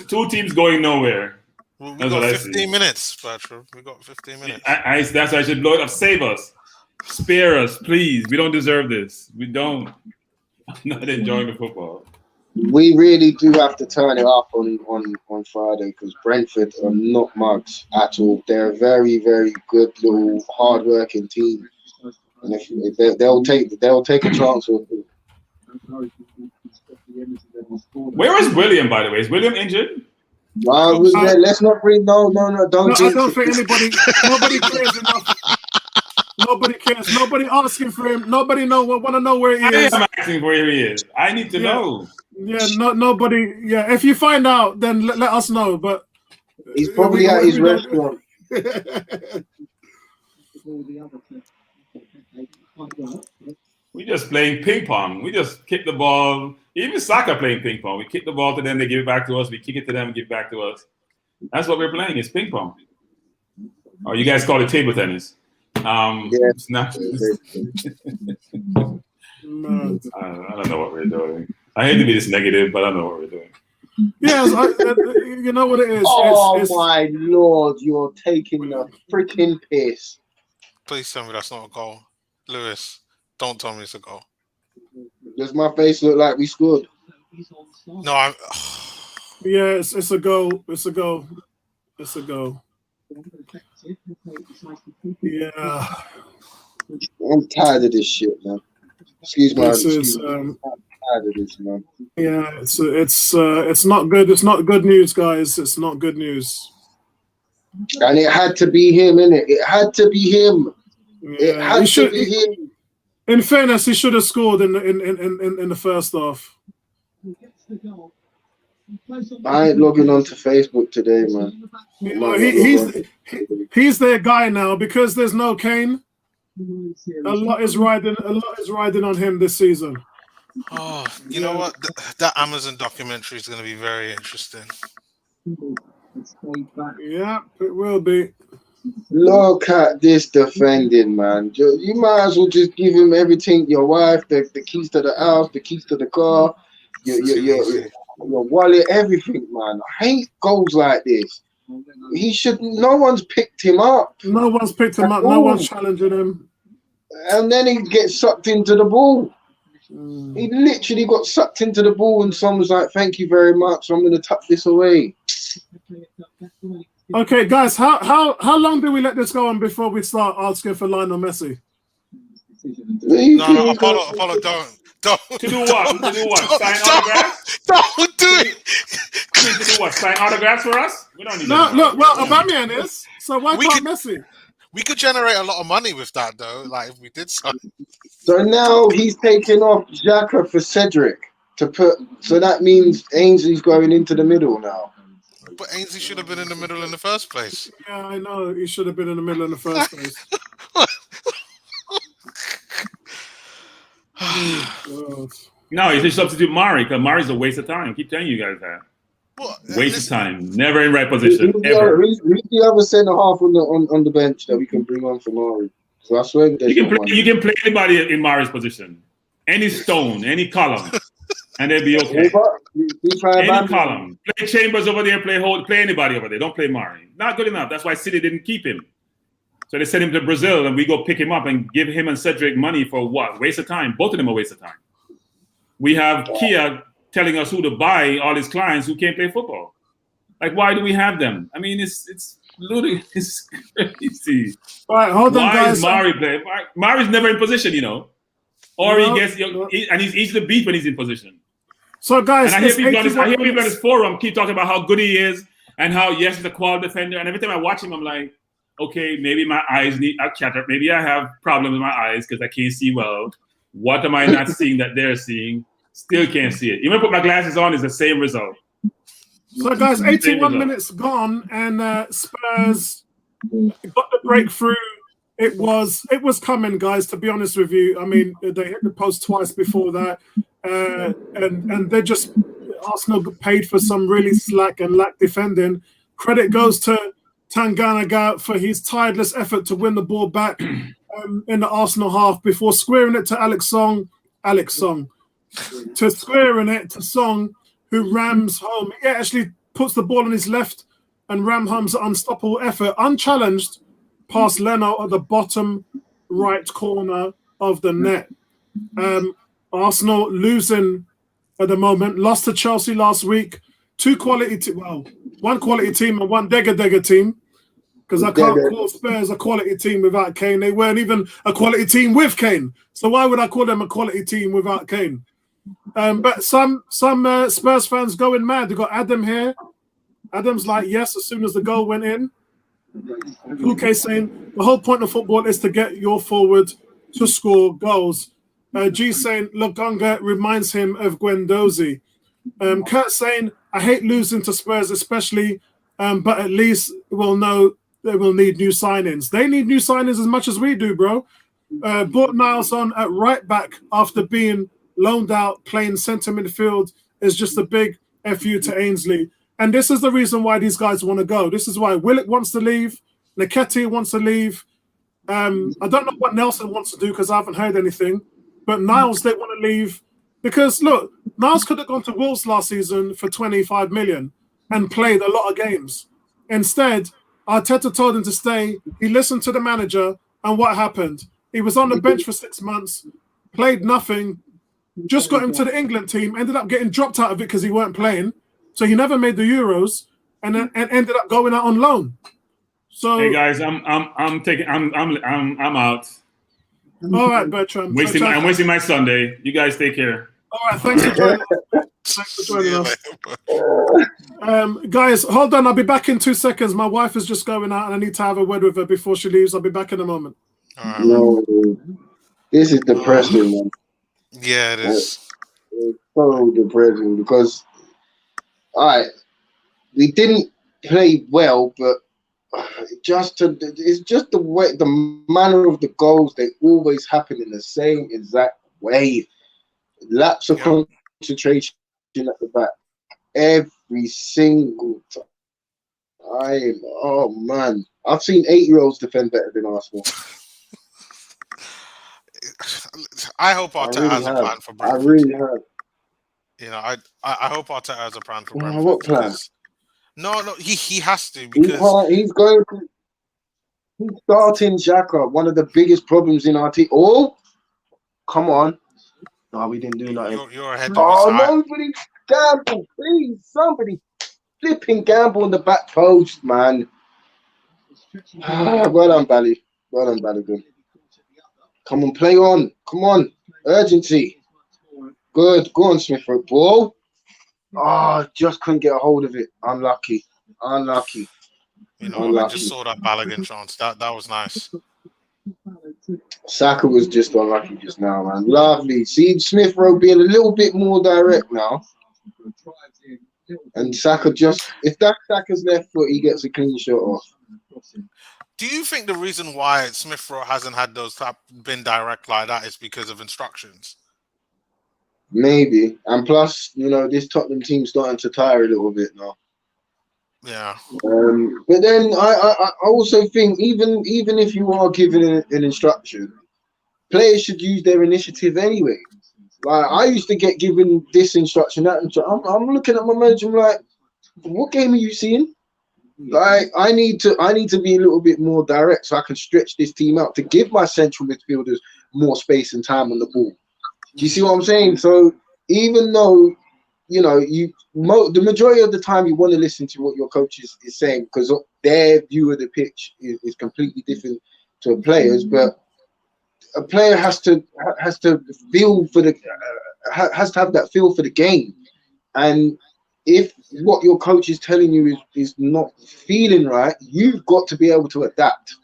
[SPEAKER 5] Two teams going nowhere.
[SPEAKER 2] We got 15 minutes, Patrick. We got 15 minutes.
[SPEAKER 5] That's why I should blow it up. Save us. Spare us, please. We don't deserve this. We don't. I'm not enjoying the football.
[SPEAKER 3] We really do have to turn it up on Friday because Brentford are not mugs at all. They're a very, very good little hard-working team, and if they'll take a chance with it.
[SPEAKER 5] Where is William, by the way? Is William injured?
[SPEAKER 3] Let's not bring don't.
[SPEAKER 1] No, I don't think nobody cares enough. Nobody cares. Nobody asking for him. Nobody want to know where he is.
[SPEAKER 5] I am asking where he is. I need to know.
[SPEAKER 1] Yeah, nobody. Yeah, if you find out, then let us know. But
[SPEAKER 3] he's probably at his restaurant.
[SPEAKER 5] We just playing ping pong. We just kick the ball. Even soccer playing ping pong. We kick the ball to them, they give it back to us. We kick it to them, give it back to us. That's what we're playing. It's ping pong. Or you guys call it table tennis. It's not. I don't know what we're doing. I hate to be this negative, but I don't know what we're doing.
[SPEAKER 1] Yes, you know what it is.
[SPEAKER 3] Oh my Lord, you're taking the freaking piss.
[SPEAKER 2] Please tell me that's not a goal. Lewis, don't tell me it's a goal.
[SPEAKER 3] Does my face look like we scored?
[SPEAKER 2] No, I'm...
[SPEAKER 1] Yeah, it's a goal. It's a goal. It's a goal. Yeah.
[SPEAKER 3] I'm tired of this shit, man. Excuse me.
[SPEAKER 1] I'm
[SPEAKER 3] tired of this, man.
[SPEAKER 1] Yeah, it's not good. It's not good news, guys. It's not good news.
[SPEAKER 3] And it had to be him, innit? It had to be him.
[SPEAKER 1] Yeah,
[SPEAKER 3] it had to be him.
[SPEAKER 1] In fairness, he should have scored in the first half.
[SPEAKER 3] I ain't logging onto Facebook today, man.
[SPEAKER 1] He's their guy now because there's no Kane. A lot is riding on him this season.
[SPEAKER 2] Oh, you know what? That Amazon documentary is going to be very interesting.
[SPEAKER 1] Yeah, it will be.
[SPEAKER 3] Look at this defending, man. You might as well just give him everything. Your wife, the keys to the house, the keys to the car, your wallet, everything, man. I hate goals like this. No one's picked him up.
[SPEAKER 1] No one's picked him up. No one's challenging him.
[SPEAKER 3] And then he gets sucked into the ball. He literally got sucked into the ball and someone's like, thank you very much. I'm going to tuck this away.
[SPEAKER 1] Okay, guys, how long do we let this go on before we start asking for Lionel Messi?
[SPEAKER 2] No, Apollo, don't.
[SPEAKER 5] To do what? Sign autographs?
[SPEAKER 2] Don't do it.
[SPEAKER 5] To do what? Sign autographs for us? We don't need
[SPEAKER 1] look, well, Aubameyang is. So why can't Messi?
[SPEAKER 2] We could generate a lot of money with that, though. Like if we did something.
[SPEAKER 3] So now he's taking off Xhaka for Cedric to put. So that means Ainsley's going into the middle now.
[SPEAKER 2] But Ainsley should have been in the middle in the first place.
[SPEAKER 1] Yeah, I know. He should have been in the middle in the first place.
[SPEAKER 5] No, you should substitute Mari because Mari's a waste of time. I keep telling you guys that.
[SPEAKER 2] Well,
[SPEAKER 5] Waste of
[SPEAKER 2] listen,
[SPEAKER 5] time. Never in right position.
[SPEAKER 3] Who's
[SPEAKER 5] Ever.
[SPEAKER 3] the other centre half on the bench that we can bring on for Mari? So I swear there's
[SPEAKER 5] You
[SPEAKER 3] not one.
[SPEAKER 5] can play anybody in Mari's position. Any stone, any column, and they'll be okay. Any column. Play Chambers over there, play anybody over there. Don't play Mari. Not good enough. That's why City didn't keep him. So they sent him to Brazil, and we go pick him up and give him and Cedric money for what? Waste of time. Both of them are waste of time. We have Kia telling us who to buy, all his clients who can't play football. Like, why do we have them? I mean, it's ludicrous. It's crazy.
[SPEAKER 1] All right, hold on, guys.
[SPEAKER 5] Why is Mari playing? Mari's never in position, Or he gets, and he's easy to beat when he's in position.
[SPEAKER 1] So, guys,
[SPEAKER 5] and I hear people on his forum keep talking about how good he is and how, yes, he's a quality defender. And every time I watch him, I'm like, okay, maybe my eyes need a cataract. Maybe I have problems with my eyes because I can't see well. What am I not seeing that they're seeing? Still can't see it. Even put my glasses on, is the same result.
[SPEAKER 1] So, guys, 81 minutes gone, and Spurs got the breakthrough. It was coming, guys. To be honest with you, I mean, they hit the post twice before that, and they just Arsenal paid for some really slack and lack defending. Credit goes to Tanganga for his tireless effort to win the ball back in the Arsenal half before squaring it to Alex Song, to squaring it to Song, who rams home. He actually puts the ball on his left and ram home's unstoppable effort, unchallenged, past Leno at the bottom right corner of the net. Arsenal losing at the moment, lost to Chelsea last week. One quality team and one Degger team. Because I can't call Spurs a quality team without Kane. They weren't even a quality team with Kane. So why would I call them a quality team without Kane? But some Spurs fans going mad. They got Adam here. Adam's like, yes, as soon as the goal went in. Okay, saying the whole point of football is to get your forward to score goals. G saying Lokonga reminds him of Guendouzi. Kurt saying, I hate losing to Spurs, especially, but at least we'll know they will need new signings. They need new signings as much as we do, bro. Brought Niles on at right back after being loaned out, playing centre midfield is just a big FU to Ainsley. And this is the reason why these guys want to go. This is why Willock wants to leave. Nketiah wants to leave. I don't know what Nelson wants to do because I haven't heard anything. But Niles, they want to leave. Because, look, Niles could have gone to Wolves last season for 25 million and played a lot of games. Instead, Arteta told him to stay. He listened to the manager. And what happened? He was on the bench for 6 months, played nothing, just got him to the England team, ended up getting dropped out of it because he weren't playing. So he never made the Euros and ended up going out on loan. So
[SPEAKER 5] hey guys, I'm out.
[SPEAKER 1] All right, Bertrand.
[SPEAKER 5] I'm wasting my Sunday. You guys take care.
[SPEAKER 1] All right, thanks for joining us. Guys, hold on. I'll be back in 2 seconds. My wife is just going out and I need to have a word with her before she leaves. I'll be back in a moment.
[SPEAKER 3] No, this is depressing, man.
[SPEAKER 2] Yeah, it is.
[SPEAKER 3] It's so depressing because, all right, we didn't play well, but it's just the way, the manner of the goals, they always happen in the same exact way. Lapse of concentration at the back every single time. Oh man, I've seen 8-year-olds defend better than Arsenal.
[SPEAKER 2] I hope Arteta has a plan for Brentford.
[SPEAKER 3] I really have.
[SPEAKER 2] You know, I hope Arteta has a plan for Brentford.
[SPEAKER 3] What plan?
[SPEAKER 2] No, he has to because
[SPEAKER 3] he's starting Xhaka, one of the biggest problems in our team. Oh, come on. No, we didn't do nothing.
[SPEAKER 2] You're ahead of
[SPEAKER 3] nobody gamble, please. Somebody flipping gamble on the back post, man. Well done, Bally. Well done, Balogun. Come on, play on. Come on. Urgency. Good. Go on, Smith Rowe. Ball. Oh, just couldn't get a hold of it. Unlucky.
[SPEAKER 2] You know, I just saw that Balogun chance. That was nice.
[SPEAKER 3] Saka was just unlucky just now, man. Lovely. See Smith Rowe being a little bit more direct now. And Saka if that's Saka's left foot, he gets a clean shot off.
[SPEAKER 2] Do you think the reason why Smith Rowe hasn't had been direct like that is because of instructions?
[SPEAKER 3] Maybe. And plus, you know, this Tottenham team's starting to tire a little bit now.
[SPEAKER 2] Yeah.
[SPEAKER 3] But then I also think even if you are given an instruction, players should use their initiative anyway. Like I used to get given this instruction, that instruction. I'm looking at my manager, I'm like, what game are you seeing? Like I need to be a little bit more direct so I can stretch this team out to give my central midfielders more space and time on the ball. Do you see what I'm saying? So even though, you know, the majority of the time you want to listen to what your coach is saying because their view of the pitch is completely different to a player's, but a player has to feel for the has to have that feel for the game. And if what your coach is telling you is not feeling right, you've got to be able to adapt.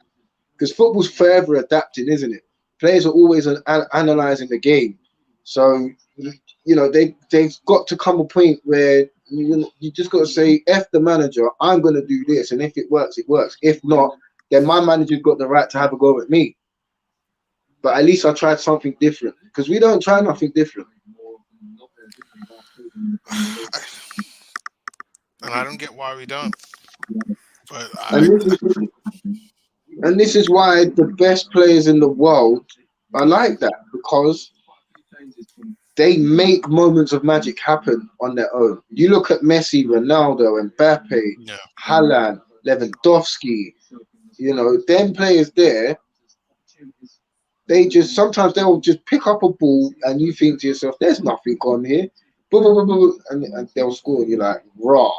[SPEAKER 3] Because football's forever adapting, isn't it? Players are always analysing the game. So, you know, they've got to come a point where you just got to say, F the manager, I'm going to do this. And if it works, it works. If not, then my manager's got the right to have a go at me. But at least I tried something different. Because we don't try nothing different.
[SPEAKER 2] And I don't get why we don't. But
[SPEAKER 3] and this is why the best players in the world are like that, because they make moments of magic happen on their own. You look at Messi, Ronaldo, Mbappe, Haaland, Lewandowski, you know, them players there, sometimes they'll just pick up a ball and you think to yourself, there's nothing on here. And they'll score and you're like, raw.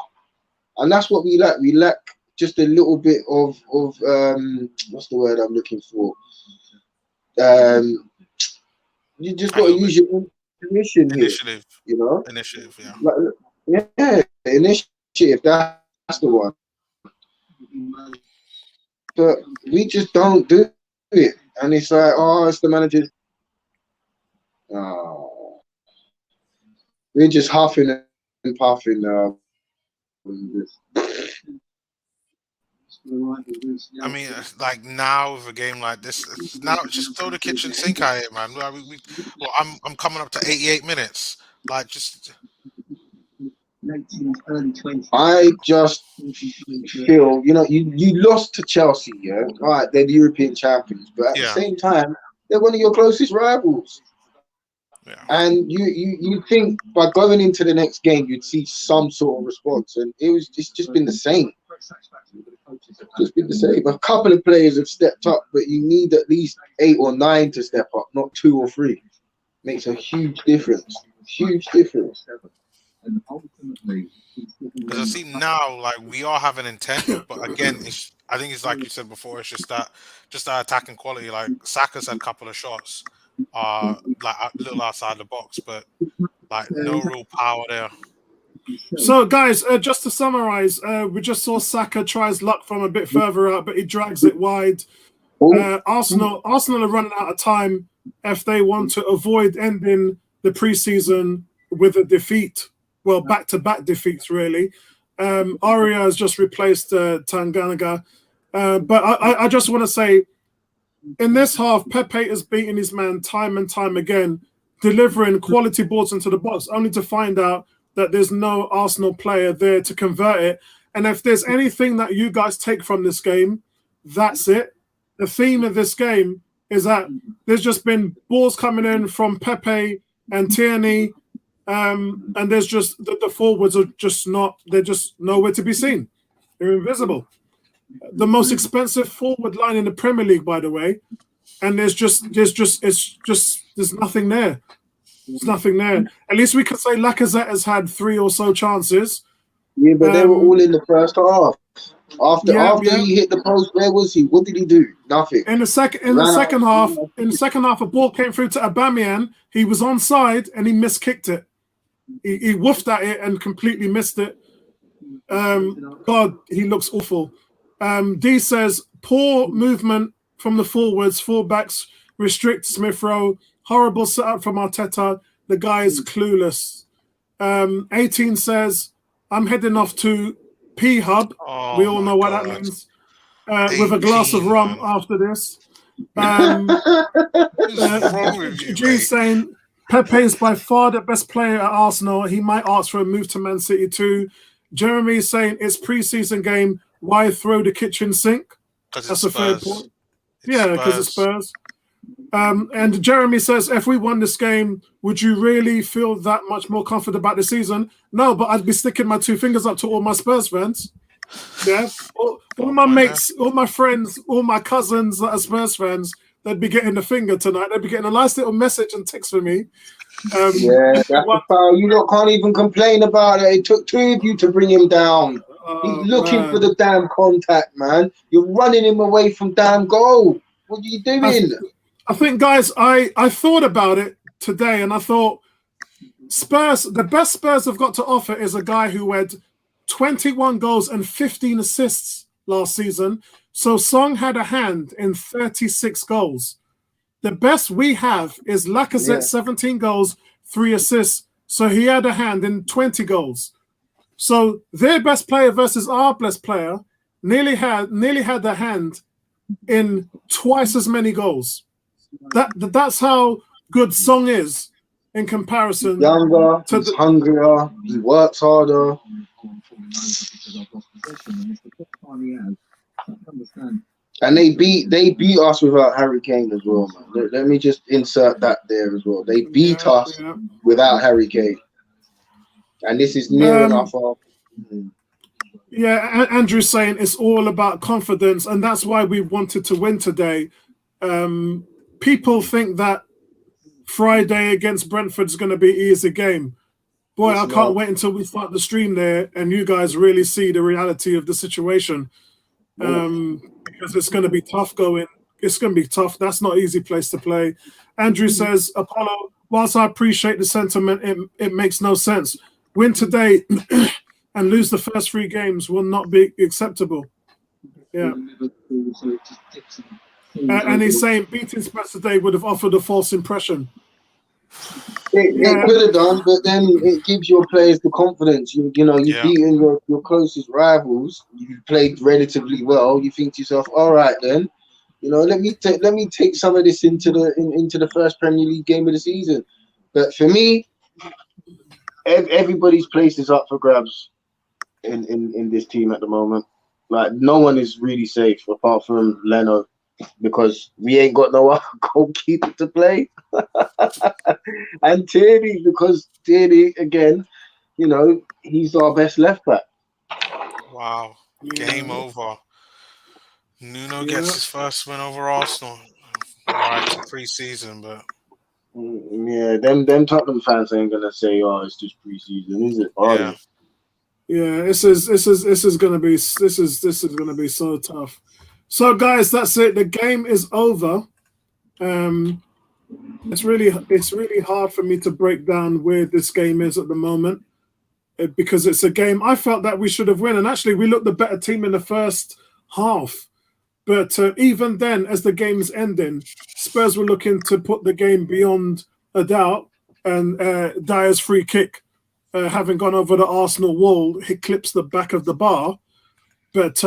[SPEAKER 3] And that's what we lack. We lack just a little bit of what's the word I'm looking for? You just got to use your initiative. You know,
[SPEAKER 2] initiative. Yeah.
[SPEAKER 3] Yeah, initiative. That's the one. But we just don't do it, and it's like, oh, it's the manager's. Oh, we're just huffing and puffing.
[SPEAKER 2] I mean, like now with a game like this, now just throw the kitchen sink at it, man. I'm coming up to 88 minutes. Like just.
[SPEAKER 3] I just feel, you know, you lost to Chelsea, yeah. All right, they're the European champions, but at the same time, they're one of your closest rivals. Yeah. And you think by going into the next game, you'd see some sort of response, and it's just been the same. Just been the same. A couple of players have stepped up, but you need at least 8 or 9 to step up, not 2 or 3. Makes a huge difference. Huge difference.
[SPEAKER 2] Because I see now, like we all have an intent, but again, I think it's like you said before. It's just that attacking quality. Like Saka's had a couple of shots, like a little outside the box, but like no real power there.
[SPEAKER 1] So, guys, just to summarize, we just saw Saka tries luck from a bit further out, but he drags it wide. Arsenal are running out of time if they want to avoid ending the preseason with a defeat. Well, back-to-back defeats, really. Aria has just replaced Tanganga. But I just want to say, in this half, Pepe is beating his man time and time again, delivering quality balls into the box, only to find out that there's no Arsenal player there to convert it. And if there's anything that you guys take from this game, that's it. The theme of this game is that there's just been balls coming in from Pepe and Tierney, and there's just the forwards are just they're just nowhere to be seen. They're invisible. The most expensive forward line in the Premier League, by the way, and there's nothing there. There's nothing there. At least we could say Lacazette has had 3 or so chances.
[SPEAKER 3] Yeah, but they were all in the first half. After he hit the post, where was he? What did he do? Nothing.
[SPEAKER 1] In the second half, a ball came through to Aubameyang. He was onside and he miskicked it. He woofed at it and completely missed it. God, he looks awful. D says poor movement from the forwards, fullbacks restrict Smith Rowe. Horrible setup from Arteta. The guy is clueless. 18 says I'm heading off to P Hub. We all know what that means. With a glass of rum after this.
[SPEAKER 2] What's wrong with you,
[SPEAKER 1] G saying Pepe is by far the best player at Arsenal. He might ask for a move to Man City too. Jeremy is saying it's pre-season game. Why throw the kitchen sink? That's a fair point. Yeah, because it's Spurs. And Jeremy says, if we won this game, would you really feel that much more confident about the season? No, but I'd be sticking my 2 fingers up to all my Spurs fans. Yeah, all my mates, all my friends, all my cousins that are Spurs fans, they'd be getting the finger tonight. They'd be getting a nice little message and text from me.
[SPEAKER 3] Yeah, that's the foul. You lot can't even complain about it. It took 2 of you to bring him down. He's looking for the damn contact, man. You're running him away from damn goal. What are you doing?
[SPEAKER 1] I think, guys, I thought about it today, and I thought Spurs, the best Spurs have got to offer is a guy who had 21 goals and 15 assists last season. So Song had a hand in 36 goals. The best we have is Lacazette, 17 goals, 3 assists. So he had a hand in 20 goals. So their best player versus our best player nearly had a hand in twice as many goals. That's how good Song is in comparison.
[SPEAKER 3] Younger, he's hungrier, he works harder. And they beat us without Harry Kane as well, man. Let me just insert that there as well. They beat us without Harry Kane. And this is near enough.
[SPEAKER 1] Yeah, Andrew's saying it's all about confidence, and that's why we wanted to win today. People think that Friday against Brentford is going to be an easy game. Boy, I can't wait until we start the stream there and you guys really see the reality of the situation. Because it's going to be tough going. It's going to be tough. That's not an easy place to play. Andrew says, Apollo, whilst I appreciate the sentiment, it makes no sense. Win today and lose the first 3 games will not be acceptable. Yeah. And he's saying beating Spurs today would have offered a false impression.
[SPEAKER 3] It could have done, but then it gives your players the confidence. You've beaten your closest rivals. You played relatively well. You think to yourself, all right, then, let me take some of this into the first Premier League game of the season. But for me, everybody's place is up for grabs in this team at the moment. Like, no one is really safe apart from Leno, because we ain't got no other goalkeeper to play. And Tierney, because Tierney, again, he's our best left back.
[SPEAKER 2] Wow. Game over. Nuno gets his first win over Arsenal. Right, it's pre-season, but...
[SPEAKER 3] Yeah, them Tottenham fans ain't gonna say, "Oh, it's just pre-season," is it?
[SPEAKER 1] Yeah, this is gonna be so tough. So, guys, that's it. The game is over. It's really hard for me to break down where this game is at the moment, because it's a game I felt that we should have won, and actually we looked the better team in the first half. But even then, as the game's ending, Spurs were looking to put the game beyond a doubt, and Dyer's free kick, having gone over the Arsenal wall, he clips the back of the bar. But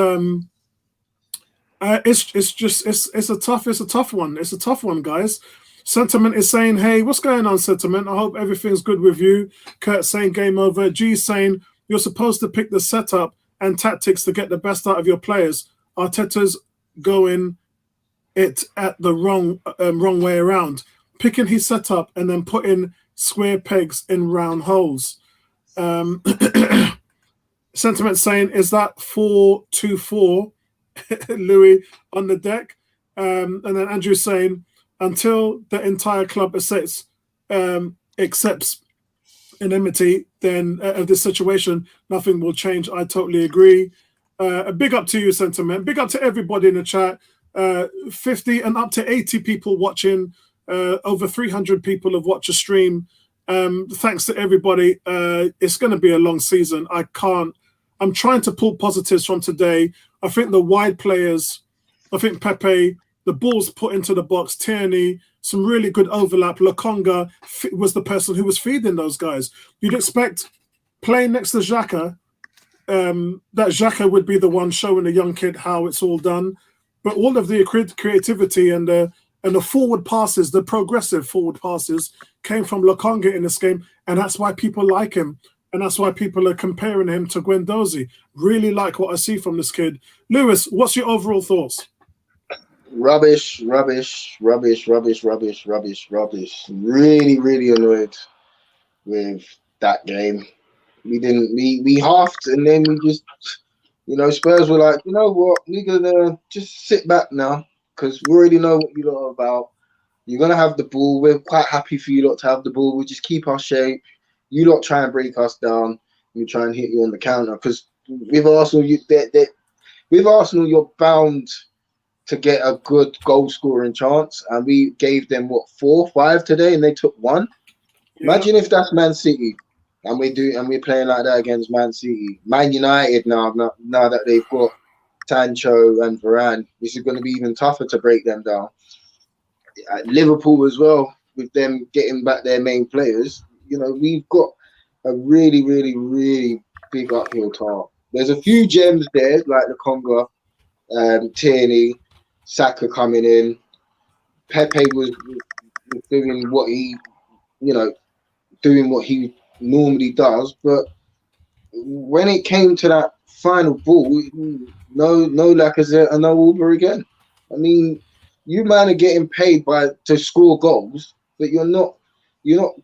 [SPEAKER 1] it's a tough one. It's a tough one, guys. Sentiment is saying, hey, what's going on, Sentiment? I hope everything's good with you. Kurt saying game over. G saying you're supposed to pick the setup and tactics to get the best out of your players. Arteta's going it at the wrong way around, picking his setup and then putting square pegs in round holes. Sentiment saying, is that 4-2-4? Louis on the deck. And then Andrew saying, until the entire club accepts enmity, then of this situation, nothing will change. I totally agree. A big up to you, Sentiment. Big up to everybody in the chat. 50 and up to 80 people watching. Over 300 people have watched the stream. Thanks to everybody. It's going to be a long season. I'm trying to pull positives from today. I think the wide players, I think Pepe, the balls put into the box, Tierney, some really good overlap. Lokonga was the person who was feeding those guys. You'd expect playing next to Xhaka, that Xhaka would be the one showing the young kid how it's all done. But all of the creativity and the And the forward passes, the progressive forward passes, came from Lokonga in this game, and that's why people like him. And that's why people are comparing him to Guendouzi. Really like what I see from this kid. Lewis, what's your overall thoughts?
[SPEAKER 3] Rubbish. Really, really annoyed with that game. We halved, and then we just, Spurs were like, you know what, we're gonna just sit back now because we already know what you lot are about. You're gonna have the ball. We're quite happy for you lot to have the ball. We'll just keep our shape. You lot try and break us down. We try and hit you on the counter because with Arsenal, with Arsenal, you're bound to get a good goal scoring chance, and we gave them 4, 5 today, and they took 1. Yeah. Imagine if that's Man City, and we're playing like that against Man City. Man United now that they've got Sancho and Varane, this is going to be even tougher to break them down. Liverpool as well, with them getting back their main players. We've got a really, really, really big uphill task. There's a few gems there, like the Conga, Tierney, Saka coming in. Pepe was doing what he, doing what he normally does. But when it came to that final ball, no Lacazette and no Uber again. I mean, you man are getting paid to score goals, but you're not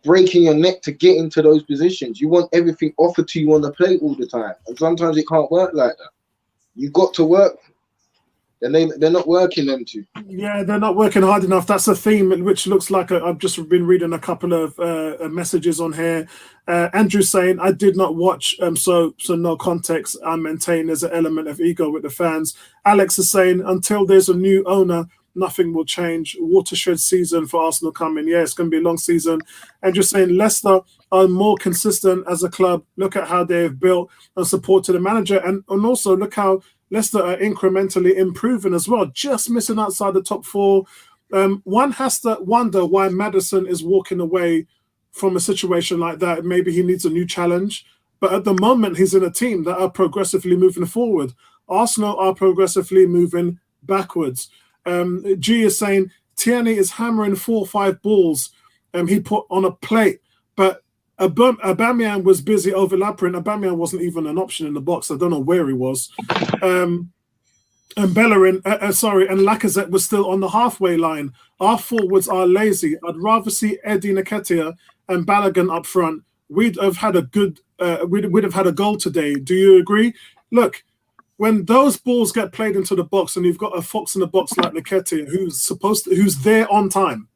[SPEAKER 3] breaking your neck to get into those positions. You want everything offered to you on the plate all the time, and sometimes it can't work like that. You've got to work. And they're not working, them two.
[SPEAKER 1] Yeah, they're not working hard enough. That's a theme which looks like I've just been reading a couple of messages on here. Andrew saying, I did not watch, so no context. I maintain there's an element of ego with the fans. Alex is saying, until there's a new owner, nothing will change. Watershed season for Arsenal coming. Yeah, it's going to be a long season. Andrew saying, Leicester are more consistent as a club. Look at how they've built and supported the manager. And also look how Leicester are incrementally improving as well, just missing outside the top 4. One has to wonder why Maddison is walking away from a situation like that. Maybe he needs a new challenge. But at the moment, he's in a team that are progressively moving forward. Arsenal are progressively moving backwards. G is saying Tierney is hammering 4 or 5 balls he put on a plate. But Aubameyang was busy overlapping. Aubameyang wasn't even an option in the box. I don't know where he was. And Bellerin, and Lacazette was still on the halfway line. Our forwards are lazy. I'd rather see Eddie Nketiah and Balogun up front. We'd have had a good. We'd have had a goal today. Do you agree? Look, when those balls get played into the box, and you've got a fox in the box like Nketiah, who's there on time,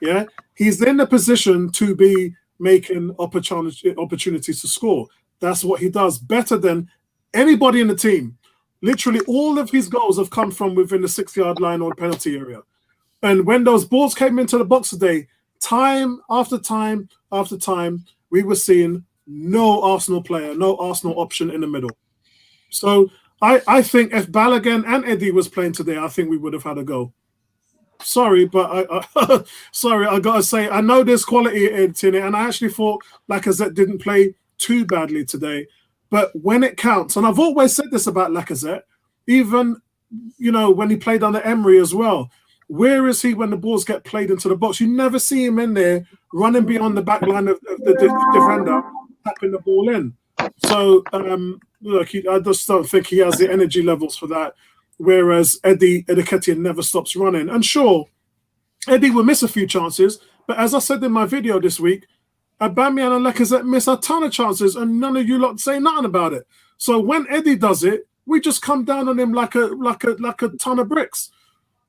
[SPEAKER 1] yeah, he's in the position to be making opportunities to score. That's what he does better than anybody in the team. Literally all of his goals have come from within the 6-yard line or penalty area. And when those balls came into the box today, time after time after time, we were seeing no Arsenal player, no Arsenal option in the middle. So I think if Balogun and Eddie was playing today, I think we would have had a go. Sorry, but I gotta say, I know there's quality in it, and I actually thought Lacazette didn't play too badly today. But when it counts, and I've always said this about Lacazette, even when he played under Emery as well, where is he when the balls get played into the box? You never see him in there running beyond the back line of the defender, tapping the ball in. So look, I just don't think he has the energy levels for that. Whereas Eddie Nketiah never stops running. And sure, Eddie will miss a few chances, but as I said in my video this week, Aubameyang and Lacazette miss a ton of chances, and none of you lot say nothing about it. So when Eddie does it, we just come down on him like a ton of bricks.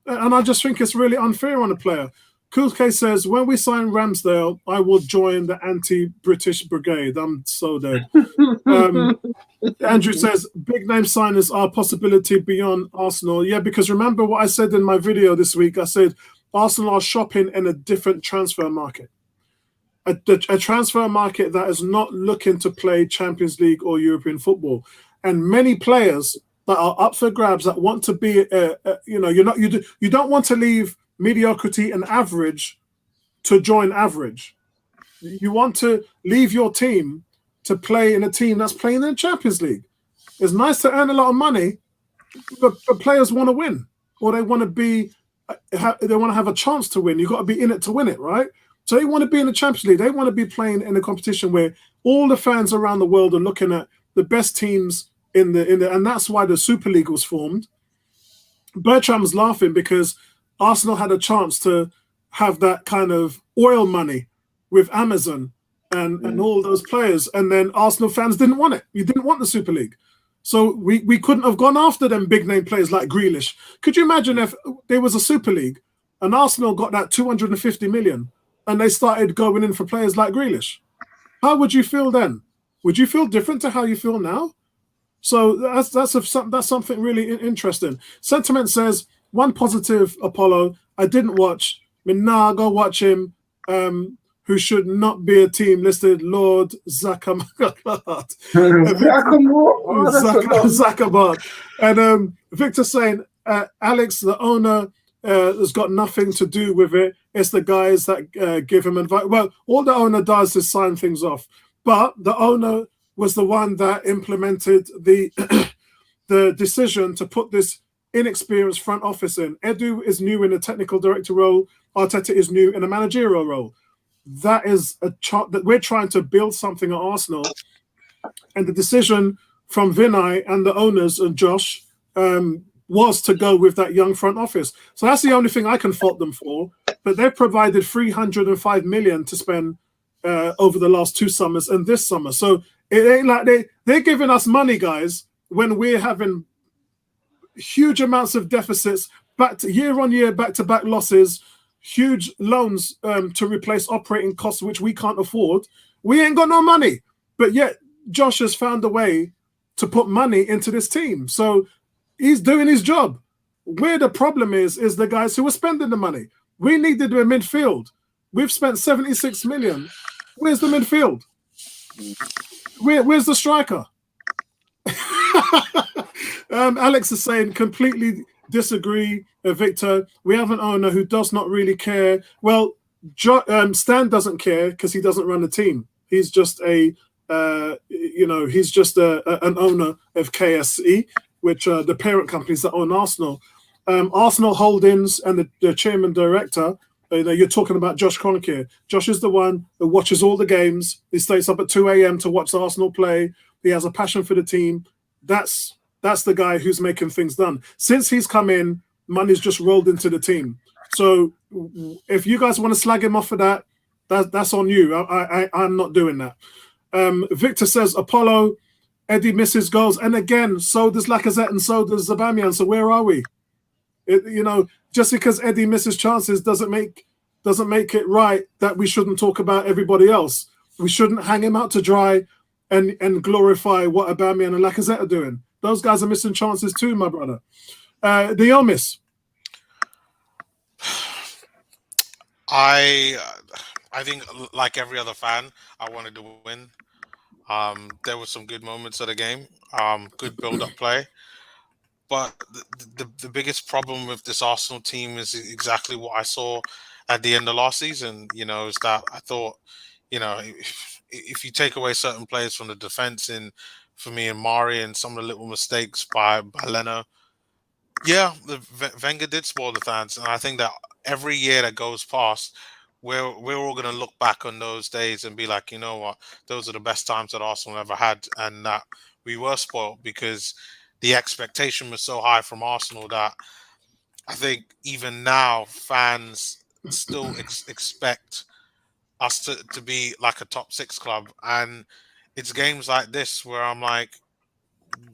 [SPEAKER 1] And I just think it's really unfair on a player. Kulke says, when we sign Ramsdale, I will join the anti-British brigade. I'm so dead. Andrew says, big name signers are a possibility beyond Arsenal. Yeah, because remember what I said in my video this week. I said Arsenal are shopping in a different transfer market. A transfer market that is not looking to play Champions League or European football. And many players that are up for grabs that want to be, you don't want to leave mediocrity and average to join average. You want to leave your team to play in a team that's playing in the Champions League. It's nice to earn a lot of money, but players want to win, or they want to be they want to have a chance to win. You've got to be in it to win it, right? So they want to be in the Champions League. They want to be playing in a competition where all the fans around the world are looking at the best teams in the, and that's why the Super League was formed. Bertram's laughing because Arsenal had a chance to have that kind of oil money with Amazon and all those players, and then Arsenal fans didn't want it. You didn't want the Super League. So we couldn't have gone after them big name players like Grealish. Could you imagine if there was a Super League and Arsenal got that 250 million and they started going in for players like Grealish? How would you feel then? Would you feel different to how you feel now? So that's something really interesting. Sentiment says, one positive, Apollo, I didn't watch. Go watch him. Who should not be a team listed, Lord Zakamart. Zakamart. And Victor saying, Alex, the owner, has got nothing to do with it. It's the guys that give him advice. Well, all the owner does is sign things off. But the owner was the one that implemented the the decision to put this inexperienced front office in. Edu is new in a technical director role. Arteta is new in a managerial role. That is a chart that we're trying to build something at Arsenal. And the decision from Vinay and the owners and Josh was to go with that young front office. So that's the only thing I can fault them for. But they've provided 305 million to spend over the last 2 summers and this summer. So it ain't like they're giving us money, guys, when we're having huge amounts of deficits, year on year, back-to-back losses, huge loans to replace operating costs, which we can't afford. We ain't got no money. But yet Josh has found a way to put money into this team. So he's doing his job. Where the problem is the guys who are spending the money. We needed a midfield. We've spent 76 million. Where's the midfield? Where's the striker? Alex is saying, completely disagree, Victor. We have an owner who does not really care. Well, Stan doesn't care because he doesn't run the team. He's just an owner of KSE, which are the parent companies that own Arsenal. Arsenal Holdings and the chairman director. You're talking about Josh Kroenke. Josh is the one who watches all the games. He stays up at 2 a.m. to watch Arsenal play. He has a passion for the team. That's the guy who's making things done. Since he's come in, money's just rolled into the team. So if you guys want to slag him off for that, that's on you. I'm not doing that. Victor says, Apollo, Eddie misses goals. And again, so does Lacazette and so does Aubameyang. So where are we? Just because Eddie misses chances doesn't make it right that we shouldn't talk about everybody else. We shouldn't hang him out to dry and glorify what Aubameyang and Lacazette are doing. Those guys are missing chances too, my brother. Diomis.
[SPEAKER 2] I think, like every other fan, I wanted to win. There were some good moments of the game, good build-up play. But the biggest problem with this Arsenal team is exactly what I saw at the end of last season. Is that I thought, if you take away certain players from the defense, and for me and Mari, and some of the little mistakes by Leno, yeah, Wenger did spoil the fans, and I think that every year that goes past, we're all going to look back on those days and be like, you know what, those are the best times that Arsenal ever had, and that we were spoiled because the expectation was so high from Arsenal that I think even now fans still expect us to be like a top 6 club, and it's games like this where I'm like,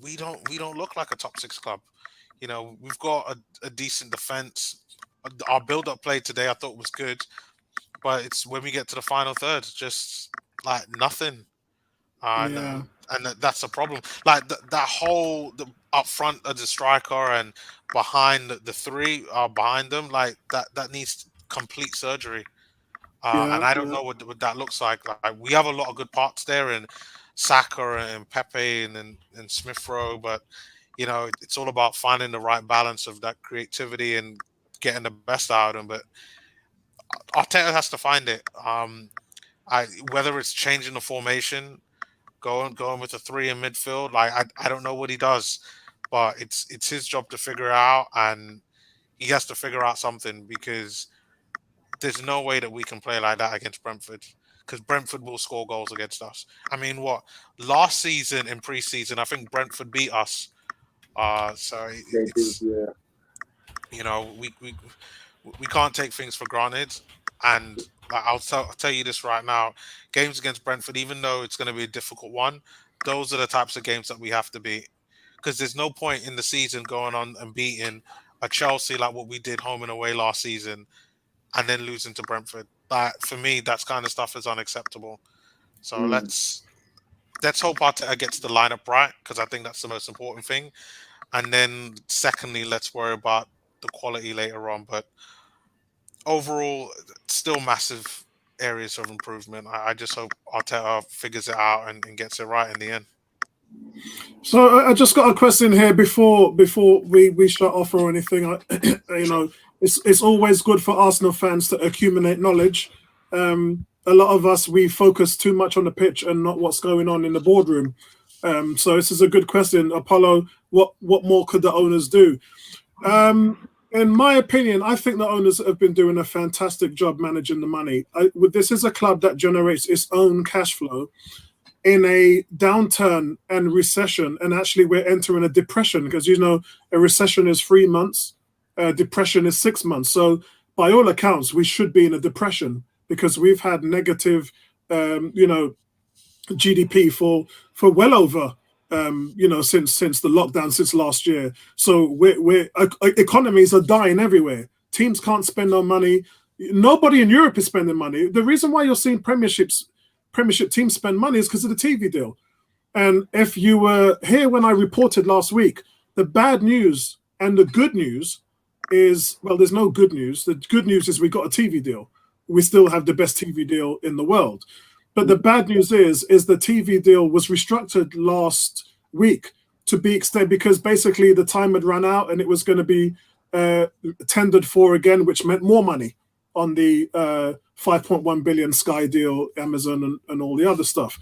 [SPEAKER 2] we don't look like a top 6 club. We've got a decent defense. Our build-up play today I thought was good, but it's when we get to the final third, just like nothing. And that's a problem. Like that whole up front of the striker and behind the 3 behind them, like that needs complete surgery. And I don't know what that looks like. Like we have a lot of good parts there, and Saka and Pepe and Smith Rowe, but it's all about finding the right balance of that creativity and getting the best out of them. But Arteta has to find it. Whether it's changing the formation, going with a 3 in midfield, like I don't know what he does, but it's his job to figure out. And he has to figure out something, because there's no way that we can play like that against Brentford, because Brentford will score goals against us. I mean, what, last season in pre-season, I think Brentford beat us. So
[SPEAKER 3] They did,
[SPEAKER 2] it's,
[SPEAKER 3] yeah.
[SPEAKER 2] you know, we can't take things for granted. And like, I'll tell you this right now: games against Brentford, even though it's going to be a difficult one, those are the types of games that we have to beat. Because there's no point in the season going on and beating a Chelsea like what we did home and away last season, and then losing to Brentford. That, for me, that's kind of stuff is unacceptable. So let's hope Arteta gets the lineup right, because I think that's the most important thing. And then secondly, let's worry about the quality later on. But overall, still massive areas of improvement. I just hope Arteta figures it out and gets it right in the end.
[SPEAKER 1] So I just got a question here before we shut off or anything. You know, it's always good for Arsenal fans to accumulate knowledge. A lot of us, we focus too much on the pitch and not what's going on in the boardroom. So this is a good question, Apollo. What more could the owners do? In my opinion, I think the owners have been doing a fantastic job managing the money. This is a club that generates its own cash flow in a downturn and recession, and actually we're entering a depression, because, you know, a recession is 3 months, depression is 6 months. So by all accounts, we should be in a depression, because we've had negative, you know, GDP for well over, you know, since the lockdown, since last year. So economies are dying everywhere. Teams can't spend no money. Nobody in Europe is spending money. The reason why you're seeing Premiership teams spend money is because of the TV deal. And if you were here when I reported last week, the bad news and the good news is, well, there's no good news. The good news is we got a TV deal. We still have the best TV deal in the world. But the bad news is the TV deal was restructured last week to be extended, because basically the time had run out and it was going to be tendered for again, which meant more money on the 5.1 billion Sky deal, Amazon, and all the other stuff.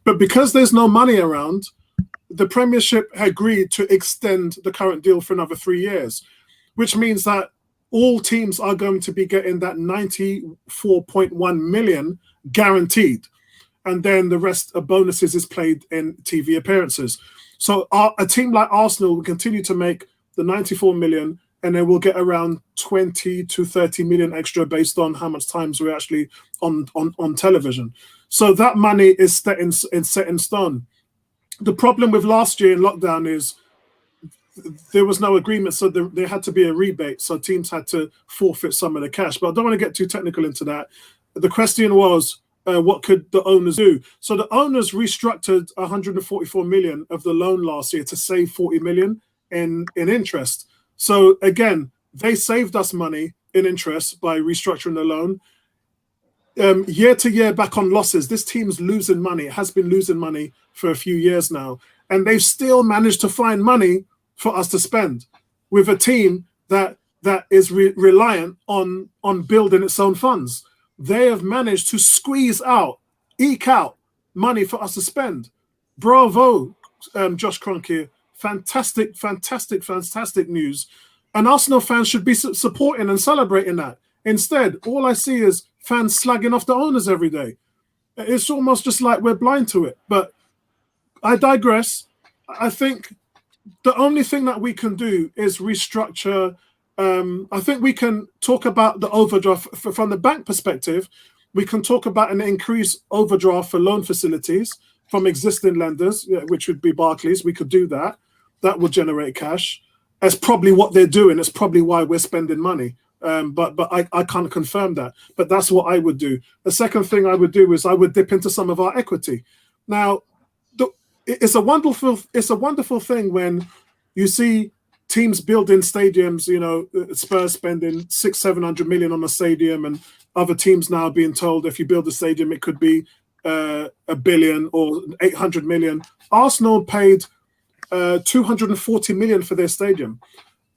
[SPEAKER 1] But because there's no money around, the Premiership agreed to extend the current deal for another 3 years, which means that all teams are going to be getting that 94.1 million guaranteed. And then the rest of bonuses is played in TV appearances. So a team like Arsenal will continue to make the 94 million, and then we'll get around 20 to 30 million extra based on how much times we're actually on television. So that money is set in stone. The problem with last year in lockdown is there was no agreement, so there had to be a rebate. So teams had to forfeit some of the cash. But I don't want to get too technical into that. The question was, what could the owners do? So the owners restructured 144 million of the loan last year to save 40 million in interest. So again, they saved us money in interest by restructuring the loan. Year to year back on losses, this team's losing money. It has been losing money for a few years now. And they've still managed to find money for us to spend with a team that is reliant on building its own funds. They have managed to eke out money for us to spend. Bravo, Josh Kroenke. Fantastic news. And Arsenal fans should be supporting and celebrating that. Instead, all I see is fans slagging off the owners every day. It's almost just like we're blind to it. But I digress. I think the only thing that we can do is restructure. I think we can talk about the overdraft from the bank perspective. We can talk about an increased overdraft for loan facilities from existing lenders, which would be Barclays. We could do that. That would generate cash. That's probably what they're doing. It's probably why we're spending money. But I can't confirm that. But that's what I would do. The second thing I would do is I would dip into some of our equity. Now, it's a wonderful thing when you see teams building stadiums. You know, Spurs spending 600-700 million on a stadium, and other teams now being told if you build a stadium, it could be $1 billion or 800 million. Arsenal paid 240 million for their stadium,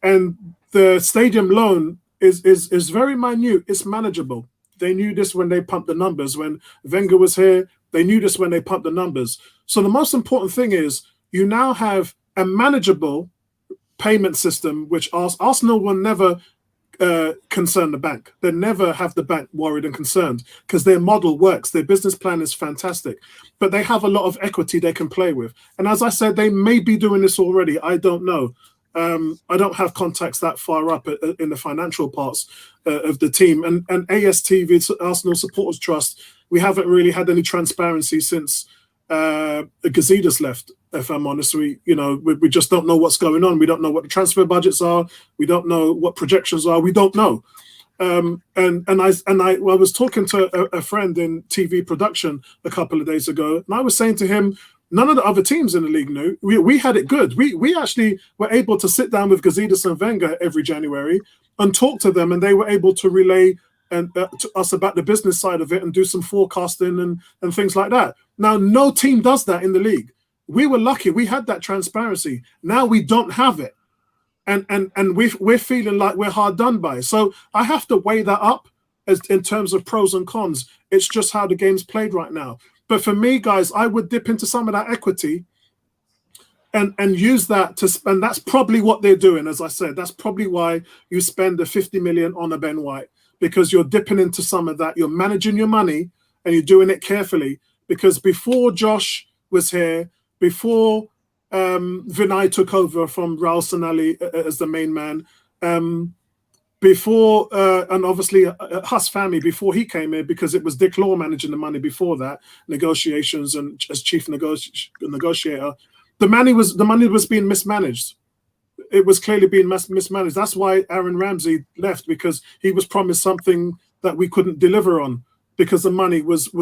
[SPEAKER 1] and the stadium loan is very minute. It's manageable. They knew this when they pumped the numbers. When Wenger was here, they knew this when they pumped the numbers. So the most important thing is you now have a manageable payment system, which Arsenal will never concern the bank. They never have the bank worried and concerned because their model works. Their business plan is fantastic, but they have a lot of equity they can play with. And as I said, they may be doing this already. I don't know. I don't have contacts that far up in the financial parts of the team. And ASTV, Arsenal Supporters Trust, we haven't really had any transparency since Gazidis left. If I'm honest, we just don't know what's going on. We don't know what the transfer budgets are. We don't know what projections are. We don't know. And I was talking to a friend in TV production a couple of days ago, and I was saying to him, none of the other teams in the league knew. We had it good. We actually were able to sit down with Gazidis and Wenger every January and talk to them, and they were able to relay to us about the business side of it and do some forecasting and things like that. Now, no team does that in the league. We were lucky. We had that transparency. Now we don't have it. And we're feeling like we're hard done by. So I have to weigh that up as in terms of pros and cons. It's just how the game's played right now. But for me, guys, I would dip into some of that equity and use that to spend. That's probably what they're doing. As I said, that's probably why you spend the 50 million on a Ben White, because you're dipping into some of that. You're managing your money and you're doing it carefully, because before Josh was here, before Vinay took over from Raul Sanali as the main man, before and obviously Huss family before he came in, because it was Dick Law managing the money before that, negotiations and as chief negotiator, the money was being mismanaged. It was clearly being mismanaged. That's why Aaron Ramsey left, because he was promised something that we couldn't deliver on, because the money was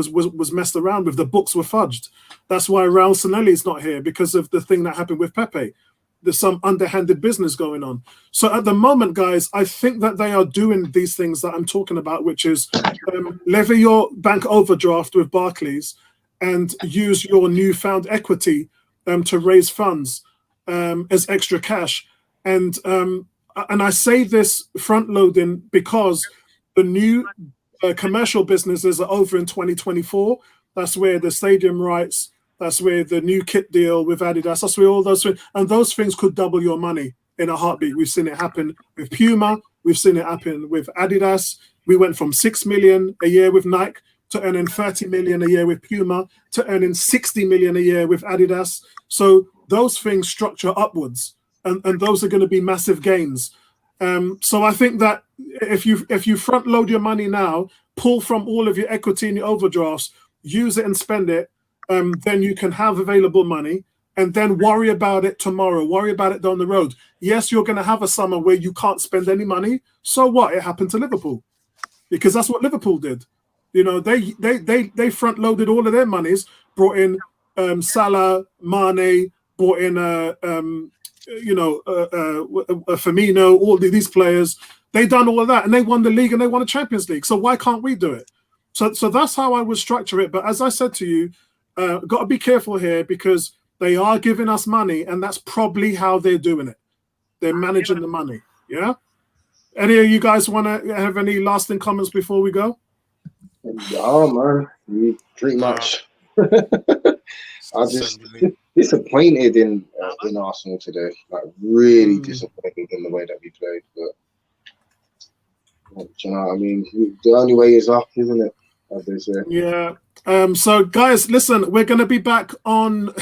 [SPEAKER 1] messed around with. The books were fudged. That's why Raul Sanelli is not here, because of the thing that happened with Pepe. There's some underhanded business going on. So at the moment, guys, I think that they are doing these things that I'm talking about, which is levy your bank overdraft with Barclays and use your newfound equity to raise funds as extra cash. And I say this front loading because the new commercial businesses are over in 2024. That's where the stadium rights, that's where the new kit deal with Adidas, that's where all those things, and those things could double your money in a heartbeat. We've seen it happen with Puma. We've seen it happen with Adidas. We went from 6 million a year with Nike to earning 30 million a year with Puma to earning 60 million a year with Adidas. So those things structure upwards, and those are going to be massive gains. So I think that if you front load your money now, pull from all of your equity and your overdrafts, use it and spend it, then you can have available money, and then worry about it tomorrow, worry about it down the road. Yes, you're going to have a summer where you can't spend any money. So what? It happened to Liverpool, because that's what Liverpool did. You know, they front loaded all of their monies, brought in Salah, Mane, brought in Firmino, all these players. They done all of that, and they won the league and they won the Champions League. So why can't we do it? So that's how I would structure it. But as I said to you, got to be careful here, because they are giving us money, and that's probably how they're doing it. They're managing the money. Yeah. Any of you guys want to have any lasting comments before we go?
[SPEAKER 3] Yeah, man. Pretty much. I just disappointed in Arsenal today. Like, really disappointed in the way that we played. But you know what I mean? The only way is up, isn't it? As they say.
[SPEAKER 1] Yeah. So guys, listen, we're gonna be back on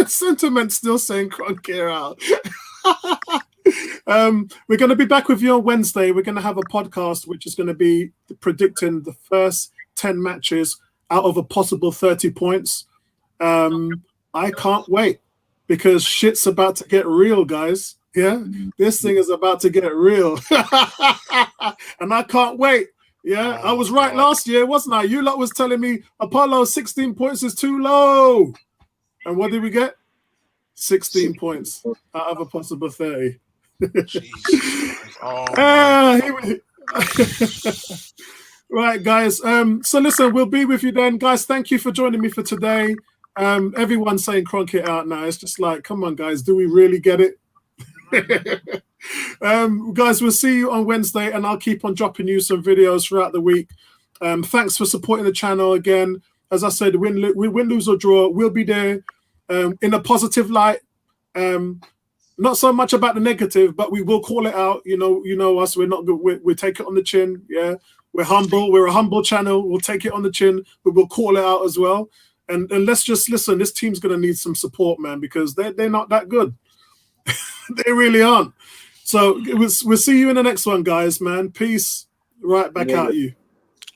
[SPEAKER 1] sentiment still saying Kroenke out. We're going to be back with you on Wednesday. We're going to have a podcast which is going to be predicting the first 10 matches out of a possible 30 points. I can't wait, because shit's about to get real, guys. Yeah, this thing is about to get real. And I can't wait. Yeah, I was right last year, wasn't I? You lot was telling me Apollo 16 points is too low. And what did we get? 16 points out of a possible 30. Right, guys. So listen, we'll be with you then. Guys, thank you for joining me for today. Everyone's saying Kroenke out now. It's just like, come on, guys. Do we really get it? Guys, we'll see you on Wednesday, and I'll keep on dropping you some videos throughout the week. Thanks for supporting the channel again. As I said, win, lose or draw, we'll be there in a positive light. not so much about the negative, but we will call it out. You know us. We're not good. We take it on the chin. Yeah, we're humble. We're a humble channel. We'll take it on the chin, but we'll call it out as well. And let's just listen. This team's going to need some support, man, because they're not that good. They really aren't. So we'll see you in the next one, guys, man. Peace. Right back at you.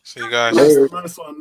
[SPEAKER 2] See you guys.
[SPEAKER 1] Nice one.